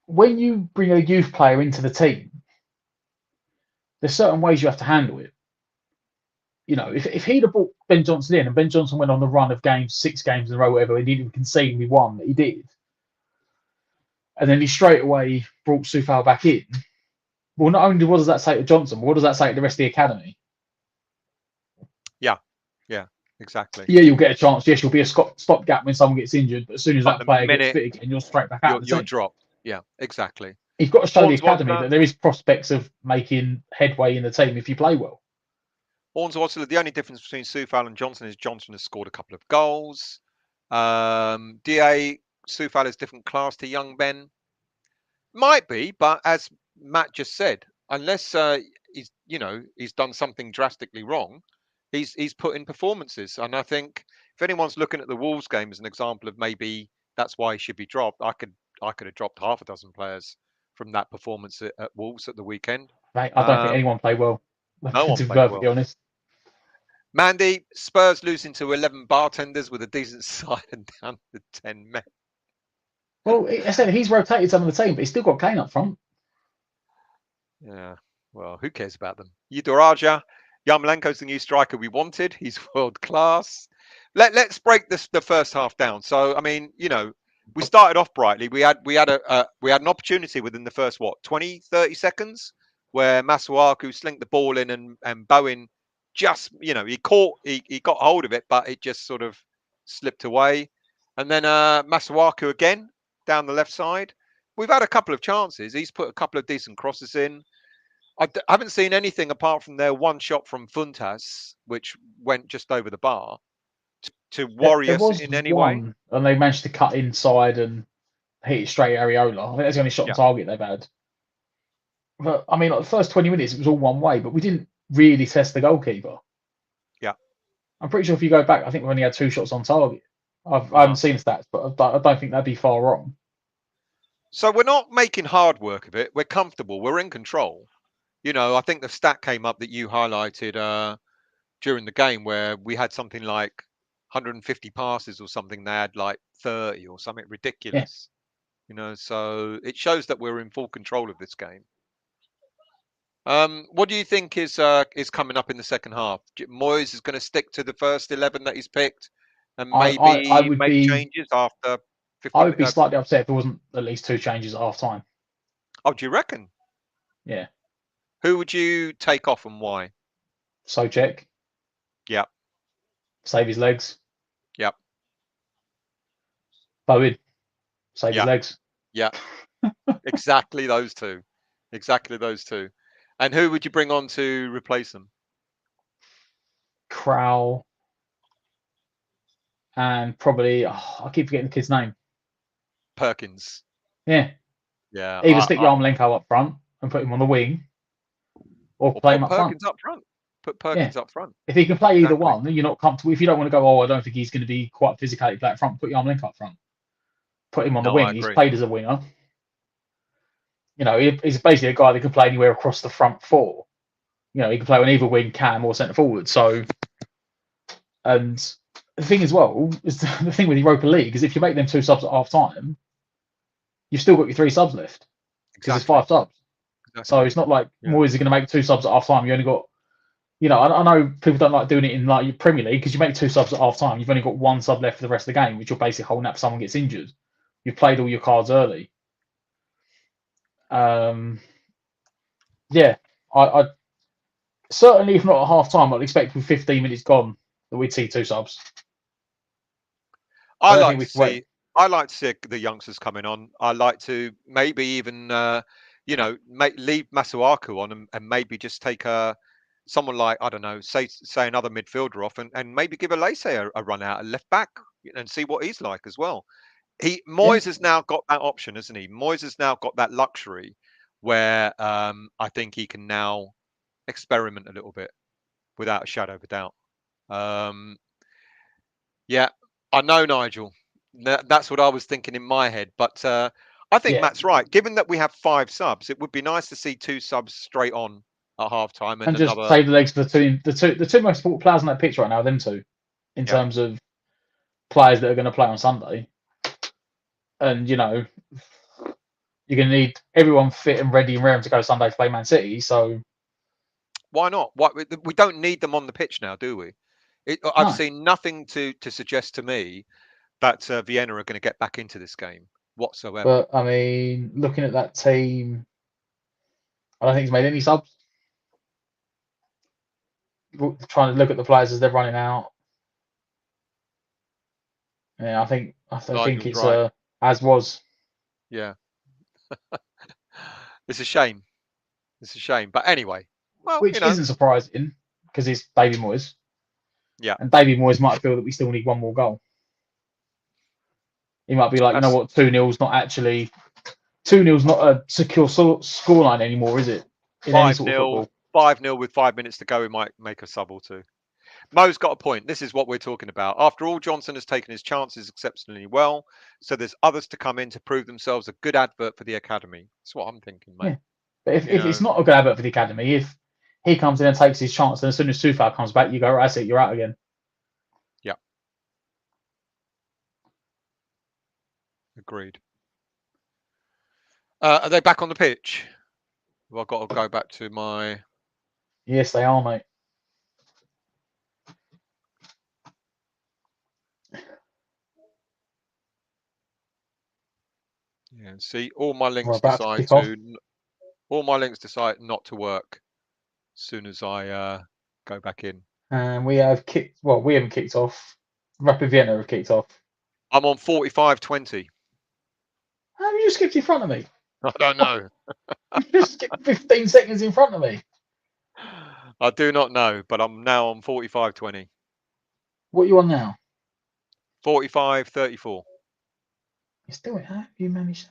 When you bring a youth player into the team, there's certain ways you have to handle it. If he'd have brought Ben Johnson in and Ben Johnson went on the run of games, 6 games in a row, whatever, he didn't even concede and we won, that he did. And then he straight away brought Soufal back in. Well, not only what does that say to Johnson, but what does that say to the rest of the academy? Yeah, exactly. Yeah, you'll get a chance. Yes, you'll be a stopgap when someone gets injured, but as soon as that player gets fit again, you're straight back out. You're dropped. Yeah, exactly. You've got to show the academy that there is prospects of making headway in the team if you play well. The only difference between Soufal and Johnson is Johnson has scored a couple of goals. Soufal is different class to young Ben. Might be, but as Matt just said, unless he's done something drastically wrong, he's put in performances. And I think if anyone's looking at the Wolves game as an example of maybe that's why he should be dropped, I could have dropped half a dozen players from that performance at Wolves at the weekend. Mate, I don't think anyone played well. No one to be played perfectly well. honest. Mandy, Spurs losing to 11 bartenders with a decent side and down to 10 men. Well, I said he's rotated some of the team, but he's still got Kane up front. Yeah, well, who cares about them? Yudoraja, Yarmolenko's the new striker we wanted. He's world class. Let's break the first half down. So, I mean, we started off brightly. We had an opportunity within the first 20, 30 seconds where Masuaku slinked the ball in and Bowen just, he got hold of it, but it just sort of slipped away. And then Masuaku again down the left side. We've had a couple of chances. He's put a couple of decent crosses in. I haven't seen anything apart from their one shot from Funtas, which went just over the bar, to worry us in any way. And they managed to cut inside and hit it straight at Areola. I think that's the only shot on target they've had. But I mean, the first 20 minutes, it was all one way, but we didn't really test the goalkeeper. Yeah. I'm pretty sure if you go back, I think we only had 2 shots on target. I haven't seen the stats, but I don't think that'd be far wrong. So we're not making hard work of it. We're comfortable. We're in control. I think the stat came up that you highlighted during the game where we had something like 150 passes or something. They had like 30 or something ridiculous. Yeah. So it shows that we're in full control of this game. What do you think is coming up in the second half? Moyes is going to stick to the first 11 that he's picked and maybe make changes after 50 I would be slightly upset if there wasn't at least 2 changes at half time. Oh, do you reckon? Yeah. Who would you take off and why? Souček. Yep. Save his legs. Yep. Bowen. Save his legs. Yeah. Exactly those two. And who would you bring on to replace them? Crowell. And probably, I keep forgetting the kid's name. Perkins. Yeah. Yeah. Either stick Yarmolenko up front and put him on the wing, or play him up front. Put Perkins up front. If he can play either one, then you're not comfortable. If you don't want to go, I don't think he's going to be quite physically play up front, put Yarmolenko up front. Put him on the wing. He's played as a winger. He's basically a guy that can play anywhere across the front 4. He can play on either wing, cam, or centre forward. So, and the thing as well is the thing with Europa League is if you make them 2 subs at half time, you've still got your 3 subs left because there's 5 subs. Exactly. So it's not like Moyes is going to make 2 subs at half time. You only got, I know people don't like doing it in like your Premier League because you make 2 subs at half time. You've only got 1 sub left for the rest of the game, which you're basically holding up if someone gets injured. You've played all your cards early. I certainly, if not at half time, I'd expect with 15 minutes gone that we'd see 2 subs. I like to see the youngsters coming on. I like to maybe even leave Masuaku on and maybe just take someone like, I don't know, say another midfielder off and maybe give Alese a run out at left back and see what he's like as well. Moyes has now got that option, hasn't he? Moyes has now got that luxury where I think he can now experiment a little bit, without a shadow of a doubt. Yeah, I know, Nigel. That's what I was thinking in my head. But I think Matt's right. Given that we have 5 subs, it would be nice to see 2 subs straight on at half-time and just save the legs for the two most important players on that pitch right now are them two, in terms of players that are going to play on Sunday. And you're going to need everyone fit and ready and raring to go Sunday to play Man City. So why not? We don't need them on the pitch now, do we? I've seen nothing to suggest to me that Vienna are going to get back into this game whatsoever. But I mean, looking at that team, I don't think he's made any subs. Trying to look at the players as they're running out. Yeah, I think it's right. As was. Yeah. It's a shame. It's a shame. But anyway. Well, which isn't surprising because it's David Moyes. Yeah. And David Moyes might feel that we still need one more goal. He might be like, you know what, 2-0's not actually 2-0's not a secure scoreline anymore, is it? 5-0 with 5 minutes to go, we might make a sub or two. Mo's got a point. This is what we're talking about. After all, Johnson has taken his chances exceptionally well, so there's others to come in to prove themselves. A good advert for the academy. That's what I'm thinking, mate. Yeah. But if it's not a good advert for the academy, if he comes in and takes his chance, and as soon as Sufal comes back, you go, right, that's it, you're out again. Yeah. Agreed. Are they back on the pitch? Well, I've got to go back to my... Yes, they are, mate. Yeah, see, all my links decide not to work as soon as I go back in. And we have kicked. Well, we haven't kicked off. Rapid Vienna have kicked off. I'm on 45-20. How have you just skipped in front of me? I don't know. You just skipped 15 seconds in front of me. I do not know, but I'm now on 45-20. What are you on now? 45-34. You're still how have you managed that?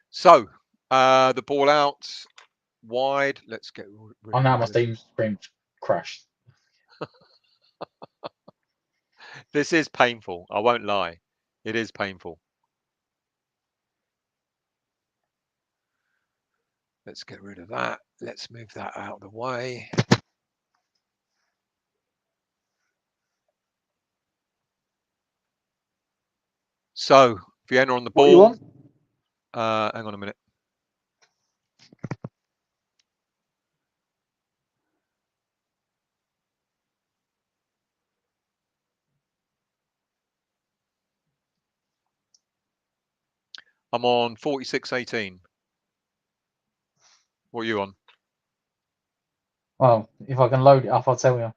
So, the ball out wide. Let's get. Oh, now my Steam screen crashed. This is painful. I won't lie. It is painful. Let's get rid of that. Let's move that out of the way. So, Vienna on the ball. What you want? Hang on a minute. I'm on 46-18. What are you on? Well, if I can load it up, I'll tell you.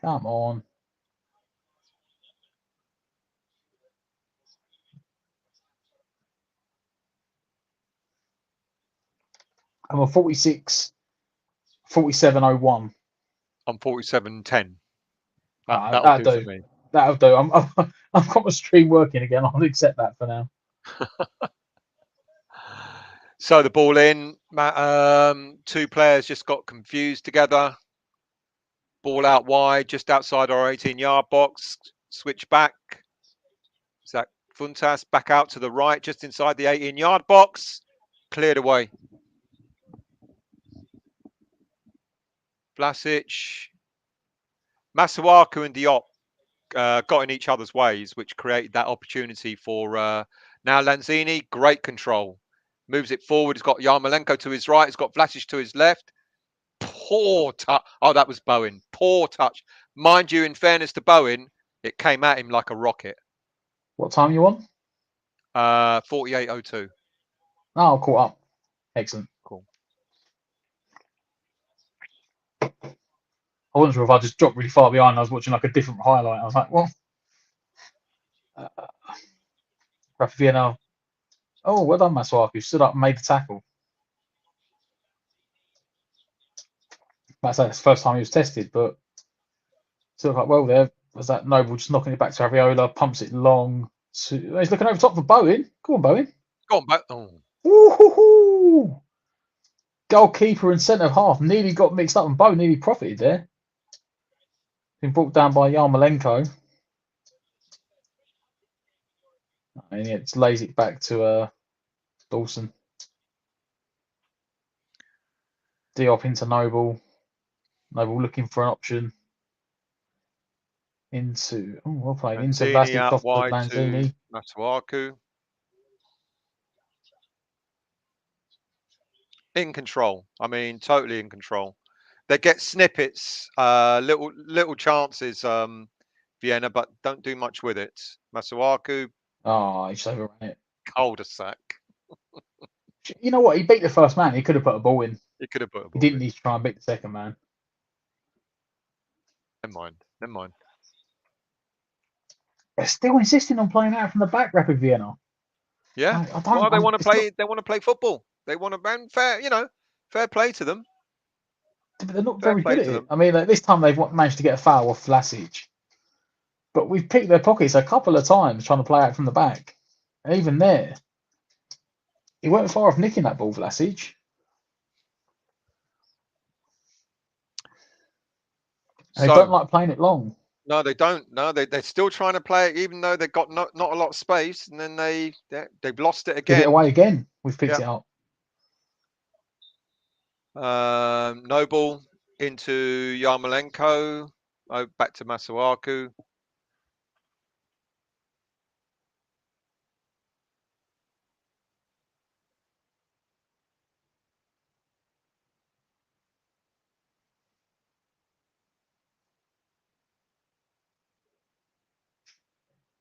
Come on. I'm on 46, 47.01. I'm 47.10. That'll do. For me. That'll do. I've got my stream working again. I'll accept that for now. So the ball in. Two players just got confused together. Ball out wide, just outside our 18-yard box. Switch back. Is that Funtas back out to the right, just inside the 18-yard box? Cleared away. Vlasic. Masuaku and Diop got in each other's ways, which created that opportunity for now Lanzini. Great control. Moves it forward. He's got Yarmolenko to his right. He's got Vlasic to his left. Poor touch. Oh, that was Bowen. Poor touch. Mind you, in fairness to Bowen, it came at him like a rocket. What time are you on? 48:02. Oh, caught up. Excellent. Cool. I wasn't sure if I just dropped really far behind. I was watching like a different highlight. I was like, well. Rafa Vienna. Oh, well done, Masuaku. Stood up and made the tackle. That's the first time he was tested, but still quite well there. Was that Noble just knocking it back to Aviola, pumps it long. He's looking over top for Bowen. Go on, Bowen. Go on, back. Oh. Woo-hoo-hoo! Goalkeeper and centre half nearly got mixed up, and Bowen nearly profited there. Been brought down by Yarmolenko. And he just lays it back to Dawson. Diop into Noble. Noble looking for an option. Well played. Into Lanzini Vlasic out off wide Lanzini. to Masuaku. In control. I mean, totally in control. They get snippets, little chances, Vienna, but don't do much with it. Masuaku. Oh, he just overran it. Cul-de-sac. You know what? He beat the first man. He could have put a ball in. He could have put a ball He didn't in. need to try and beat the second man. Never mind. They're still insisting on playing out from the back, Rapid Vienna. Yeah. Well, they want to play. They want to play football. They want to ban fair. Fair play to them. But they're not very good at it. I mean, this time they've managed to get a foul off Vlasic, but we've picked their pockets a couple of times trying to play out from the back. And even there, he weren't far off nicking that ball, Vlasic. And they don't like playing it long. No, they don't. No, they're still trying to play it, even though they've got not a lot of space, and then they've lost it again. Give it away again. We've picked it up. Noble into Yarmolenko. Oh, back to Masuaku.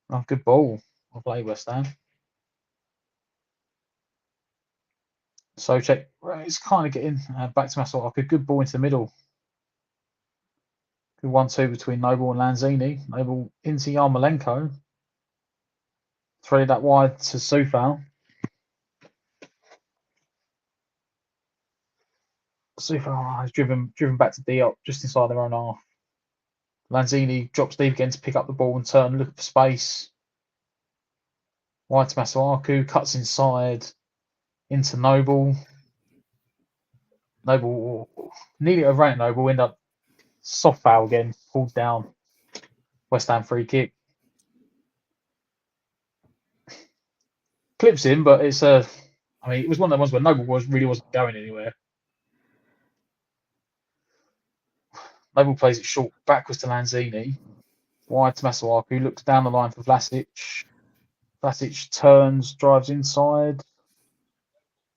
Oh, good ball. I'll play West Ham. So check. Right, it's kind of getting back to Masuaku. Good ball into the middle. Good 1-2 between Noble and Lanzini. Noble into Yarmolenko. Threaded that wide to Soufal. Soufal has driven back to Diop just inside their own half. Lanzini drops deep again to pick up the ball and turn, look for space. Wide to Masuaku, cuts inside into Noble. Noble nearly overran Noble, end up soft foul again, pulled down. West Ham free kick. Clips him, but it's it was one of the ones where Noble really wasn't going anywhere. Noble plays it short, backwards to Lanzini. Wide to Masuaku, looks down the line for Vlasic. Vlasic turns, drives inside.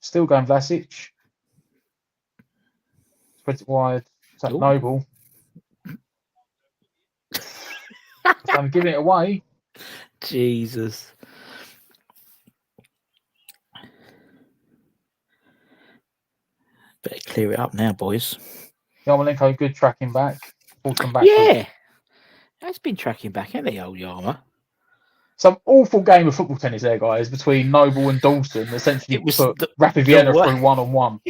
Still going Vlasic. Spreads it wide. Is that Noble? I'm giving it away. Jesus. Better clear it up now, boys. Yarmolenko, good tracking back. Back yeah. That's been tracking back, hasn't he, old Yarma? Some awful game of football tennis there, guys, between Noble and Dawson. Essentially put Rapid Vienna through 1-on-1.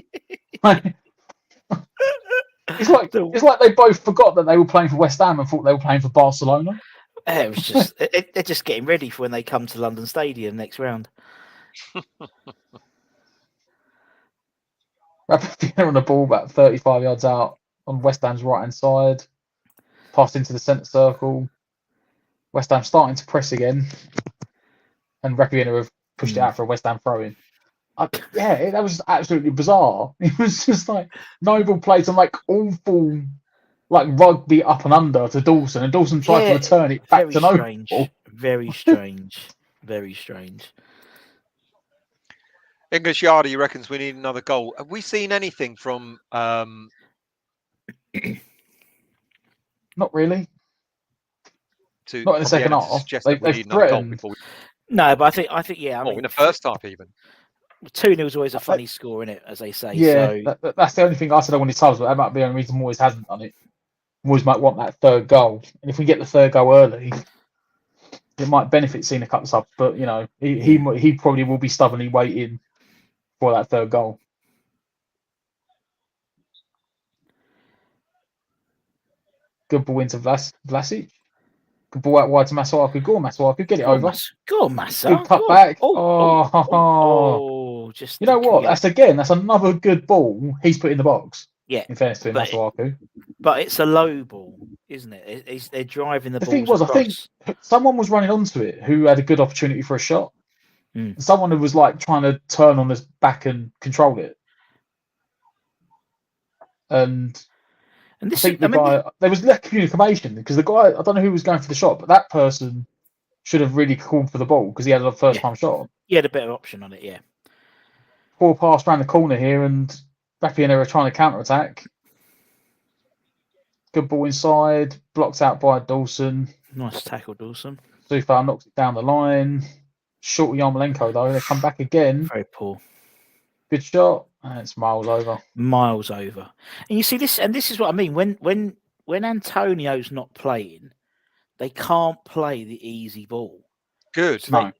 It's like they both forgot that they were playing for West Ham and thought they were playing for Barcelona. It was just they're just getting ready for when they come to London Stadium next round. Rapid Vienna on the ball about 35 yards out on West Ham's right hand side. Passed into the centre circle. West Ham starting to press again, and Rapid Vienna have pushed it out for a West Ham throw-in. That was absolutely bizarre. It was just like Noble played some awful rugby up and under to Dawson, and Dawson tried to return it back to Noble. Very strange. Very strange. English Yardy reckons we need another goal. Have we seen anything from? Not really. Not in the second half. They've threatened. No, but I think yeah. In the first half, even 2-0 is always a funny score, isn't it? As they say. Yeah, so... that's the only thing I said I wanted to tell us, but that might be the only reason Moyes hasn't done it. Moyes might want that third goal, and if we get the third goal early, it might benefit seeing a couple of subs, but he probably will be stubbornly waiting for that third goal. Good ball into Vlasic. Good ball out wide to Masuaku. Go on, Masuaku. Get it over. Go on, Massa. Good cut back. Just you know what? That's another good ball he's put in the box. Yeah. In fairness to Masuaku. But it's a low ball, isn't it? They're driving the ball. The thing was, I think someone was running onto it who had a good opportunity for a shot. Someone who was like trying to turn on his back and control it. And this, I think there was lack of communication because the guy, I don't know who was going for the shot, but that person should have really called for the ball because he had a first time shot. He had a better option on it, yeah. Poor pass around the corner here, and Rapinoe are trying to counter attack. Good ball inside, blocked out by Dawson. Nice tackle, Dawson. Soufal knocks it down the line. Short Yarmolenko though, they come back again. Very poor. Good shot, and it's miles over. Miles over. And you see this, and this is what I mean. When Antonio's not playing, they can't play the easy ball. Good. No.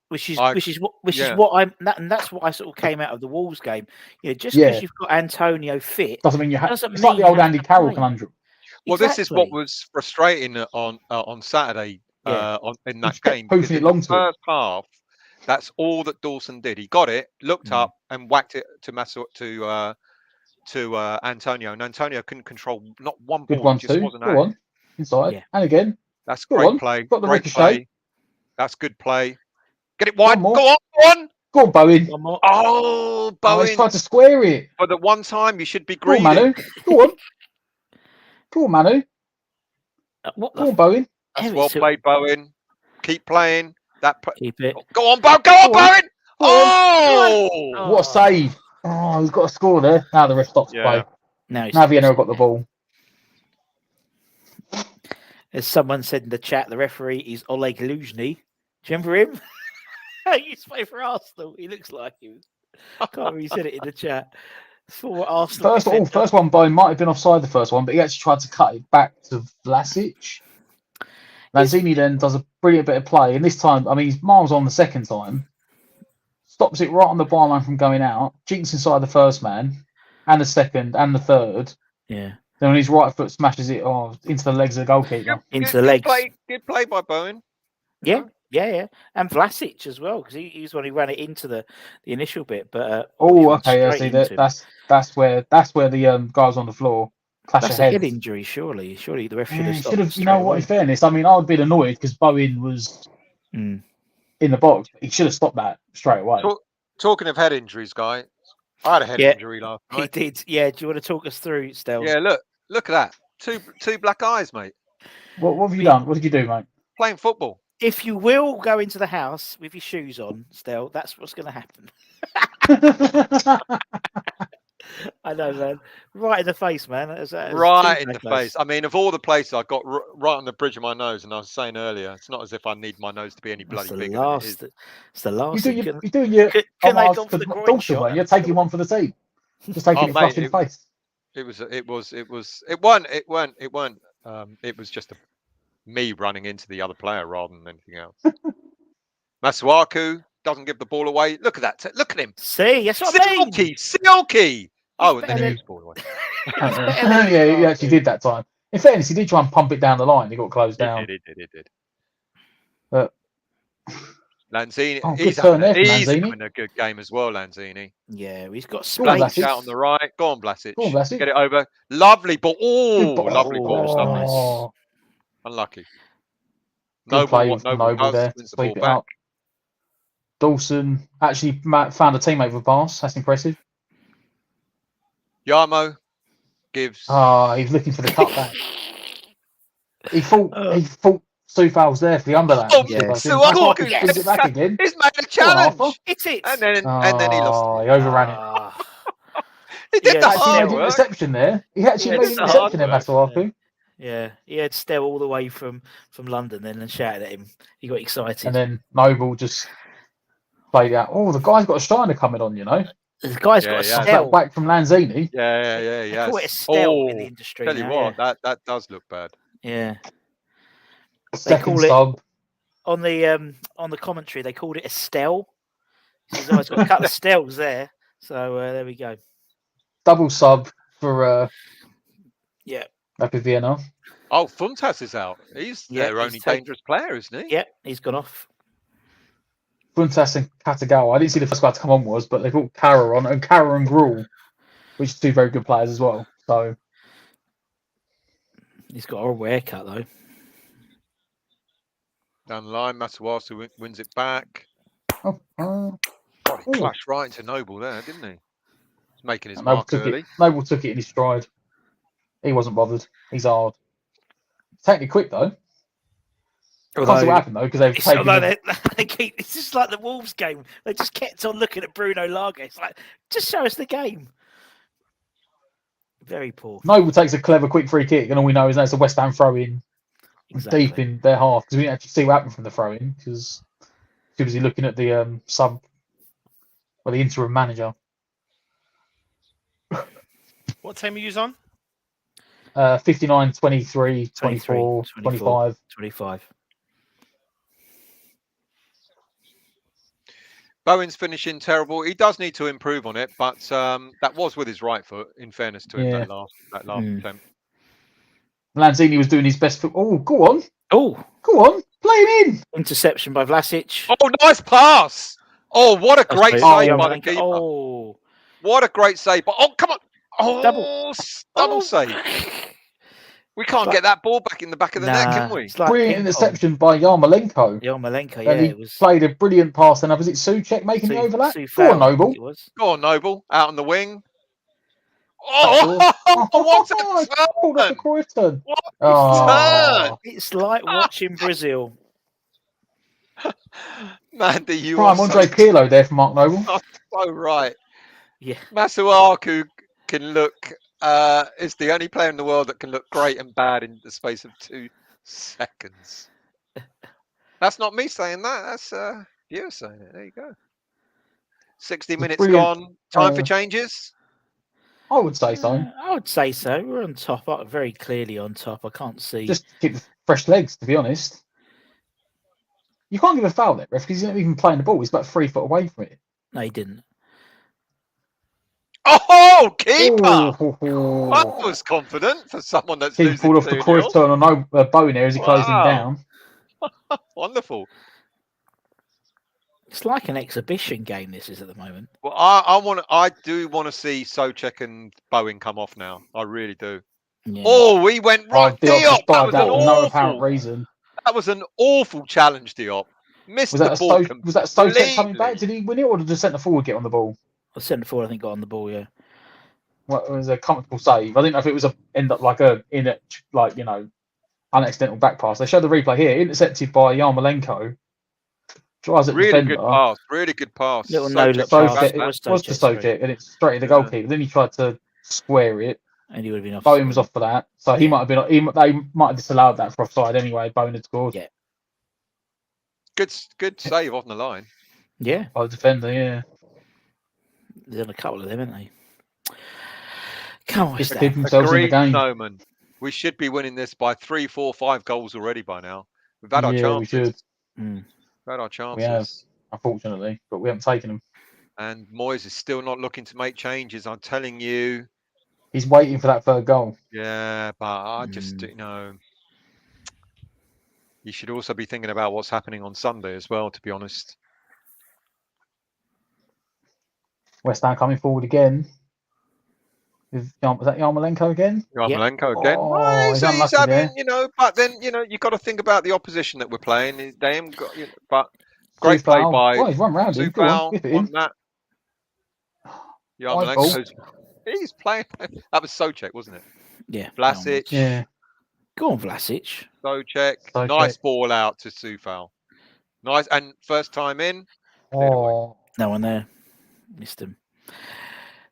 Which is what and that's what I sort of came out of the Wolves game. Just because you've got Antonio fit doesn't mean you have. It's like the old Andy Carroll conundrum. Well, this is what was frustrating on Saturday in that game. Pushing it long to first half, that's all that Dawson did. He got it, looked up, and whacked it to Antonio, and Antonio couldn't control not one ball. Good one just too. wasn't Go on inside and again. That's great play. Got the great ricochet. play. That's good play. Get it wide. Go on. Go on, Bowen. Oh, Bowen. He's tried to square it. For the one time, you should be greedy. Go on, Manu. Go on. Go on, Manu. Go on, Bowen. That's well played, Bowen. Keep playing. Keep it. Go on, Bowen. Go on, Bowen. Oh! What a save. Oh, he's got a score there. Now the ref stops play. Now Vienna have got the ball. As someone said in the chat, the referee is Oleg Luzhny. Do you remember him? He used to play for Arsenal. He looks like him. I can't remember he said it in the chat. For Arsenal. First one, Bowen might have been offside the first one, but he actually tried to cut it back to Vlasic. Lanzini then does a brilliant bit of play, and this time, I mean, he's miles on the second time. Stops it right on the byline from going out. Jinks inside the first man, and the second, and the third. Yeah. Then on his right foot smashes it into the legs of the goalkeeper. Into the legs. Good play by Bowen. Yeah. And Vlasic as well, because he's the one who ran it into the initial bit. But okay, I see that. That's where the guys on the floor clash that's ahead. A head injury, surely the ref should have stopped. Should have. You know what? In fairness, I mean, I would have been annoyed because Bowen was in the box. He should have stopped that straight away. Talking of head injuries, guy, I had a head injury last night. He did. Yeah. Do you want to talk us through, Stel? Yeah. Look at that. Two black eyes, mate. What have you done? What did you do, mate? Playing football. If you will go into the house with your shoes on, Stel, that's what's going to happen. I know, man. Right in the face, man. Right in the face. I mean, of all the places I got right on the bridge of my nose, and I was saying earlier, it's not as if I need my nose to be any bloody bigger than it is. It's the last. You're doing your You're taking one for the team. Just taking it flush in the face. It weren't. It was just me running into the other player rather than anything else. Masuaku doesn't give the ball away. Look at that. Look at him. See, that's what I mean. Silky. Oh, and then he gives the ball away. Yeah, he actually did that time. In fairness, he did try and pump it down the line. He got closed down. He did. But Lanzini, he's having a good game as well, Lanzini. Yeah, he's got Vlasic out on the right. Go on, Vlasic. Get it over. Lovely ball. Lovely ball. Unlucky. Noble there. Sweep it up. Dawson actually found a teammate with a pass. That's impressive. Yarmo gives. He's looking for the cutback. He thought Soufal was there for the underlap. He's it back again. He's made a challenge. It's it. And then he lost. He overran it. He did the hard work. He made an interception there. He actually made an interception there, Masuaku. Yeah, he had Stel all the way from London then and shouted at him. He got excited. And then Noble just played out. Oh, the guy's got a shiner coming on, you know. The guy's got a Stel. Back from Lanzini. Yeah. Call it a Stel in the industry. Tell you what, that does look bad. Yeah. Second sub. on the commentary, they called it a stell. He's always got a couple of stells there. So there we go. Double sub for Yeah. Rapid Vienna. Oh, Funtas is out. He's their only dangerous player, isn't he? Yeah, he's gone off. Funtas and Katagawa. I didn't see the first guy to come on but they brought Kara on, and Kara and Gruel, which are two very good players as well. So he's got a horrible haircut though. Down the line, Masuasu wins it back. Oh, He clashed right into Noble there, didn't he? He's making his Noble mark early. Noble took it in his stride. He wasn't bothered. He's hard. Technically quick though. Can't see what happened though because they've taken. It's just like the Wolves game. They just kept on looking at Bruno Lage. It's like, just show us the game. Very poor. Noble takes a clever, quick free kick, and all we know is that it's a West Ham throw-in deep in their half because we didn't actually see what happened from the throw-in because he was looking at the the interim manager. What time are you on? 59, 23, 24, 25. 25. Bowen's finishing terrible. He does need to improve on it, but that was with his right foot, in fairness to him, that last attempt. Lanzini was doing his best. Oh, go on. Oh. Go on. Play him in. Interception by Vlasic. Oh, nice pass. Oh, what a great save by the keeper. Oh. What a great save. Oh, come on. Oh, double save. We can't get that ball back in the back of the net, can we? Like brilliant interception by Yarmolenko. Yeah. He played a brilliant pass. And was it Souček making the overlap? Go on, Noble. Go on, Noble. Out on the wing. Oh, what a turn! Pulled up the Cruyff turn. Turn! It's like watching Brazil. Mandy, you Prime Andre Pirlo there from Mark Noble. So right. Yeah. Masuaku can look. Is the only player in the world that can look great and bad in the space of 2 seconds. That's not me saying that. That's you saying it. There you go. 60 minutes gone. Time for changes. I would say so. I would say so. We're on top, very clearly on top. I can't see. Just keep the fresh legs, to be honest. You can't give a foul there, ref, because he's not even playing the ball. He's about 3 foot away from it. No, he didn't. Oh, keeper! That was confident for someone that's losing 2-0. Pulled off the Cruyff turn on Bowen there as he closed him down. Wonderful. It's like an exhibition game. This is at the moment. Well, I do want to see Souček and Bowen come off now. I really do. Yeah. Oh, we went right. Diop. That was no apparent reason. That was an awful challenge, Diop. Missed the ball. Was that Souček coming back? Did he win it, or did the centre forward get on the ball? The centre forward, I think, got on the ball. Yeah. Well, it was a comfortable save. I didn't know if it was unaccidental back pass. They showed the replay here, intercepted by Yarmolenko. Drives at the defender. Really good pass. Little no-look pass. It was to Souček, and it's straight at the goalkeeper. Then he tried to square it, and he would have been off. Bowen was off for that, so he might have been. They might have disallowed that for offside anyway. Bowen had scored. Yeah. Good save on the line. Yeah. By the defender, yeah. There's a couple of them, aren't they? Come on, just keep themselves in the game. Snowman. We should be winning this by 3, 4, 5 goals already by now. We've had our chances. We should. We've had our chances. We have, unfortunately, but we haven't taken them. And Moyes is still not looking to make changes. I'm telling you. He's waiting for that third goal. Yeah, but I just, you should also be thinking about what's happening on Sunday as well, to be honest. West Ham coming forward again. Was that Yarmolenko again? Yarmolenko again. Oh, he's having, but then, you've got to think about the opposition that we're playing. They haven't got, but great play by. Oh, he's run round him. On that. Yarmolenko's. He's playing. That was Souček, wasn't it? Yeah. Vlasic. Yeah. Go on, Vlasic. Souček. Nice ball out to Soufal. Nice. And first time in. Oh. No one there. Missed him.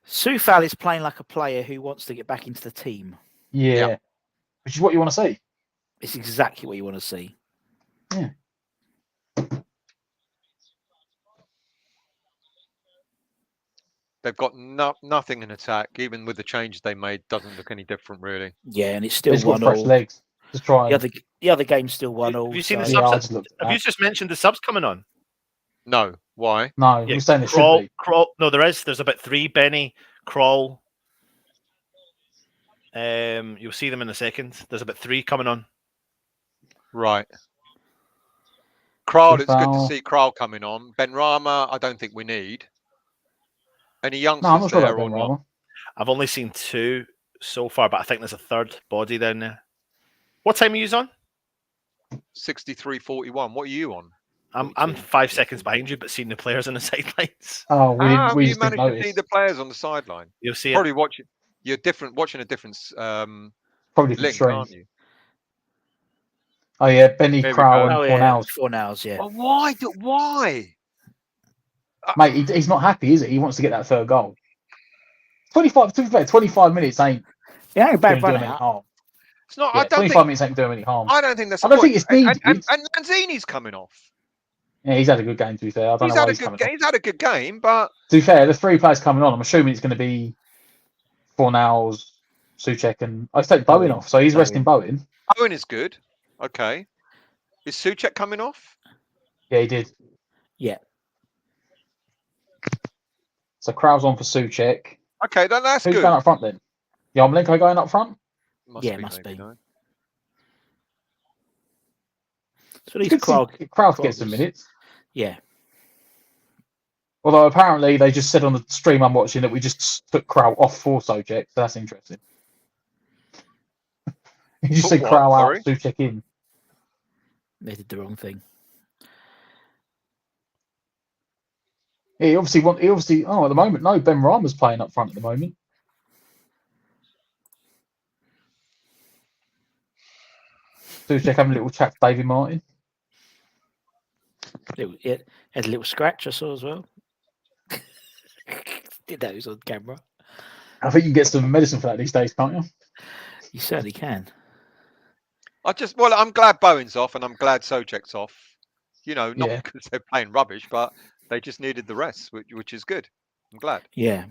Soufal is playing like a player who wants to get back into the team. Yeah. Which is what you want to see. It's exactly what you want to see. Yeah. They've got nothing in attack, even with the changes they made. Doesn't look any different, really. Yeah, and it's still fresh legs. to try. The other game's still 1-1. Have you seen the Yeah, subs? Have you just mentioned the subs coming on? No. Why? No, Yeah, we're saying it should be. Crawl. No, there is. There's about 3. Benny, Crawl. You'll see them in a second. There's about 3 coming on. Right. Kral, it's good to Foul. see Kral coming on. Benrahma, I don't think we need. Any youngsters No, I'm not sure there about or not? Benrahma. I've only seen 2 so far, but I think there's a 3rd body down there. What time are you on? 63:41. What are you on? I'm 5 seconds behind you, but seeing the players on the sidelines. Oh, we you just didn't managed to see notice. the players on the sideline. You'll see Probably it. watching a different Probably from link, stream. aren't you? Oh yeah, Benny, There we Kral, go. and Fornals. Fornals, yeah. Well, why? Why? Mate, he's not happy, is it? He wants to get that 3rd goal. 25 minutes ain't Yeah, ain't a bad going to do run him any out. harm. It's not. Yeah, I don't 25 think. minutes ain't doing any harm. I don't think that's. I don't think it's needed. And Lanzini's coming off. Yeah, he's had a good game, to be fair. I don't know why he's coming on. He's had a good game, but To be fair, the 3 players coming on, I'm assuming it's going to be Fornals, Souček, and I take Bowen off, so he's resting Bowen. Owen is good. Okay. Is Souček coming off? Yeah, he did. Yeah. So Kral's on for Souček. Okay, that's Who's good. going up front then? Yarmolenko going up front? Must be. No? So at least Kral to get some minutes. Yeah. Although apparently they just said on the stream I'm watching that we just took Kral off for Souček, so that's interesting. You just said Kral out, Souček in. They did the wrong thing. Yeah, he obviously. Oh, at the moment, no. Benrahma's playing up front at the moment. Souček having a little chat to David Martin. It had a little scratch I saw as well. Did that was on camera. I think you can get some medicine for that these days, can't you? You certainly can. I'm glad Bowen's off and I'm glad Souček's off. You know, not because they're playing rubbish, but they just needed the rest, which is good. I'm glad. Yeah.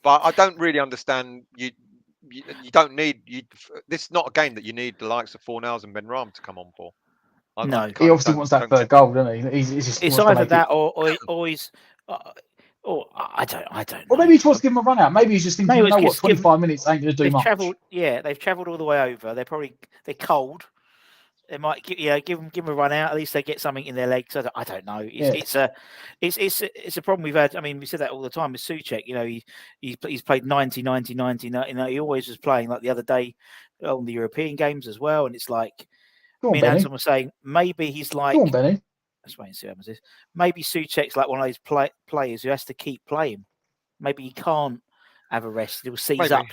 But I don't really understand. You don't need. This is not a game that you need the likes of Fornals and Benrahma to come on for. No, he obviously wants that 3rd goal, doesn't he? It's either that or he's. I don't. Well, maybe he wants to give him a run out. Maybe he's just thinking, you know what, 25 minutes ain't going to do much. They've travelled all the way over. They're cold. They might give them a run out. At least they get something in their legs. I don't know. It's a problem we've had. I mean, we said that all the time with Souček. You know, he's played 90. You know, he always was playing like the other day on the European games as well. And it's like me and Anton were saying maybe he's like. Go on, Benny. Let's wait and see what happens. Maybe Souček's like one of those players who has to keep playing. Maybe he can't have a rest. He'll seize up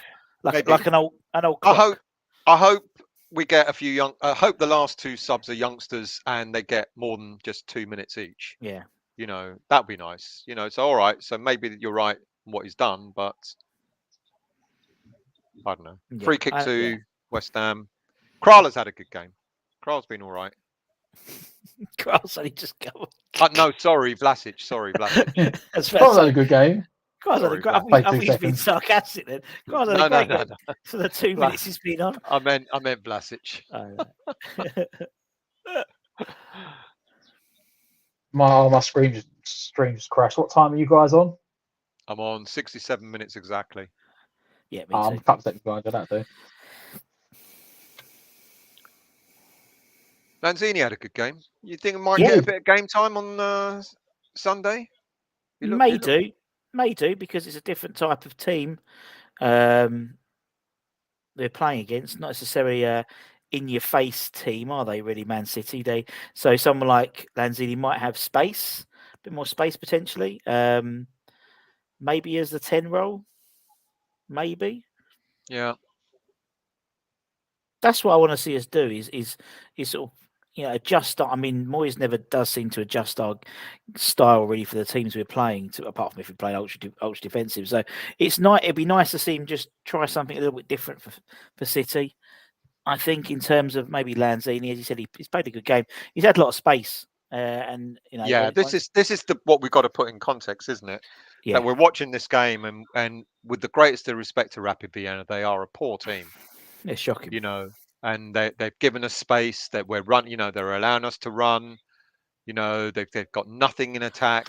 like an old clock. I hope we get a few I hope the last 2 subs are youngsters and they get more than just 2 minutes each. Yeah. You know, that'd be nice. You know, so all right. So maybe you're right in what he's done, but I don't know. Yeah, free kick to West Ham. Kral has had a good game. Kral's been all right. Kral's only just go. No, sorry, Vlasic. Kral's had a good game. I think he's been sarcastic then. No. For the 2 minutes he's been on. I meant Vlasic. My stream just crashed. What time are you guys on? I'm on 67 minutes exactly. Yeah, me too. I'm a couple seconds behind. I don't know. Lanzini had a good game. You think it might get a bit of game time on Sunday? May do because it's a different type of team they're playing against. Not necessarily in-your-face team, are they? Really, Man City. So someone like Lanzini might have space, a bit more space potentially. Maybe as the 10 role, maybe. Yeah. That's what I want to see us do. Is sort of. Adjust. I mean, Moyes never does seem to adjust our style really for the teams we're playing. Apart from if we play ultra defensive, so it's nice. It'd be nice to see him just try something a little bit different for City. I think in terms of maybe Lanzini, as you said, he's played a good game. He's had a lot of space, and this is what we've got to put in context, isn't it? Yeah. That we're watching this game, and with the greatest of respect to Rapid Vienna, they are a poor team. They're shocking. You know. and they've given us space. That we're run. They're allowing us to run. They've got nothing in attack.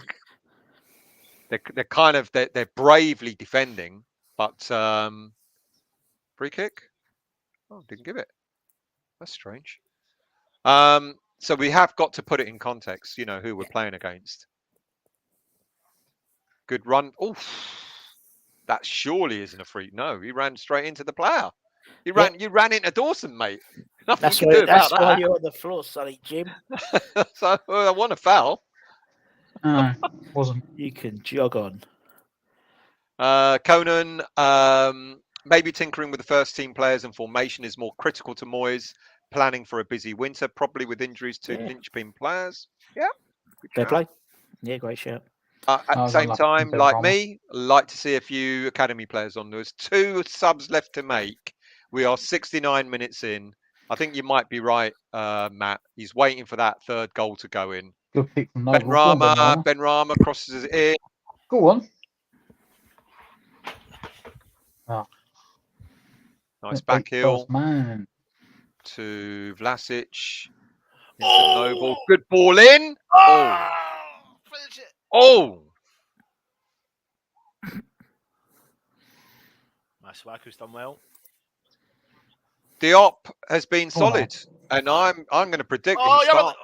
They're bravely defending, but free kick. Oh, didn't give it. That's strange. So we have got to put it in context. Who we're playing against. Good run. Oh, that surely isn't a free. No, he ran straight into the player. You ran into Dawson, mate. Nothing you can do about that. That's why you're on the floor, Sonny Jim. So I want a foul. Wasn't. You can jog on. Conan, maybe tinkering with the first team players and formation is more critical to Moyes. Planning for a busy winter, probably with injuries to linchpin players. Yeah, fair play. Yeah, great shout. At the same time, like me, like to see a few academy players on. There's 2 subs left to make. We are 69 minutes in. I think you might be right, Matt. He's waiting for that 3rd goal to go in. Good pick from Benrahma crosses it in. Go on. Oh. Nice back heel. Man. To Vlasic. Into Noble. Good ball in. Oh. Masuaku's done well. Diop has been solid, and I'm going to predict offside.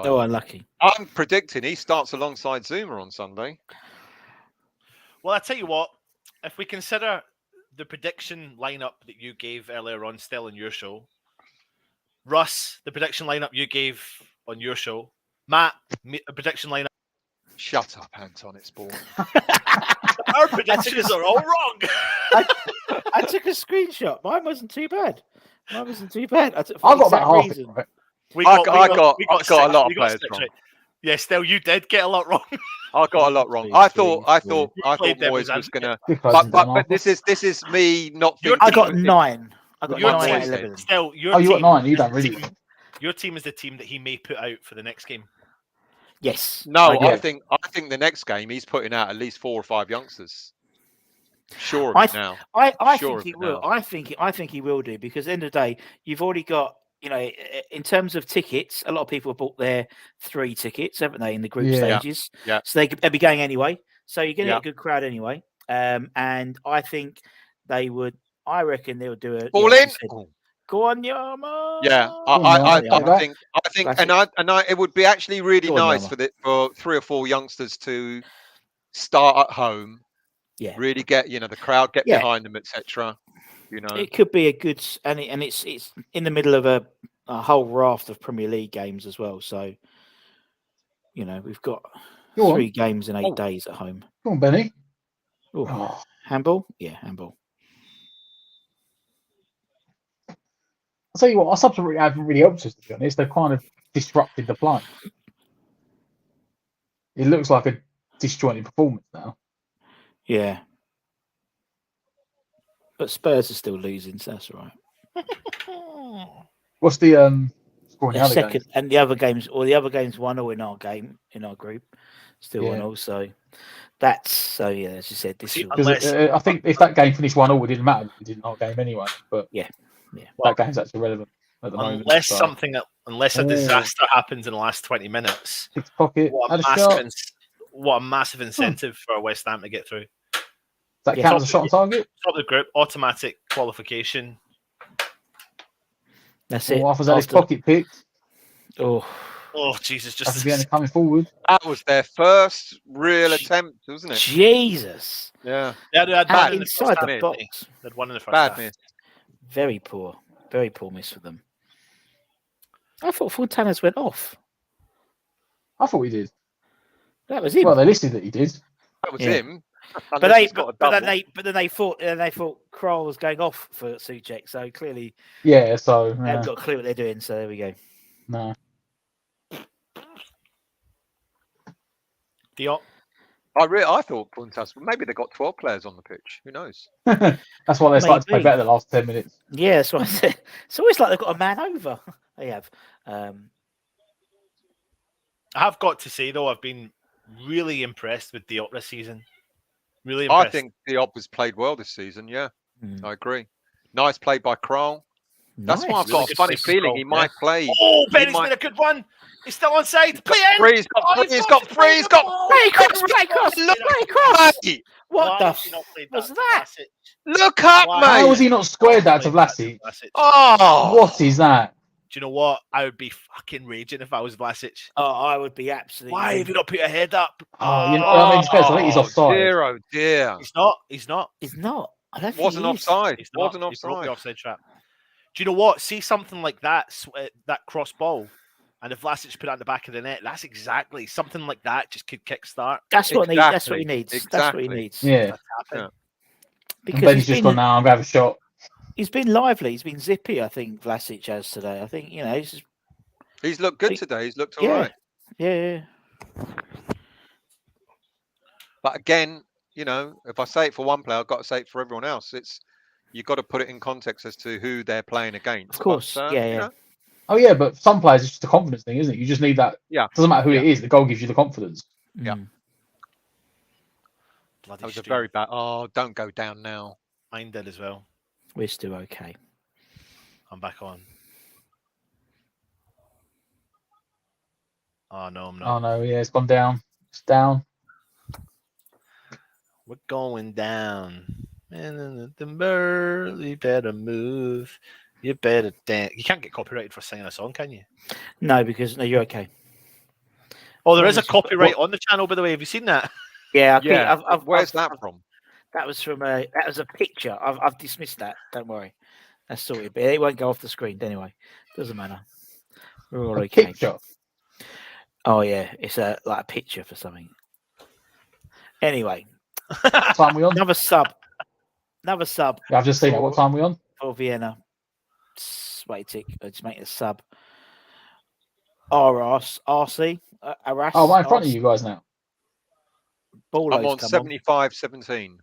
Oh, unlucky. I'm predicting he starts alongside Zuma on Sunday. Well, I tell you what, if we consider the prediction lineup that you gave earlier on, still in your show, Russ, the prediction lineup you gave on your show, Matt, a prediction lineup. Shut up, Anton. It's boring. Our predictions are all wrong. I took a screenshot. Mine wasn't too bad. I got about half it right. I got a lot of players wrong. Right. Yeah, still, you did get a lot wrong. I got a lot wrong. I thought Moyes was gonna. But this is me not thinking. I got 9. I got your 9 out of team, 11. Still, you got 9. You don't really. Your team is the team that he may put out for the next game. Yes. No, I think the next game he's putting out at least 4 or 5 youngsters. Sure of it now. I think he will. I think he will do, because at the end of the day, you've already got, in terms of tickets, a lot of people have bought their 3 tickets, haven't they, in the group stages? Yeah. So they'll be going anyway. So you're going to get a good crowd anyway. And I think they would. I reckon they'll do it. Ball in. Go on, Yama. Yeah, I think, and it would be actually really nice for 3 or 4 youngsters to start at home. Yeah, really get the crowd get behind them, etc. It could be a good, and it's in the middle of a whole raft of Premier League games as well. So we've got 3 games in 8 days at home. Come on, Benny. Handball, handball. I'll tell you what, our subs haven't really helped us, to be honest. They've kind of disrupted the play. It looks like a disjointed performance now. Yeah. But Spurs are still losing, so that's all right. What's the score in the other second games? And the other games 1-0 in our game, in our group. Still 1-0, so that's as you said, this is I think if that game finished 1-0, it didn't matter. It didn't our game anyway. But well, that game's actually relevant at the moment. Unless a disaster happens in the last 20 minutes. Pocket, what a massive incentive for West Ham to get through. Does that count as a shot on target? Top of the group, automatic qualification. That's it. After his pocket picked. Oh, Jesus! Just coming forward. That was their first real attempt, wasn't it? Jesus. Yeah. They had bad inside the box. They'd won in the first bad half. Miss. Very poor miss for them. I thought Fontana's went off. I thought he did. That was him. Well, they listed that he did. That was him. But then they thought Kroll was going off for Souček, so clearly they haven't got a clue what they're doing. So there we go. No. Diop. I thought Puntas. Maybe they got 12 players on the pitch. Who knows? That's why they started to play better the last 10 minutes. Yeah, that's what I said. It's always like they've got a man over. They have. I have got to say though, I've been really impressed with Diop this season. Really impressed. I think Diop has played well this season. Yeah, I agree. Nice play by Kroll. That's why I've Really got a good funny save from feeling Kroll, he might play. Oh, He Benny's might- made a good one. He's still onside. Play in. Three, he's got three, he's got three, he's got... Play cross, play cross. Mate, What Why the has he not played was to that? Vlasic? look up, Why- How mate. was he not squared that to Played that Vlasic? Vlasic. Oh, What is that? Do you know what? I would be fucking raging if I was Vlasic. Oh, I would be absolutely. Why have you not put your head up? Oh, you know, I mean, it's fair, so I think he's offside. dear, oh dear. He's not. He's not. He's not. I don't think Wasn't he is. offside. He's not. Wasn't He broke the offside. offside trap. Do you know what? See something like that, that cross ball, and if Vlasic put it in the back of the net, that's exactly something like that. Just could kickstart. That's what needs. That's what he Exactly. needs. That's what he Exactly. needs. Yeah. That's happened. And Because Benny's just gone now. I'm going to have a shot. he's been lively. He's been zippy. I think Vlasic has today. I think he's just, He's looked good today. He's looked all yeah, right. yeah. But again, if I say it for one player, I've got to say it for everyone else. You've got to put it in context as to who they're playing against. Of course, But, yeah. Oh, yeah, but some players, it's just a confidence thing, isn't it? You just need that. Yeah. Doesn't matter who it is. The goal gives you the confidence. Yeah. Bloody That was a stream. very bad. Oh, don't go down now. Mine did as well. We're still okay. I'm back on. Oh no, I'm Oh, not. no, yeah, it's gone down. It's down. We're going down. And the bird, you better move. You better dance. You can't get copyrighted for singing a song, can you? No, because you're okay. Oh, there is a What- copyright on the channel, by the way. Have you seen that? Yeah, I think Yeah. Where's I've- that from? That was from that was a picture. I've dismissed that. Don't worry, that's sorted. But it won't go off the screen anyway. Doesn't matter. We're all A okay. picture. Oh yeah, it's like a picture for something. Anyway, What time we on? another sub. Another sub Yeah, I've just seen it. What time we on? for Vienna. Wait a tick. Let's make a sub. RC. Aras. Oh, right in front of you guys now. Ballo's I'm on come 75-17.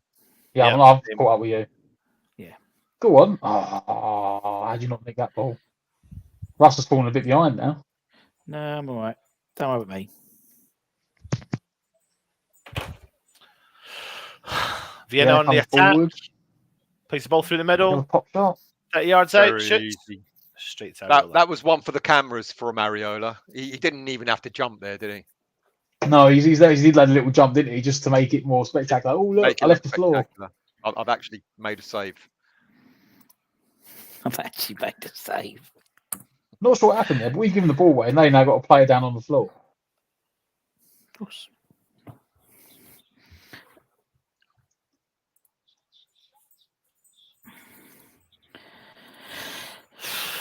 Yeah, Yeah, I've same. caught up with you. Yeah. Go on. Oh, how'd you not nick that ball? Russell's falling a bit behind now. No, I'm all right. Don't worry about me. Vienna Yeah, on the comes attack. forward. Plays the ball through the Another middle. pop shot. 30 yards out. Very Shoots. easy. Straight to That was one for the cameras for Mariola. He didn't even have to jump there, did he? No, he did like a little jump, didn't he? Just to make it more spectacular. Oh, look, Make it I left look the floor. spectacular. I've actually made a save. I've actually made a save. Not sure what happened there, but we've given the ball away and they now got a player down on the floor. Of course.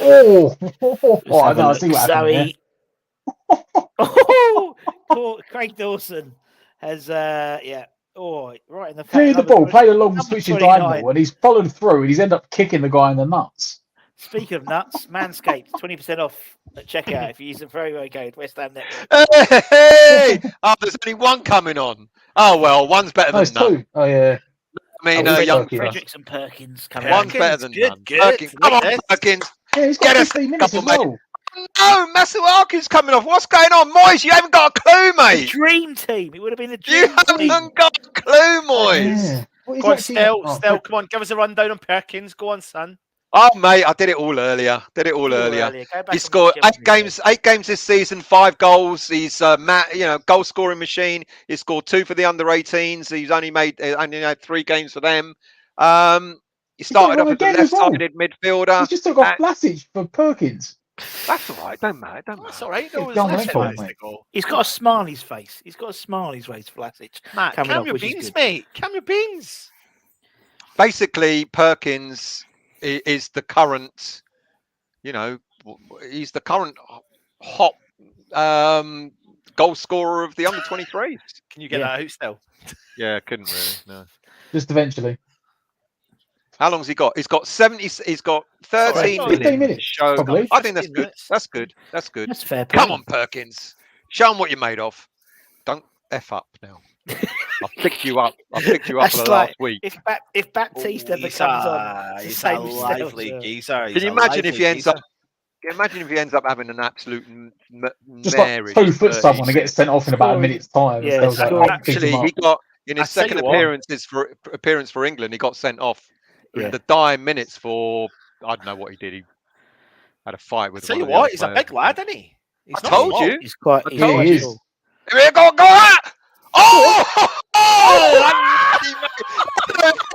Oh, I Have a know. I look, see what happened there. Zoe. Oh, Craig Dawson has right in the Clear the number ball, 20 play a long number switching 29. diagonal, and he's followed through, and he's ended up kicking the guy in the nuts. Speaking of nuts, Manscaped 20% off at checkout if you use the very code West Ham Network. Hey! Oh, there's only one coming on. Oh well, one's better No, than it's none. two. Oh yeah. I mean, Oh, young Perkins. Fredericks and Perkins coming one's on. better than good, none. good. Perkins, come on, Yes. Perkins. Yeah, he's Get got us 15 minutes couple, as well. No, Masuaku's coming off. What's going on, Moyes? You haven't got a clue, The mate. dream team. It would have been the You dream team. haven't got a clue, Moyes. Yeah. What is Go on, actually- Stel. oh, Stel, come on. Give us a rundown on Perkins. Go on, son. Oh, mate, I did it all earlier. Go back He and scored watch everything. 8 games this season, 5 goals. He's goal scoring machine. He scored 2 for the under-18s. He's only had 3 games for them. He started got off it as a again as well. left-sided midfielder. He's just took off Vlasic for Perkins. That's all right. Don't matter. That's all right. No, It's done that's well, nice mate. to go. He's got a smiley's face. He's got a smiley's face, Vlasic. Matt, Coming calm off, your which is beans, good. mate. Calm your beans. Basically, Perkins is the current, he's the current hot goal scorer of the under-23s. Can you get Yeah. that out still? Yeah, couldn't really. No. Just eventually. How long's he got? He's got 70. He's got 13 Alright, 15 minutes, Show. probably. I think that's 15 good. minutes. That's good. That's good. That's fair. Come play. on, Perkins. Show them what you're made of. Don't F up now. I've picked you up. I've picked you up for That's the like- last week. If Baptista becomes on, He's same a as lively Stel, geezer. Can you imagine if he ends up? Imagine if he ends up having an absolute Just like marriage. 2 foot someone and gets sent off in about a Scoring. minute's time. Yeah, And Stel's like, scoring. "Oh, pick him Actually, up." he got in his I tell second you what. appearance for England. He got sent off the dying minutes for I don't know what he did. He had a fight with. Tell one you of the what, other he's a players. big lad, isn't he? He's I not told small. you. He's quite. I He's told quite you. tall. Here we go out! Oh!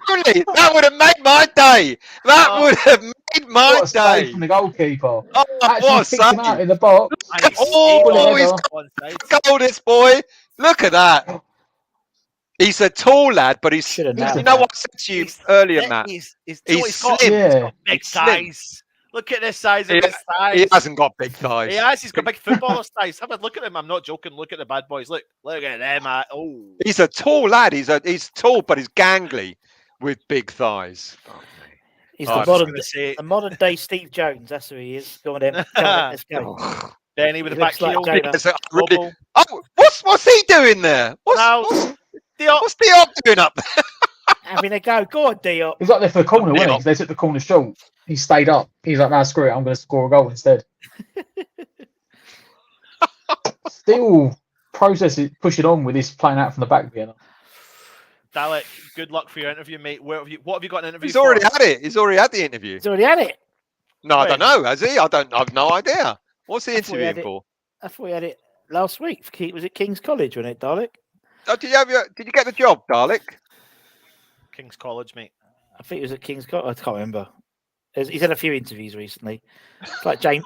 That would have made my day. That would have made my What a save day. from the goalkeeper. Oh, Actually what a picked him out save. in the box. And he's Oh, he's onside. goal, this boy. Look at that. He's a tall lad, but he's. Should have You nailed know that. what I said to you earlier, Matt? He's He's got, slim. he's Yeah. got big He's slim. thighs. Look at the size of his thighs. He hasn't got big thighs. He has. He's got big footballer's thighs. Have a look at him. I'm not joking. Look at the bad boys. Look at them. Oh, He's a tall lad. He's tall, but he's gangly with big thighs. Oh, He's Oh, I the was modern day Steve Jones. That's who he is. Go on, then. Let's go. Oh. Denny with He the back looks like heel. Jonah. Yes, I really- Bubble. Oh, what's he doing there? Now, What's Diop. Diop doing up there? Having a go. Go on, Diop. He was up there for the corner, wasn't he? Yeah. 'Cause they took the corner short. He stayed up. He's like, nah, screw it. I'm going to score a goal instead. Still pushing on with this playing out from the back, Vienna. Dalek, good luck for your interview, mate. What have you got an interview He's for? already had it. He's already had the interview. He's already had it. No, I When? don't know. Has he? I've no idea. What's he I thought he had interviewing for? I thought we had it last week. Was it King's College, wasn't it, Dalek? Oh, did you get the job, Dalek? King's College, mate. I think it was at King's College. I can't remember. He's had a few interviews recently. It's like James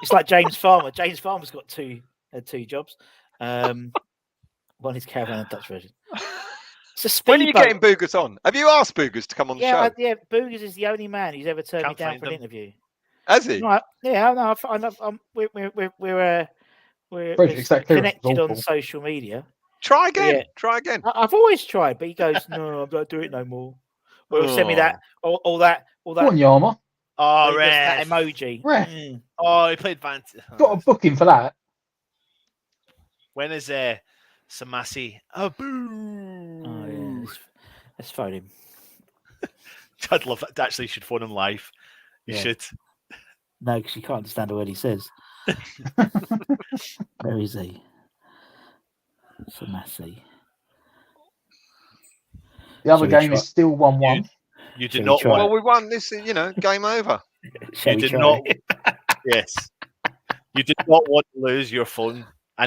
Farmer. James Farmer's got two jobs. One is caravan and Dutch version. It's a speedboat. When are you getting Boogers on? Have you asked Boogers to come on the show? Yeah. Boogers is the only man who's ever turned Can't me down find for an him. interview. Has he? Right? Yeah, I know. We're Frederick's that clearance was connected on awful. social media. Try again. Yeah. Try again. I've always tried, but he goes, "No, I don't do it no more." Well, send me that, all that. Go on, Yama. Oh, he does that Ref. emoji. Ref. Oh, he played Vant. Got a booking for that. When is Samasi? Oh, boo! Oh, yeah. Let's phone him. I'd love that. Actually, you should phone him live. You Yeah. should. No, because you can't understand a word he says. Where is he? So Massey. The other Shall we game try- is still 1-1. You Shall did we not try want. Well, we won this. Game over. Shall You we did try? not. Yes. You did not want to lose your phone,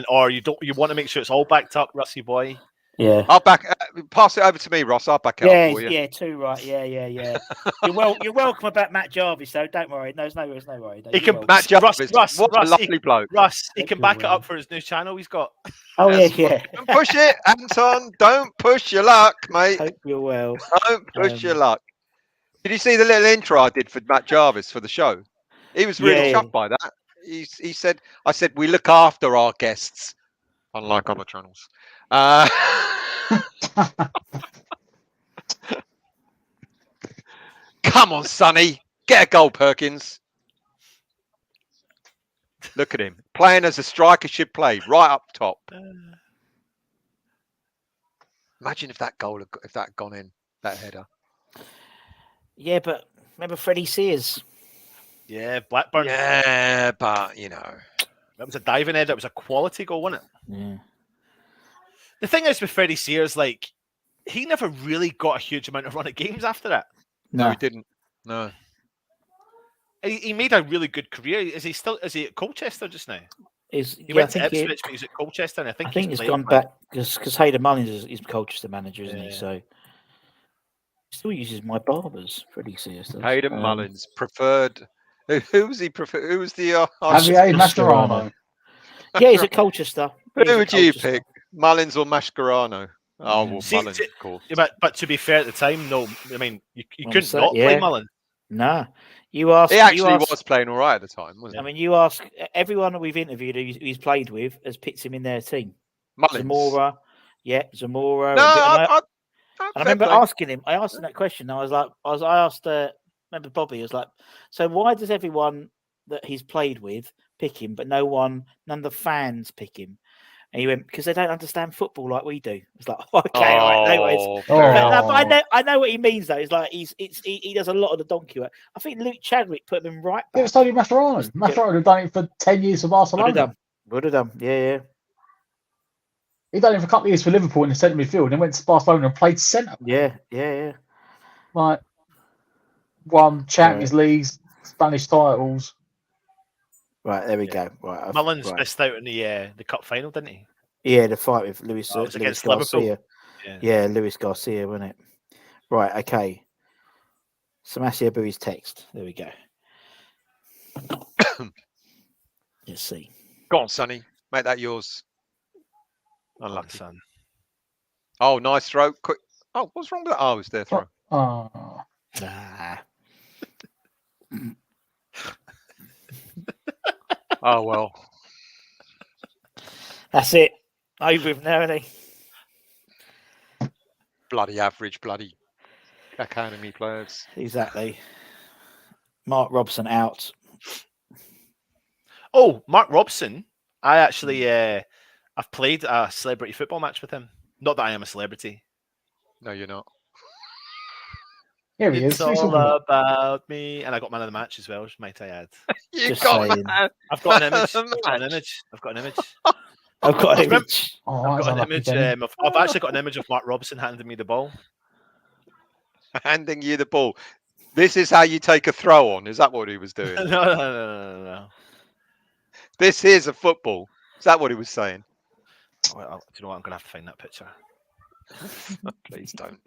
or you don't. You want to make sure it's all backed up, Rusty boy. Yeah. I'll pass it over to me, Ross. I'll back it up for you. Yeah, too right. Yeah. You're welcome about Matt Jarvis, though. Don't worry. There's no worry. He can- You're welcome. Matt Jarvis, Russ, what a Russ, lovely bloke. Russ, he Thank can you, back it Will. up for his new channel he's got. Oh Yes. yeah. Don't push it, Anton. Don't push your luck, mate. Hope you're well. Don't push your Um, luck. Did you see the little intro I did for Matt Jarvis for the show? He was really Yeah. chuffed by that. He said, I said, we look after our guests, unlike other channels. Come on, Sonny. Get a goal, Perkins. Look at him. Playing as a striker should play, right up top. Imagine if that had gone in, that header. Yeah, but remember Freddie Sears? Yeah, Blackburn. Yeah, but, That was a diving header. It was a quality goal, wasn't it? Yeah. The thing is with Freddie Sears, like, he never really got a huge amount of run of games after that. No, he didn't. No. He made a really good career. Is he at Colchester just now? He I went to think Ipswich, but he's at Colchester, and I think he's playing gone there. back because Hayden Mullins is Colchester manager, isn't he? Yeah. So he still uses my barbers, Freddie Sears. does. Hayden Mullins preferred. Who was he prefer? Who was the? Javier Mascherano. Yeah, he's at Colchester. Who He's at would you Colchester. pick? Mullins or Mascherano? Oh, well, See, Mullins, see- of course. Yeah, but to be fair at the time, no. I mean, you I'm couldn't sorry, not play yeah. Mullen. Nah, you ask. He actually you ask, was playing all right at the time, wasn't I mean, you ask everyone we've interviewed who's played with has picked him in their team. he? Mullins. Zamora, Zamora. No, and I fair remember play. asking him. I asked him that question. I asked. Remember Bobby? I was like, so why does everyone that he's played with pick him, but none of the fans pick him? And he went, because they don't understand football like we do. It's like, okay, all right, no worries. Oh, Oh. But I know what he means though. It's like he does a lot of the donkey work. I think Luke Chadwick put him right It back. was Tony Mascherano. Mascherano would have done it for 10 years for Barcelona. Would have done. Yeah. He done it for a couple of years for Liverpool in the centre midfield and went to Barcelona and played centre. Yeah. Like, won Champions Leagues, Spanish titles. Right, there we go. Right, Mullins missed out in the cup final, didn't he? Yeah, the fight with Luis against Garcia. Liverpool. Yeah, Luis Garcia, wasn't it? Right, okay. Samasia Bui's text. There we go. Let's see. Go on, Sonny. Make that yours. Unlucky. Son. Oh, nice throw. Quick. Oh, what's wrong with that? Oh, it was their throw. Oh. Oh, well. That's it. Over with now, isn't he? Bloody average, bloody academy players. Exactly. Mark Robson out. Oh, Mark Robson. I actually, I've played a celebrity football match with him. Not that I am a celebrity. No, you're not. Here he It's is. all about me. And I got man of the match as well, might I add. You Just got saying. that. I've got an image. I've got an image. I've got an image. I've got an image. Oh, I've that's got an unlucky, image. Benny. I've actually got an image of Mark Robson handing me the ball. Handing you the ball. This is how you take a throw on. Is that what he was doing? No. This is a football. Is that what he was saying? Well, do you know what? I'm going to have to find that picture. Please don't.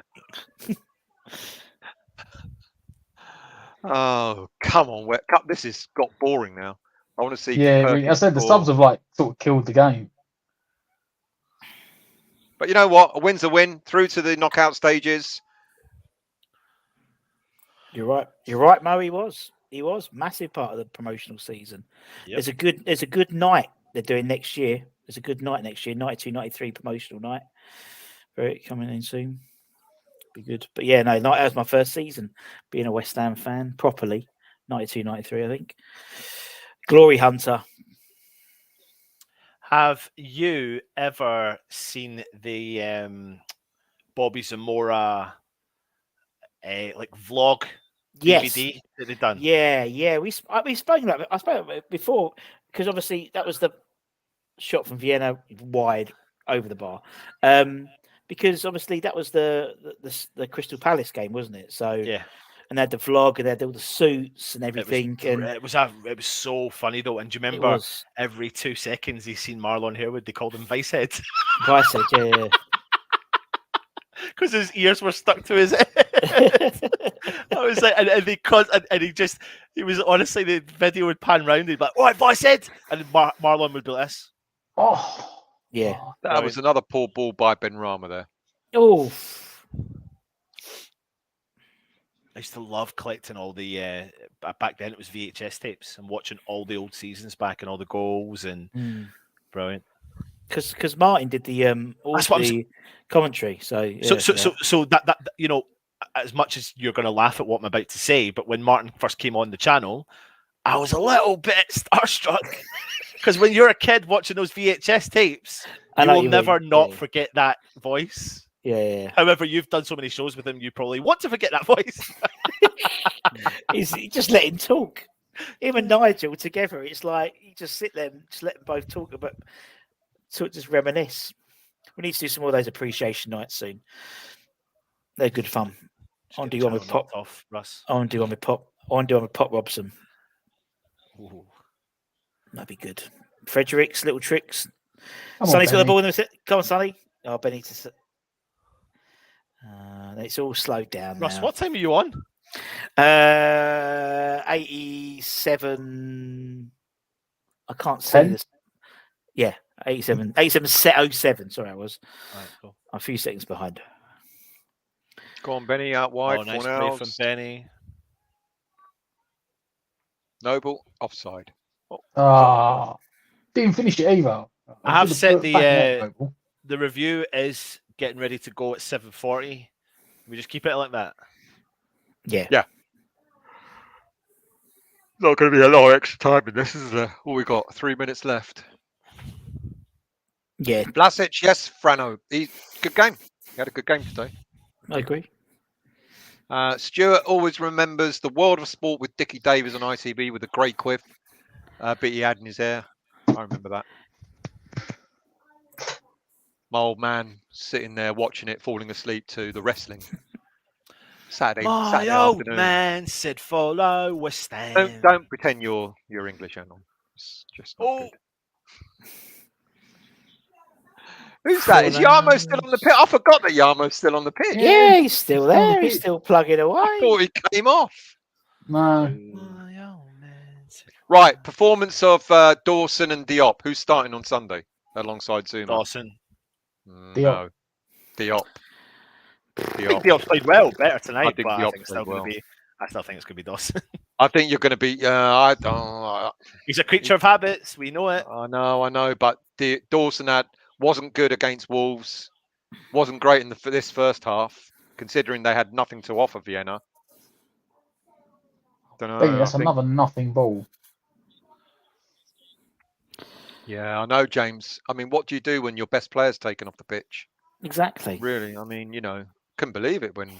Oh, come on. This has got boring now. I want to see. Yeah, I said the subs have sort of killed the game. But you know what? A win's a win. Through to the knockout stages. You're right. You're right, Mo. He was massive part of the promotional season. Yep. There's a good night they're doing next year. There's a good night next year, 92-93 promotional night. Very coming in soon. Be good. But yeah, no, that was my first season being a West Ham fan properly. 92-93, I think. Glory Hunter. Have you ever seen the Bobby Zamora vlog Yes. DVD that they've done? Yeah. We spoke about it. I spoke about it before because obviously that was the shot from Vienna wide over the bar. Because obviously that was the Crystal Palace game, wasn't it? So yeah. And they had the vlog and they had all the suits and everything. It was so funny though. And do you remember every 2 seconds he seen Marlon Harewood, they called him Vicehead. Vicehead, yeah. Because his ears were stuck to his head. I was like, he was honestly, the video would pan round, he'd be like, "What, Vicehead?" And Marlon would be like this. Oh, yeah. That was another poor ball by Ben Rama there. Oh. I used to love collecting all the back then it was VHS tapes and watching all the old seasons back and all the goals and brilliant. Because Martin did the commentary, so that you know, as much as you're going to laugh at what I'm about to say, but when Martin first came on the channel, I was a little bit starstruck because when you're a kid watching those VHS tapes, you will never forget that voice. Yeah. However, you've done so many shows with him, you probably want to forget that voice. He just let him talk. Him and Nigel together, it's like you just sit there and just let them both talk about, just reminisce. We need to do some more of those appreciation nights soon. They're good fun. I want to do one with Pop. Russ. I want to do one with Pop. I want to do one with Pop Robson. Ooh. That'd be good. Fredericks, little tricks. Sonny's got the ball in the. Come on, Sonny. Oh, Benny. It's all slowed down. Russ, now. what time are you on? 87. I can't see this. Yeah, 87. 87. Sorry, I was. Right, cool. A few seconds behind. Go on, Benny, out wide. Oh, nice play from Benny. Noble, offside. Didn't finish it either. I have said the review is getting ready to go at 7:40. We just keep it like that. Yeah. Not going to be a lot of extra time in this, is there? All we got 3 minutes left. Yeah. Vlasic, yes. Frano, good game. He had a good game today. I agree. Stuart always remembers the world of sport with Dickie Davies on ITV with a great quiff bit he had in his hair. I remember that. My old man sitting there watching it, falling asleep to the wrestling. Saturday My old afternoon. man said follow West Ham. Don't pretend you're English, Anon. It's just not good. Who's that? Is Yarmo still on the pitch? I forgot that Yarmo's still on the pitch. Yeah, he's still Still on the there. He's pitch. still plugging away. I thought he came off. No. My old man said Right, performance of Dawson and Diop. Who's starting on Sunday alongside Zuma? Dawson. No, Diop. I think Diop played well, better tonight, think but Diop I think it's still played going to be. I still think it's going to be Dawson. I think you're going to be. I don't. He's a creature of habits. We know it. I know, but Dawson wasn't good against Wolves. Wasn't great in this first half, considering they had nothing to offer Vienna. Don't know. That's another nothing ball. Yeah, I know, James. I mean, what do you do when your best player's taken off the pitch? Exactly. Really, I mean, couldn't believe it when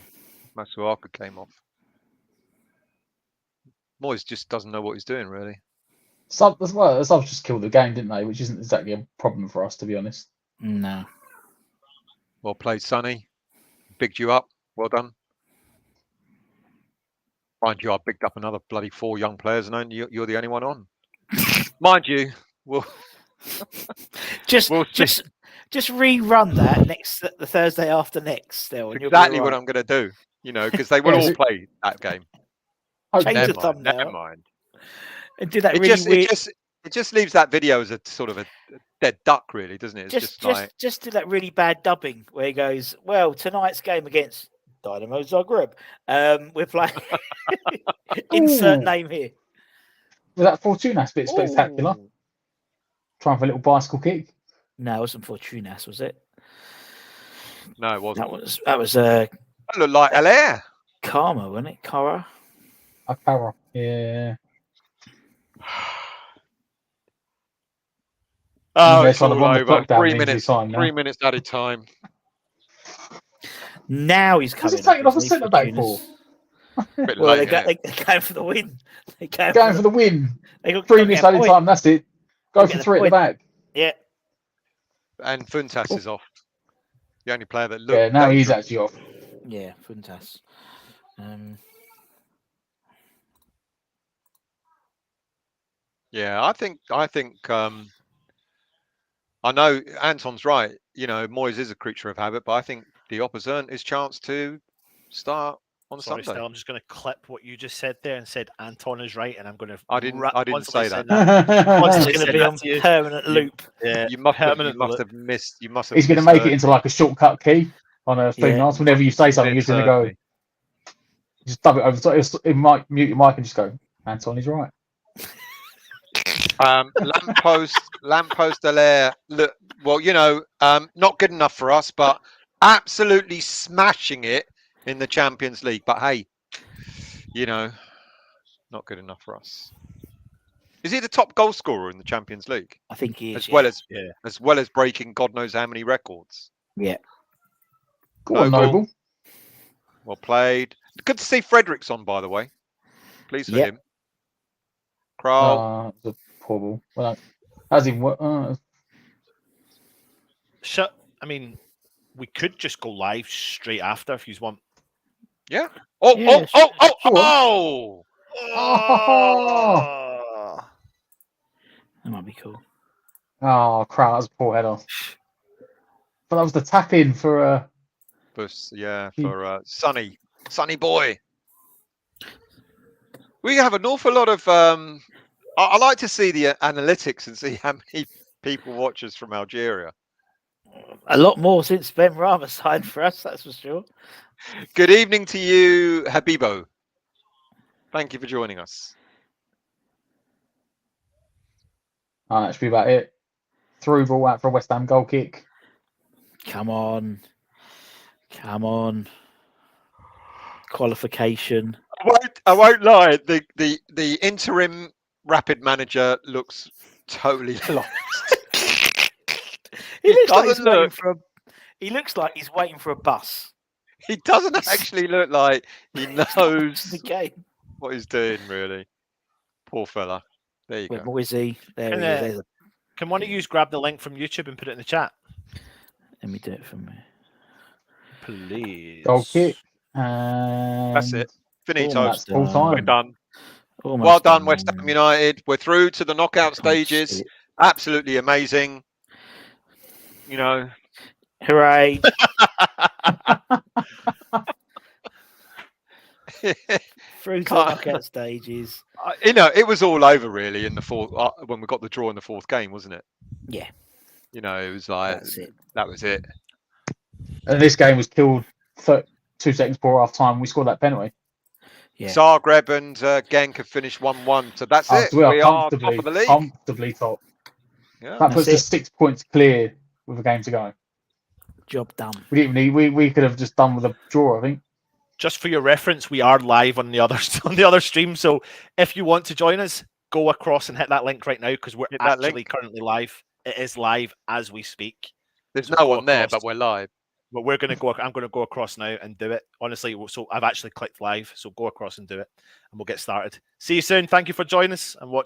Masuaku came off. Moyes just doesn't know what he's doing, really. Subs just killed the game, didn't they? Which isn't exactly a problem for us, to be honest. No. Well played, Sonny. Bigged you up. Well done. Mind you, I bigged up another bloody 4 young players, and you're the only one on. Mind you, just rerun that the Thursday after next. Still, and exactly you'll be what I'm going to do. Because they will all play that game. Change the thumbnail. Never mind. And do that really weird. It just leaves that video as a sort of a dead duck, really, doesn't it? It's just do that really bad dubbing where he goes, "Well, tonight's game against Dynamo Zagreb, we're playing." Insert name here. Was that Fortunas bit spectacular? Trying for a little bicycle kick. No, it wasn't Fortunas, was it? No, it wasn't. That was That looked like Allaire. Karma, wasn't it? Kara. Akara. Yeah. Oh, They're it's trying to all run the over. clock down 3 into minutes. time now. 3 minutes at a time. Now he's What's coming. he taking off a centre back for? Bit Well, late, they're going for the win. They're Going for the win. They got 3 minutes at a time. That's it. Go for 3 at the back. Yeah. And Funtas is off. The only player that looked. Yeah, now he's dangerous. actually off. Yeah, Funtas. Yeah, I think. I know Anton's right. Moyes is a creature of habit, but I think Diop has earned his chance to start on Sorry, Sunday. Still, I'm just going to clip what you just said there and said Anton is right, and I'm going to. I didn't say that. It's going to be on permanent loop. Yeah, You must have missed. You must have. He's going to make it into like a shortcut key on a freelance. Whenever you say something, he's going to go. Just dub it over. It might mute your mic and just go. Anton is right. Lamppost Allaire. Look, well, not good enough for us, but absolutely smashing it in the Champions League. But hey, not good enough for us. Is he the top goal scorer in the Champions League? I think he is. As well as breaking God knows how many records. Yeah. Go on, Noble. Well played. Good to see Fredericks on, by the way. Pleased for him. Kral. It's a poor ball. Well, how's he work? I mean, we could just go live straight after if you want. Yeah. Oh! That might be cool. Oh, crap. That was a poor header. But that was the tap in for. For Sonny boy. We have an awful lot of. I like to see the analytics and see how many people watch us from Algeria. A lot more since Ben Rama signed for us, that's for sure. Good evening to you, Habibo. Thank you for joining us. That should be about it. Through ball out for a West Ham goal kick. Come on. Qualification. I won't lie. The interim Rapid manager looks totally lost. He looks like he's waiting for a bus. He doesn't actually look like he knows the game. What he's doing, really. Poor fella. There you go. Moisey. There he is. Can one of you grab the link from YouTube and put it in the chat? Let me do it for me. Please. Goal kick. And That's it. Finito. That's full time. We're done. Almost Well done, West Ham United. We're through to the knockout Can't stages. see it. Absolutely amazing. You know, Hooray! Through to the knockout stages. you know, it was all over really in the fourth when we got the draw in the fourth game, wasn't it? Yeah. You know, it was like That's it. that was it. And this game was killed 2 seconds before half time. We scored that penalty. Yeah. Zagreb and Genk have finished 1-1, so that's it. So we are are top of the league. comfortably top. Yeah. That puts us 6 points clear with a game to go. Job done. We didn't need, we could have just done with a draw, I think. Just for your reference, we are live on the other stream. So if you want to join us, go across and hit that link right now because we're actually currently live. It is live as we speak. There's no one there, but we're live. But we're going to go. I'm going to go across now and do it. Honestly, so I've actually clicked live. So go across and do it, and we'll get started. See you soon. Thank you for joining us and watching.